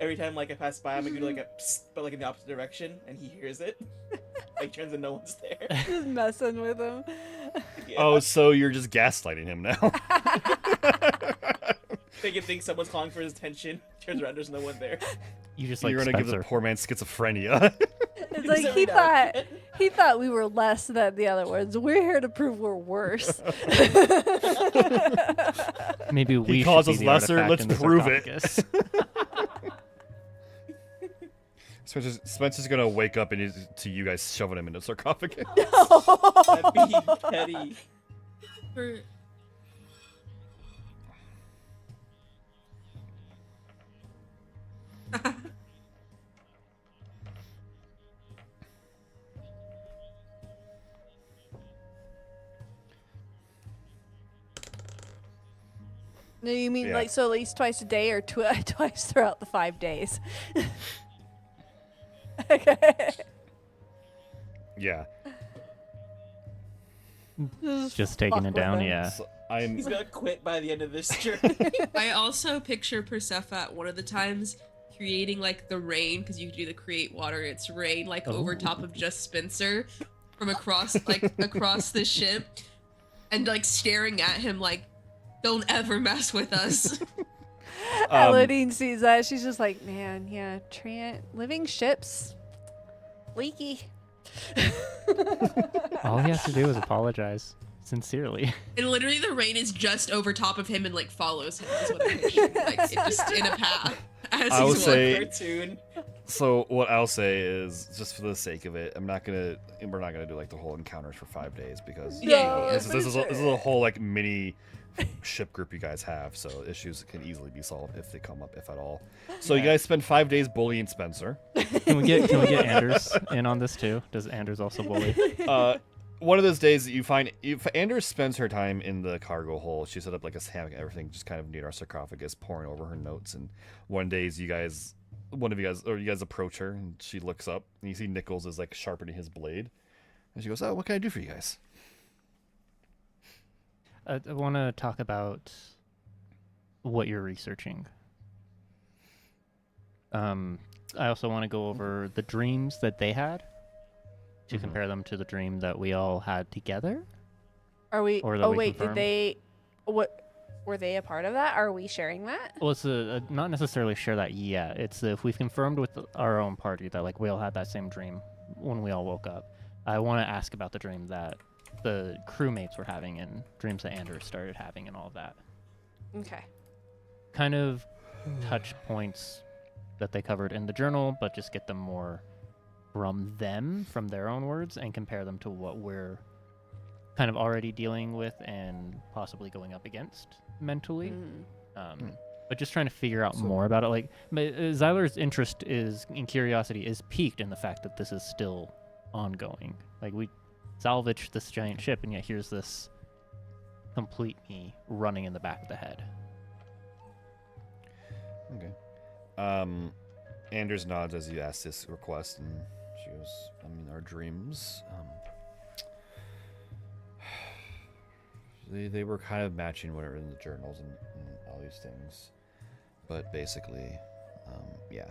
every time like I pass by, I'm gonna do like a psst, but like in the opposite direction, and he hears it. Like turns and no one's there. Just messing with him. Yeah. Oh, so you're just gaslighting him now. Make him think someone's calling for his attention. Turns around, there's no one there. You just like You're gonna give Spencer. the poor man schizophrenia. It's like Every now and he thought we were less than the other ones. We're here to prove we're worse. Maybe we He calls should us be the lesser. artifact Let's in the prove it. sarcophagus. Spencer's gonna wake up and to you guys shoving him in a sarcophagus. That'd be petty. For No, you mean Yeah. like so at least twice a day or twice throughout the 5 days? Okay. Yeah. Just taking fuck it with down, him. yeah. So I'm. He's gonna quit by the end of this journey. I also picture Persephone at one of the times creating like the rain, because you can do the create water, it's rain, like over top of just Spencer from across across the ship, and like staring at him like, don't ever mess with us. Elodine sees that. She's just like, man, yeah, living ships, leaky. All he has to do is apologize sincerely. And literally the rain is just over top of him and like follows him is what I picture. Like it just in a path as I would he's say- walking. Cartoon. So what I'll say is, just for the sake of it, we're not gonna do like the whole encounters for 5 days because Yeah, this is a whole like mini ship group you guys have, so issues can easily be solved if they come up, if at all. So you guys spend 5 days bullying Spencer. Can we get Anders in on this too? Does Anders also bully? One of those days that you find, if Anders spends her time in the cargo hold, she set up like a hammock and everything, just kind of near our sarcophagus, pouring over her notes. And one day, you guys approach her, and she looks up, and you see Nichols is like sharpening his blade, and she goes, "Oh, what can I do for you guys?" I want to talk about what you're researching. I also want to go over the dreams that they had to compare them to the dream that we all had together. Are we? Or that Oh we wait, confirmed. did they? What? Were they a part of that? Are we sharing that? Well, it's not necessarily share that yet. It's if we've confirmed with our own party that like we all had that same dream when we all woke up. I want to ask about the dream that the crewmates were having and dreams that Anders started having and all of that. Okay. Kind of touch points that they covered in the journal, but just get them more from them, from their own words, and compare them to what we're kind of already dealing with and possibly going up against mentally. But just trying to figure out more about it. Like, Zyler's interest in curiosity is piqued in the fact that this is still ongoing. Like, we salvaged this giant ship, and yet here's this complete me running in the back of the head. Okay. Anders nods as you ask this request, and she goes, "I mean, our dreams. They were kind of matching what are in the journals and all these things, but basically, yeah,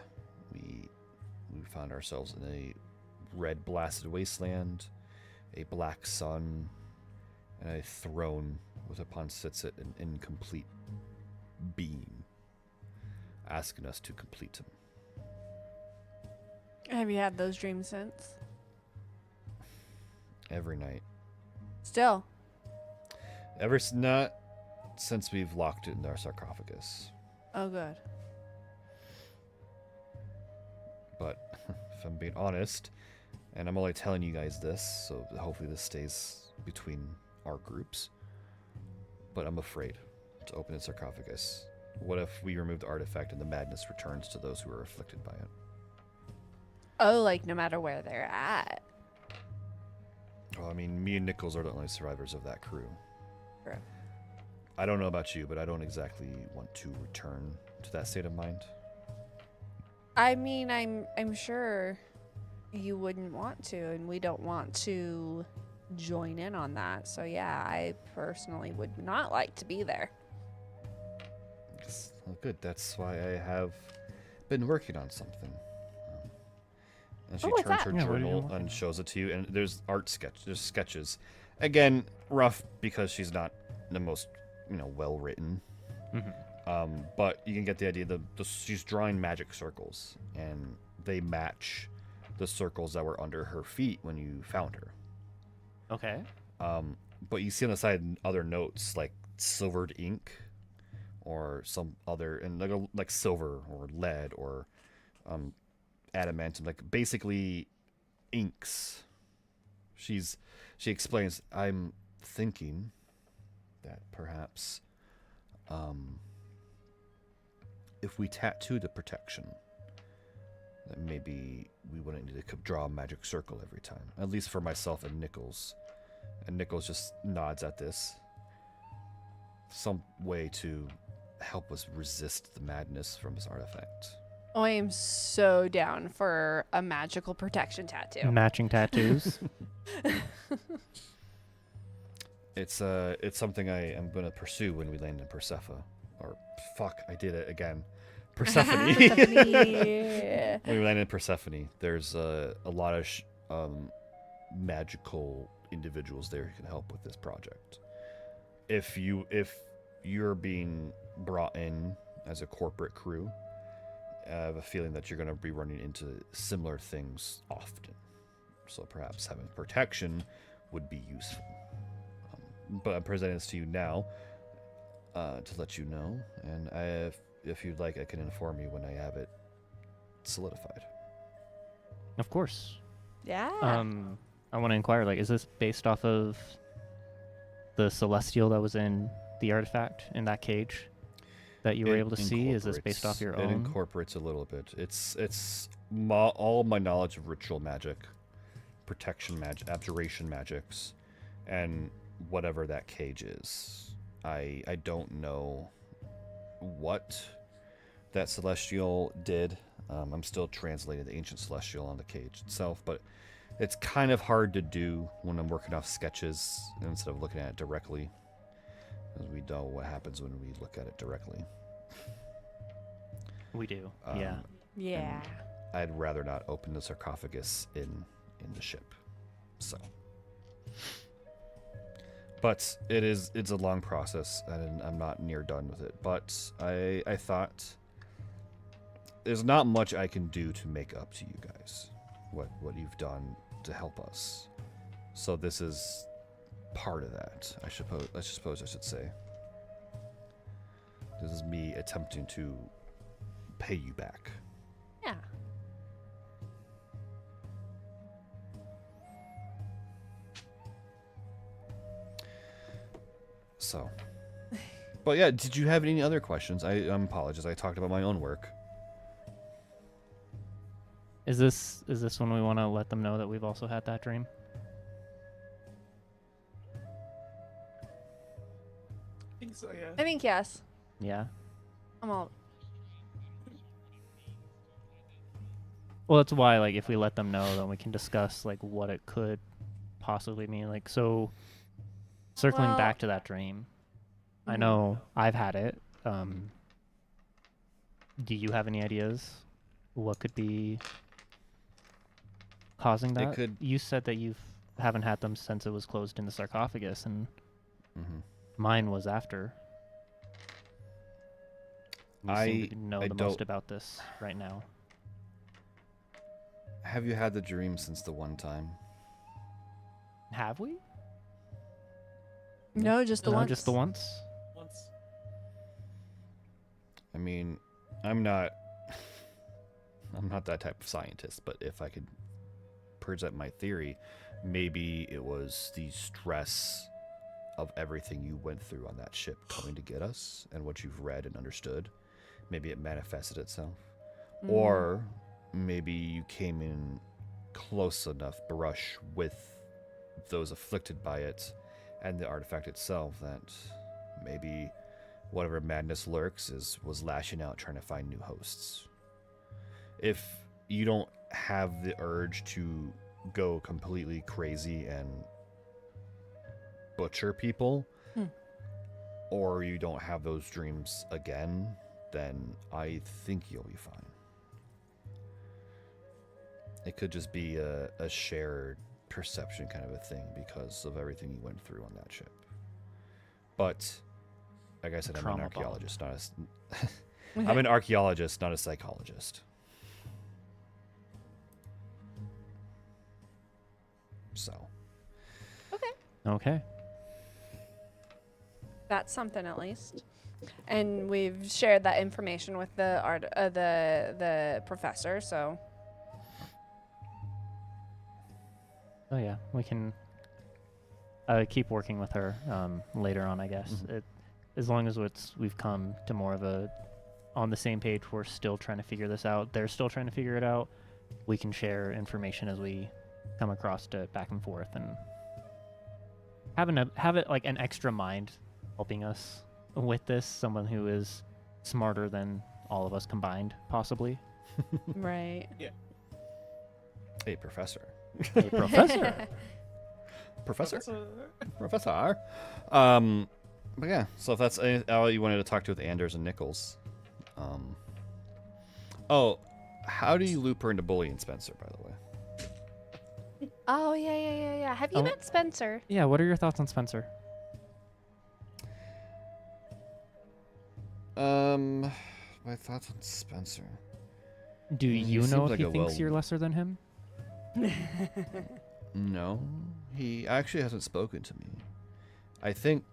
we found ourselves in a red blasted wasteland, a black sun, and a throne with upon sits it an incomplete being, asking us to complete him." Have you had those dreams since? Every night. Still. Not since we've locked it in our sarcophagus. Oh, good. But if I'm being honest, and I'm only telling you guys this, so hopefully this stays between our groups, but I'm afraid to open the sarcophagus. What if we remove the artifact and the madness returns to those who are afflicted by it? Oh, like no matter where they're at. Well, I mean, me and Nichols are the only survivors of that crew. True. I don't know about you, but I don't exactly want to return to that state of mind. I mean, I'm sure you wouldn't want to, and we don't want to join in on that. So yeah, I personally would not like to be there. Well, good. That's why I have been working on something. And she Oh, what's turns that? her Yeah, what are you journal working and on? shows it to you, and there's there's sketches. Again, rough because she's not the most, well written. But you can get the idea. She's drawing magic circles, and they match the circles that were under her feet when you found her. Okay. But you see on the side other notes like silvered ink, or some other, and like silver or lead or adamantium, like basically inks. She explains, I'm thinking that perhaps if we tattoo the protection, that maybe we wouldn't need to draw a magic circle every time. At least for myself and Nichols. And Nichols just nods at this. Some way to help us resist the madness from this artifact. I am so down for a magical protection tattoo. Matching tattoos. It's something I am going to pursue when we land in Persephone. Or, fuck, I did it again. Persephone. Yeah. When we land in Persephone, there's a lot of magical individuals there who can help with this project. If you're being brought in as a corporate crew, I have a feeling that you're going to be running into similar things often. So perhaps having protection would be useful. But I'm presenting this to you now to let you know, and if you'd like, I can inform you when I have it solidified. Of course. Yeah. I want to inquire, like, is this based off of the celestial that was in the artifact in that cage that you were able to see? Is this based off your It own? incorporates a little bit. It's all my knowledge of ritual magic, protection magic, abjuration magics, and whatever that cage is. I don't know what that celestial did. I'm still translating the ancient celestial on the cage itself, but it's kind of hard to do when I'm working off sketches instead of looking at it directly, because we know what happens when we look at it directly. We do. Um, Yeah. Yeah. I'd rather not open the sarcophagus in the ship. So, but it's a long process, and I'm not near done with it. But I thought there's not much I can do to make up to you guys what you've done to help us. So this is part of that. I suppose I should say. This is me attempting to pay you back. Yeah. So, but yeah, did you have any other questions? I apologize. I talked about my own work. Is this when we want to let them know that we've also had that dream? I think so, yeah. I think yes. Yeah. I'm all. Well, that's why, like, if we let them know, then we can discuss, like, what it could possibly mean. Like, so, circling Well- back to that dream, I know I've had it. Do you have any ideas what could be causing that? could- You said that you haven't had them since it was closed in the sarcophagus, and Mm-hmm. mine was after. You seem to know I the don't- most about this right now. Have you had the dream since the one time? Have we? No, just the No, one. just the once. Once. I mean, I'm not that type of scientist, but if I could present my theory, maybe it was the stress of everything you went through on that ship coming to get us and what you've read and understood. Maybe it manifested itself. Or maybe you came in close enough brush with those afflicted by it and the artifact itself that maybe whatever madness lurks was lashing out trying to find new hosts. If you don't have the urge to go completely crazy and butcher people, or you don't have those dreams again, then I think you'll be fine. It could just be a shared perception kind of a thing because of everything you went through on that ship. But, like I said, I'm an Trauma archaeologist, not a... I'm an archaeologist, not a psychologist. So. Okay. That's something at least. And we've shared that information with the professor, so Oh yeah, we can keep working with her later on, I guess. As long as we've come to more of a on the same page, we're still trying to figure this out. They're still trying to figure it out. We can share information as we come across it back and forth, and have it like an extra mind helping us with this. Someone who is smarter than all of us combined, possibly. right. Hey, professor. A professor. Professor. But yeah, so if that's all you wanted to talk to with Anders and Nichols. Oh, how do you loop her into bullying Spencer, by the way? Oh, yeah. Have you Oh. met Spencer? Yeah, what are your thoughts on Spencer? My thoughts on Spencer. Do He you seems know if like he a thinks well- you're lesser than him? No, he actually hasn't spoken to me. I think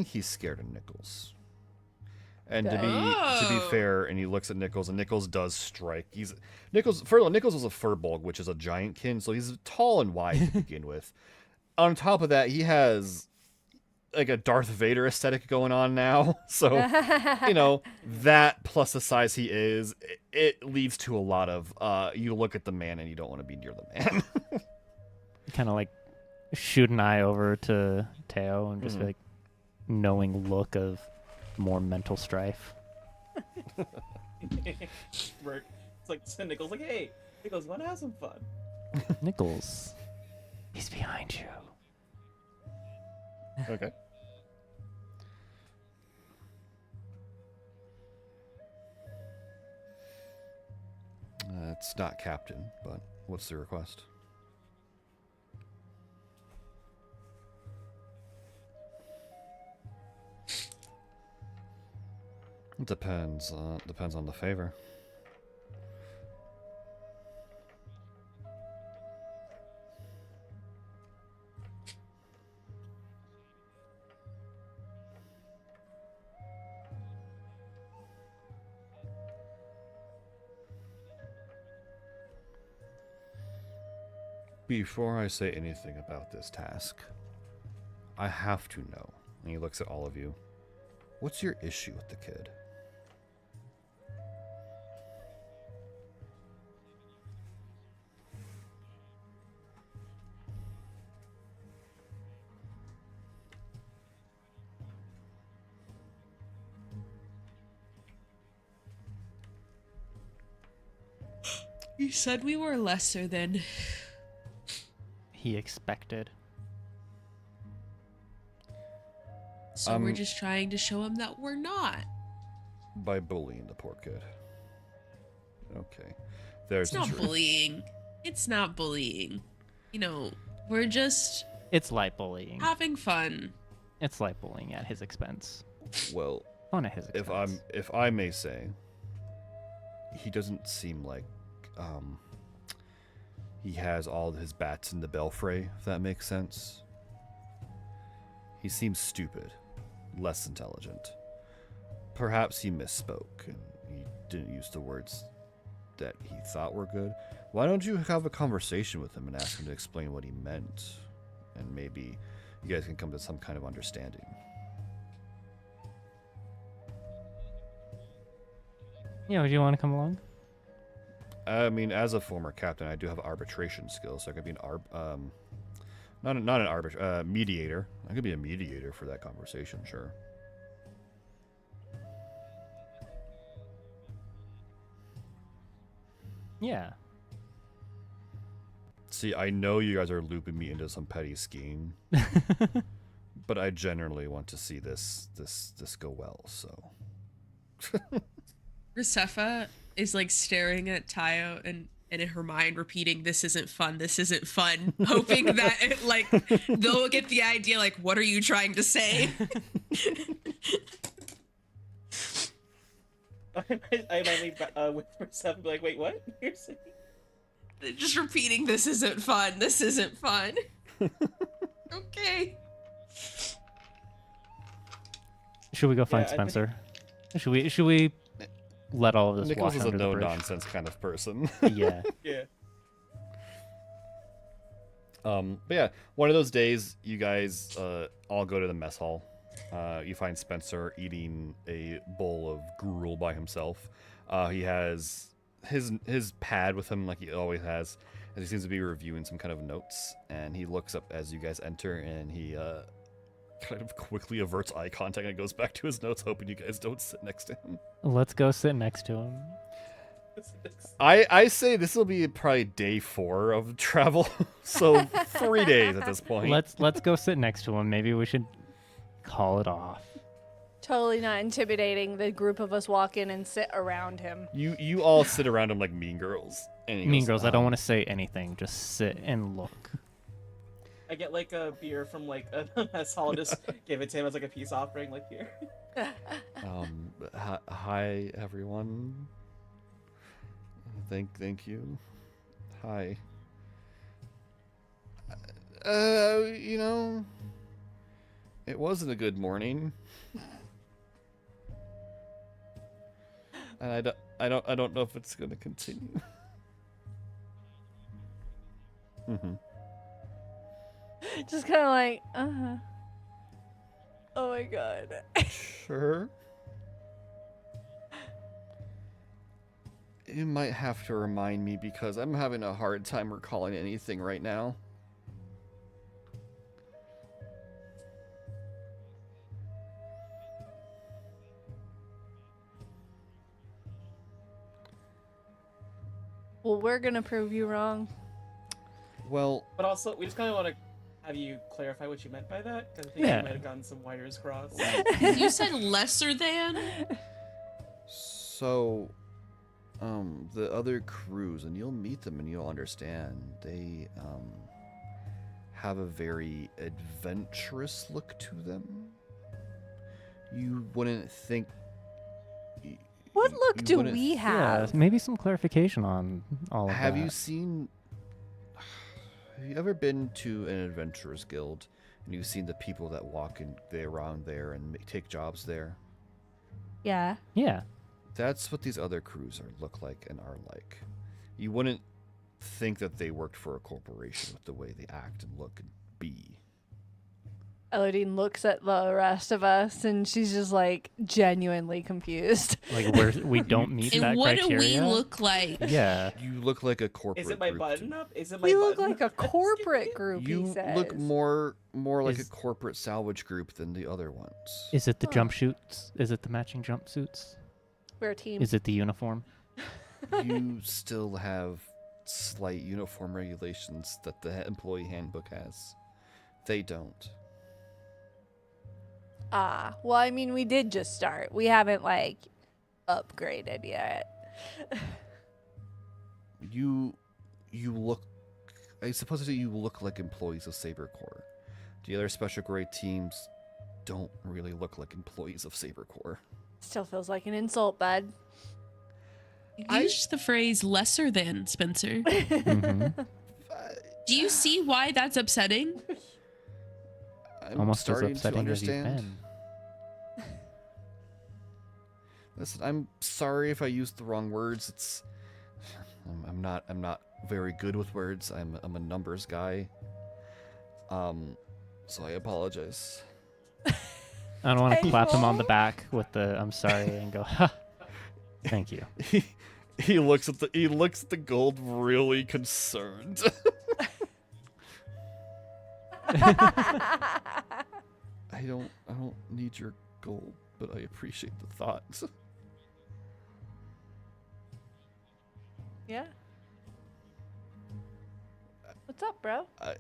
he's scared of Nichols. And to be Oh. fair, and he looks at Nichols, and Nichols does strike. Nichols was a furbolg, which is a giant kin, so he's tall and wide to begin with. On top of that, he has like a Darth Vader aesthetic going on now. So, that plus the size he is, it leads to a lot of you look at the man and you don't want to be near the man. Kind of like shoot an eye over to Teo and just be like knowing look of more mental strife. It's like Nichols like, hey, Nichols, wanna have some fun? Nichols, he's behind you. Okay. It's not captain, but what's the request? It depends. Depends on the favor. Before I say anything about this task, I have to know, and he looks at all of you, what's your issue with the kid? You said we were lesser than. He expected. So we're just trying to show him that we're not. By bullying the poor kid. Okay. There's It's not truth. bullying. It's not bullying. We're just It's light bullying. having fun. It's light bullying at his expense. Well, Fun at his expense. if I may say, he doesn't seem like he has all his bats in the belfry, if that makes sense. He seems stupid, less intelligent. Perhaps he misspoke and he didn't use the words that he thought were good. Why don't you have a conversation with him and ask him to explain what he meant? And maybe you guys can come to some kind of understanding. Yeah, would you want to come along? I mean, as a former captain, I do have arbitration skills, so I could be mediator. I could be a mediator for that conversation, sure. Yeah. See, I know you guys are looping me into some petty scheme, but I generally want to see this go well. So, Persefa, is like staring at Tayo and in her mind repeating, "This isn't fun. This isn't fun," hoping that like they'll get the idea. Like, what are you trying to say? I might whisper something like, "Wait, what?" You're saying? Just repeating, "This isn't fun. This isn't fun." Okay. Should we go find Yeah, I think- Spencer? Should we let all of this Nicholas wash is a under the bridge? no-nonsense kind of person. Yeah. Yeah. But yeah, one of those days, you guys all go to the mess hall. You find Spencer eating a bowl of gruel by himself. He has his pad with him like he always has, as he seems to be reviewing some kind of notes. And he looks up as you guys enter, and he kind of quickly averts eye contact and goes back to his notes, hoping you guys don't sit next to him. Let's go sit next to him. I say this will be probably day 4 of travel, so 3 days at this point. Let's go sit next to him. Maybe we should call it off. Totally not intimidating. The group of us walk in and sit around him. You all sit around him like mean girls. And he Mean goes, girls, I don't want to say anything. Just sit and look. I get like a beer from like a mess hall, just give it to him as like a peace offering, like here. Hi everyone. Thank you. Hi. You know, it wasn't a good morning. And I don't know if it's gonna continue. Just kind of like, oh my god. Sure. You might have to remind me because I'm having a hard time recalling anything right now. Well, we're gonna prove you wrong. Well, But also, we just kind of want to have you clarify what you meant by that, because I think Yeah. you might have gotten some wires crossed. You said lesser than? so, the other crews, and you'll meet them and you'll understand, they, have a very adventurous look to them. You wouldn't think... What look you do wouldn't we Yeah, have? maybe some clarification on all of Have that. you seen... Have you ever been to an adventurers guild and you've seen the people that walk in there around there and take jobs there? Yeah. Yeah. That's what these other crews look like and are like. You wouldn't think that they worked for a corporation with the way they act and look and be. Elodine looks at the rest of us and she's just like genuinely confused. Like we don't meet And that what criteria. do we look like? Yeah. You look like a corporate Is it my group. button up? Is it my We look button like a up? corporate group, he You says. look more like Is- a corporate salvage group than the other ones. Is it the Huh. jump shoots? Is it the matching jumpsuits? We're a team. Is it the uniform? You still have slight uniform regulations that the employee handbook has. They don't. Ah, well, I mean, we did just start. We haven't, like, upgraded yet. You look... I suppose that you look like employees of Saber Corp. The other special grade teams don't really look like employees of Saber Corp. Still feels like an insult, bud. Use the phrase lesser than, Spencer. hmm Do you see why that's upsetting? I'm Almost as starting to upsetting as you've understand. been. Listen, I'm sorry if I used the wrong words. It's I'm not very good with words. I'm a numbers guy. So I apologize. I don't want to clap him on the Painful. back with the "I'm sorry" and go, "Ha, thank you." He looks at the gold really concerned. I don't need your gold, but I appreciate the thought. Yeah. What's up, bro? I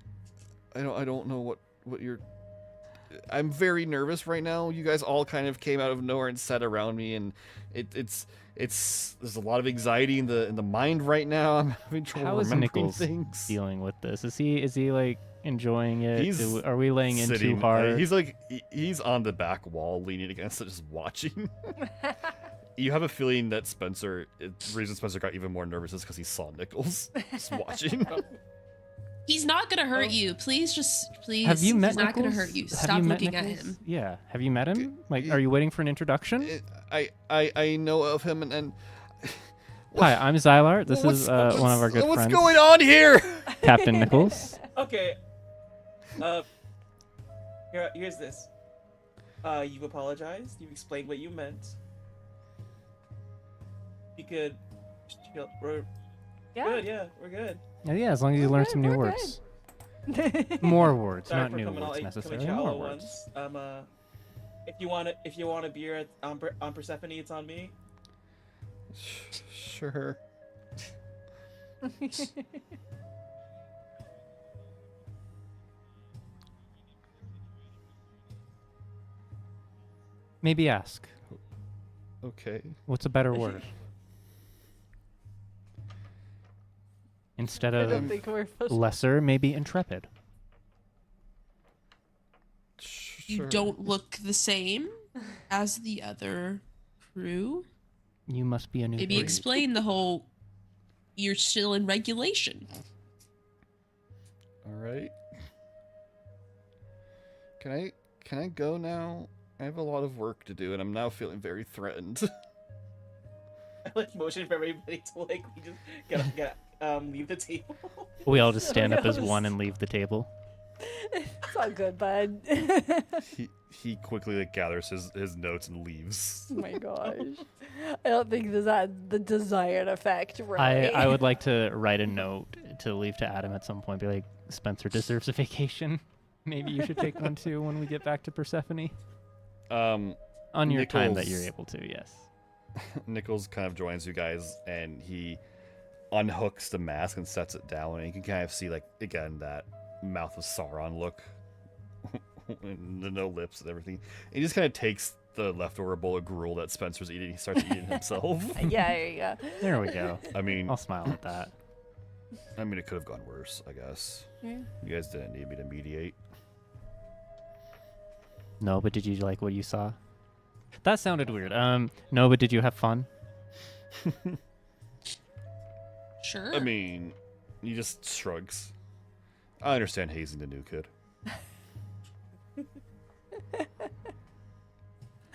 don't know what you're I'm very nervous right now. You guys all kind of came out of nowhere and sat around me, and it's there's a lot of anxiety in the mind right now. I'm having trouble How is remembering Nichols things. dealing with this? Is he like enjoying it? He's Are we laying in too sitting, hard? he's like he's on the back wall, leaning against it, just watching. You have a feeling that Spencer, the reason Spencer got even more nervous is because he saw Nichols just watching. He's not gonna hurt you. Please. Have you met He's not gonna Nichols? hurt you. Have Stop you met looking at Nichols? him. Yeah. Have you met him? Like, are you waiting for an introduction? I know of him, and Hi, I'm Xylar. This is one of our good what's friends. going on here? Captain Nichols. Okay. Here's this. You've apologized. You've explained what you meant. You could. We're good. Yeah, we're good. Yeah, as long as you learn some new we're words. More words, Sorry not for new coming all words coming necessarily. at you all More at words. once. If you want a beer on Persephone, it's on me. Sure. Maybe ask. Okay. What's a better word? Instead I don't of think we're supposed lesser, maybe intrepid. You Sure. don't look the same as the other crew. You must be a new Maybe breed. explain the whole. You're still in regulation. All right. Can I go now? I have a lot of work to do, and I'm now feeling very threatened. I like motion for everybody to like we just get leave the table. We all just stand up as Yes. one and leave the table. It's all good, bud. he quickly like gathers his notes and leaves. Oh my gosh. I don't think this had the desired effect, really. I would like to write a note to leave to Adam at some point. Be like, Spencer deserves a vacation. Maybe you should take one too when we get back to Persephone. On your time that you're able to, yes. Nichols kind of joins you guys, and he unhooks the mask and sets it down, and you can kind of see, like, again, that mouth of Sauron look. And the no lips and everything. And he just kind of takes the leftover bowl of gruel that Spencer's eating. He starts eating himself. Yeah, there you go. There we go. I mean, I'll smile at that. it could have gone worse, I guess. Yeah. You guys didn't need me to mediate. No, but did you like what you saw? That sounded weird. No, but did you have fun? Sure. I mean, he just shrugs. I understand hazing the new kid.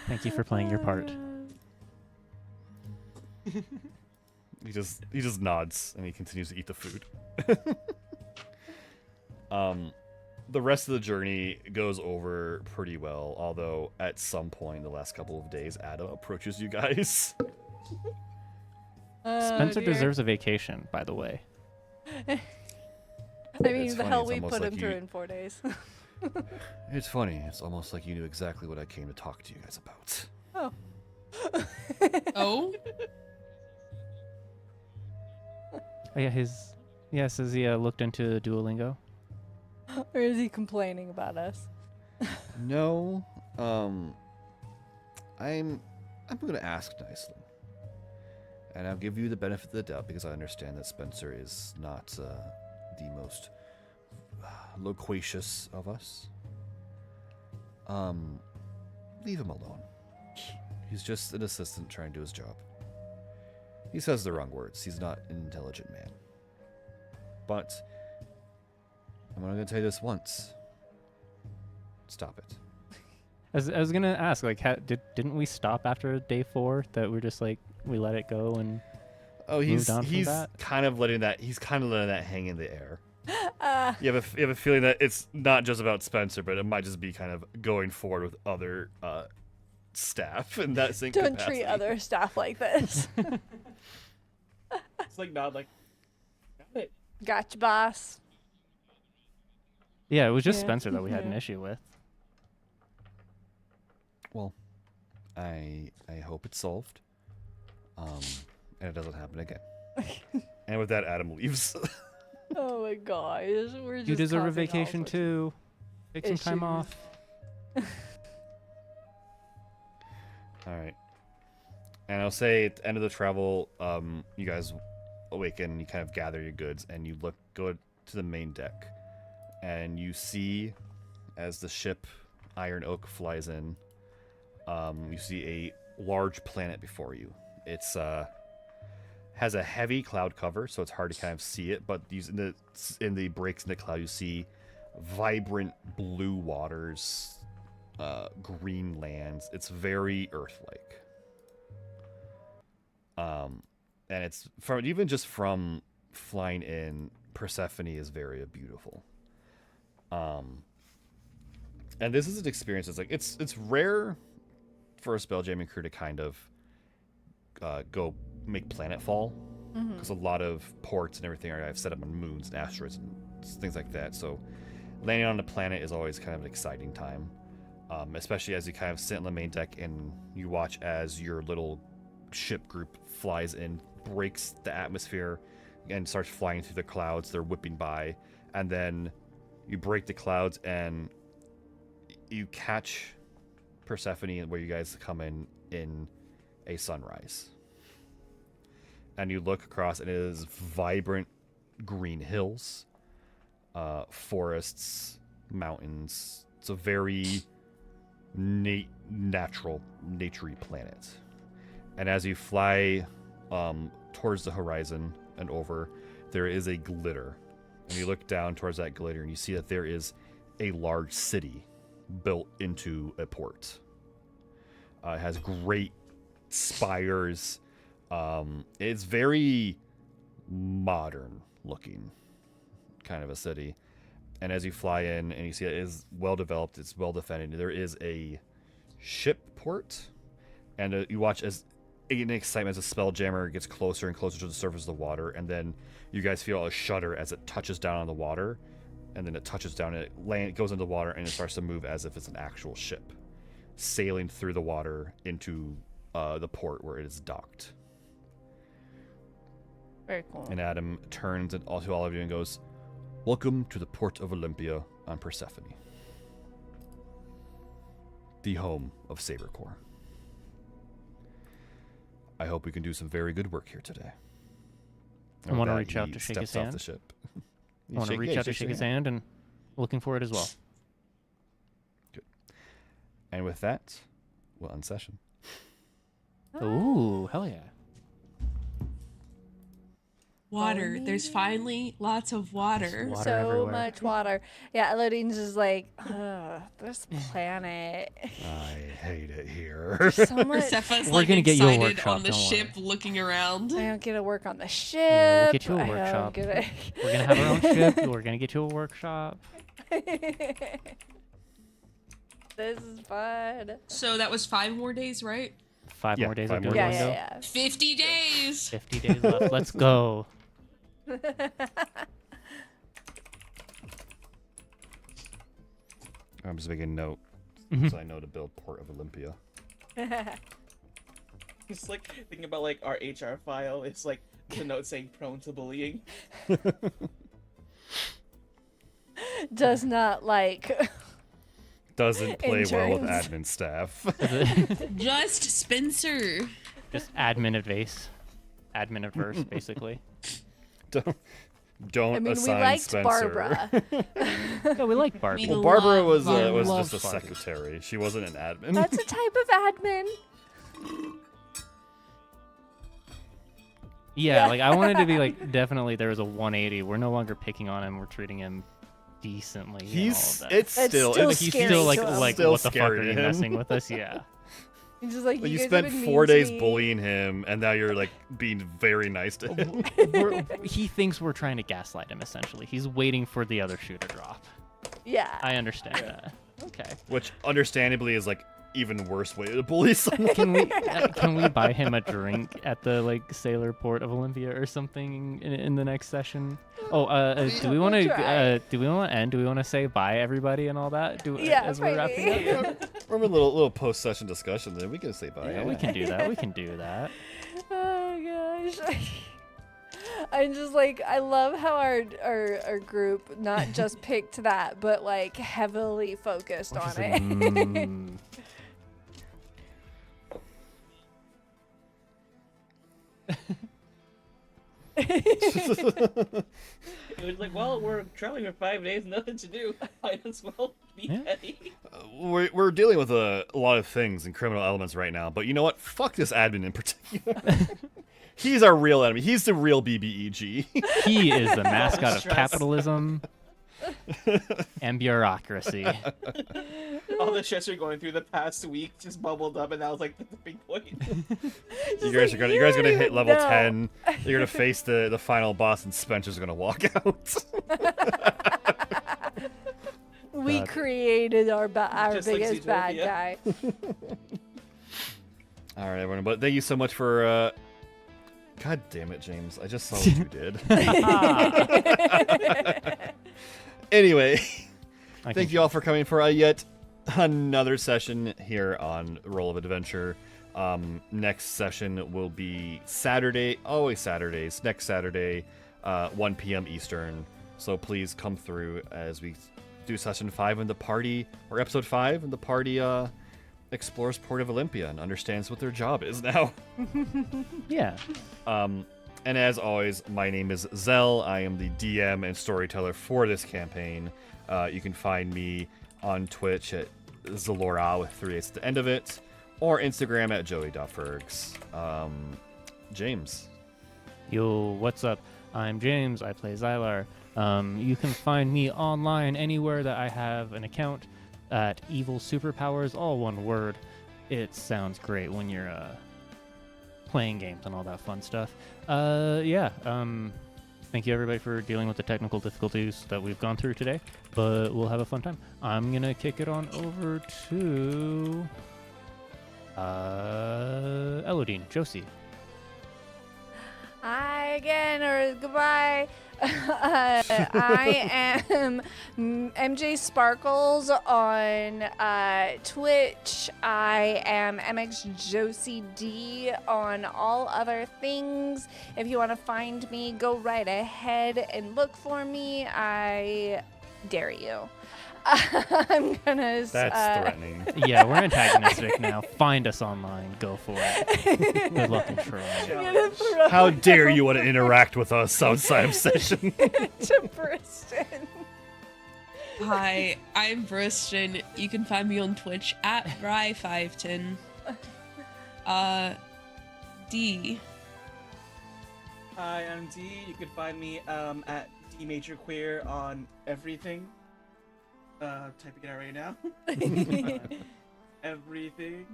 Thank you for playing your part. He just nods and he continues to eat the food. The rest of the journey goes over pretty well, although at some point in the last couple of days, Adam approaches you guys. Spencer deserves a vacation, by the way. I mean, It's the funny, hell it's we almost put like him you- through in 4 days. It's funny. It's almost like you knew exactly what I came to talk to you guys about. Oh, Oh, yeah, says he looked into Duolingo. Or is he complaining about us? No, I'm going to ask nicely, and I'll give you the benefit of the doubt because I understand that Spencer is not the most loquacious of us. Leave him alone. He's just an assistant trying to do his job. He says the wrong words. He's not an intelligent man. But I'm only going to tell you this once. Stop it. I was gonna ask, like, didn't we stop after day 4? That we're just like we let it go and Oh, he's on from that? kind of letting that hang in the air. You have a feeling that it's not just about Spencer, but it might just be kind of going forward with other staff in that same Don't capacity. treat other staff like this. It's like nod like. Got it. Gotcha, boss. yeah, it was just Yeah. Spencer that we had an Yeah. issue with. Well, I hope it's solved, and it doesn't happen again. And with that, Adam leaves. Oh my gosh. We're just You deserve a causing all vacation sorts of too. Take some time issues. off. All right. And I'll say at the end of the travel, you guys awaken, you kind of gather your goods, and you go to the main deck. And you see, as the ship Iron Oak flies in, you see a large planet before you. It's has a heavy cloud cover, so it's hard to kind of see it, but in the breaks in the cloud, you see vibrant blue waters, green lands. It's very Earth-like. And it's even just from flying in, Persephone is very beautiful. And this is an experience that's like it's rare for a spelljamming crew to kind of go make planetfall, because a lot of ports and everything are set up on moons and asteroids and things like that. So landing on a planet is always kind of an exciting time, especially as you kind of sit on the main deck and you watch as your little ship group flies in, breaks the atmosphere, and starts flying through the clouds. They're whipping by, and then you break the clouds and you catch Persephone where you guys come in a sunrise. And you look across, and it is vibrant green hills, forests, mountains. It's a very natural, naturey planet. And as you fly towards the horizon and over, there is a glitter. And you look down towards that glitter, and you see that there is a large city built into a port. It has great spires. It's very modern looking, kind of a city. And as you fly in and you see it is well developed, it's well defended. There is a ship port, and you watch as in excitement as a spelljammer gets closer and closer to the surface of the water, and then you guys feel a shudder as it touches down on the water, and then it touches down and it goes into the water, and it starts to move as if it's an actual ship sailing through the water into the port where it is docked. Very cool. And Adam turns to all of you and goes, "Welcome to the port of Olympia on Persephone, the home of Saber Corp. I hope we can do some very good work here today." I want to reach out to shake his hand. The ship. I want to reach out to shake his hand, and looking for it as well. Good. And with that, we'll end session. Ooh, hell yeah. Water. There's finally lots of water. Water So everywhere. much water. Yeah, Elodine's just like, this planet. I hate it here. So much. Persephone's We're like gonna get you a excited workshop, on the don't ship, looking around. I don't get to work on the ship. Yeah, we'll get you a I don't workshop. get it. We're gonna have our own ship. We're gonna get you a workshop. This is fun. So that was 5 more days, right? 5 Yeah, more days 5 of more doing days. Yeah, window. yeah, 50 days. 50 days left. Let's go. I'm just making a note so I know to build Port of Olympia. yeah. It's like thinking about like our HR file. It's like the note saying prone to bullying. Does not like. Doesn't play well with Interns. admin staff. Just Spencer. Just admin advice. Admin adverse, basically. Don't I mean, we assign liked Spencer. Barbara. No, we like Barbie. We Well, Barbara was Barbara. just a Love Barbie. secretary. She wasn't an admin. That's a type of admin. Yeah, like I wanted to be like definitely there was a 180. We're no longer picking on him. We're treating him decently. and all He's of that. it's still still like he's scary still like to him. like Still what the fuck scary are to you him. messing with us? Yeah. He's just like, you guys spent have been 4 mean to days me." bullying him, and now you're like being very nice to him. He thinks we're trying to gaslight him. Essentially, he's waiting for the other shoe to drop. Yeah. I understand that. Okay. Which, understandably, is like even worse way to bully someone. Can we buy him a drink at the like Sailor Port of Olympia or something in the next session? Oh, do we want to try. do we want to end? Do we want to say bye everybody and all that? Yeah, as we're wrapping maybe. up. Remember a little post-session discussion, then we can say bye. Yeah, we can do that. We can do that. Oh gosh. I'm just like, I love how our group not just picked that, but like heavily focused on it. It was like, well, we're traveling for 5 days, nothing to do. Might as well be Yeah. petty. We're dealing with a lot of things and criminal elements right now, but you know what? Fuck this admin in particular. He's our real enemy. He's the real BBEG. He is the mascot of Stress. capitalism and bureaucracy. All the shits you're going through the past week just bubbled up, and that was like the big point. You guys are gonna hit level know. 10. You're gonna face the final boss, and Spencer's gonna walk out. We God. created our Just like biggest bad Zootopia. guy. All right, everyone. But thank you so much for. God damn it, James! I just saw what you did. Anyway, thank you all for coming for yet another session here on Roll of Adventure. Next session will be Saturday, always Saturdays, next Saturday, 1 p.m. Eastern. So please come through as we do session 5 in the party, or episode 5, and the party explores Port of Olympia and understands what their job is now. Yeah. And as always, my name is Zell. I am the DM and storyteller for this campaign. You can find me on Twitch at Zalora with 3 8s at the end of it, or Instagram at joey.fergs. James. Yo, what's up? I'm James. I play Xylar. You can find me online anywhere that I have an account at Evil Superpowers, all one word. It sounds great when you're playing games and all that fun stuff. Thank you everybody for dealing with the technical difficulties that we've gone through today, but we'll have a fun time. I'm gonna kick it on over to Elodine, Josie. Hi again, or goodbye. I am MJ Sparkles on Twitch. I am MX Josie D on all other things. If you want to find me, go right ahead and look for me. I dare you. I'm gonna. That's threatening. Yeah, we're antagonistic now. Find us online. Go for it. Good luck and try. I'm gonna throw How dare you want to interact with us outside of session? to Briston. Hi, I'm Briston. You can find me on Twitch at Bry510. D. Hi, I'm D. You can find me at D Major Queer on everything. Typing it out right now. Everything.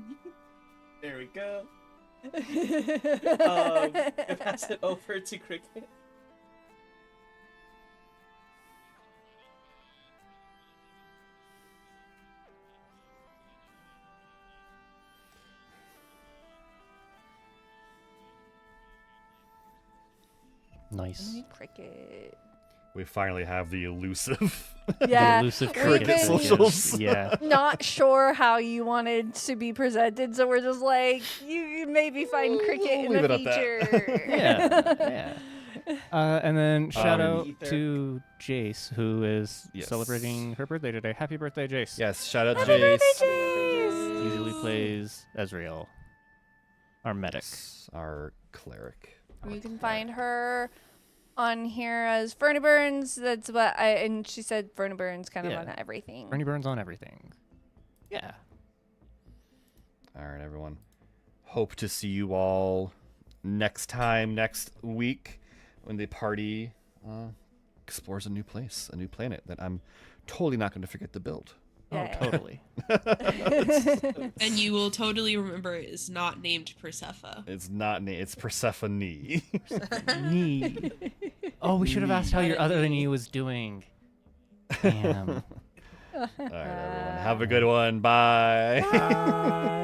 There we go. Pass it over to Cricket. Nice. Cricket. We finally have the elusive. Yeah. The elusive we've cricket been- Socials. Yeah. Not sure how you wanted to be presented, so we're just like, you maybe find cricket in leave the it at that. feature. Yeah. And then shout out Ether. to Jace, who is Yes. celebrating her birthday today. Happy birthday, Jace. Yes, shout out to Happy birthday, Jace. Jace! Usually plays Ezreal, our medic. Our cleric. You can find her on here as Fernie Burns. That's what and she said Fernie Burns kind of Yeah. on everything. Bernie Burns on everything. Yeah. All right, everyone. Hope to see you all next week, when the party explores a new place, a new planet that I'm totally not going to forget to build. Yeah. Oh, totally. And you will totally remember it is not named Persephone. It's not it's Persephone. Knee. Oh, we should have asked how your other knee was doing. Damn. All right, everyone. Have a good one. Bye. Bye.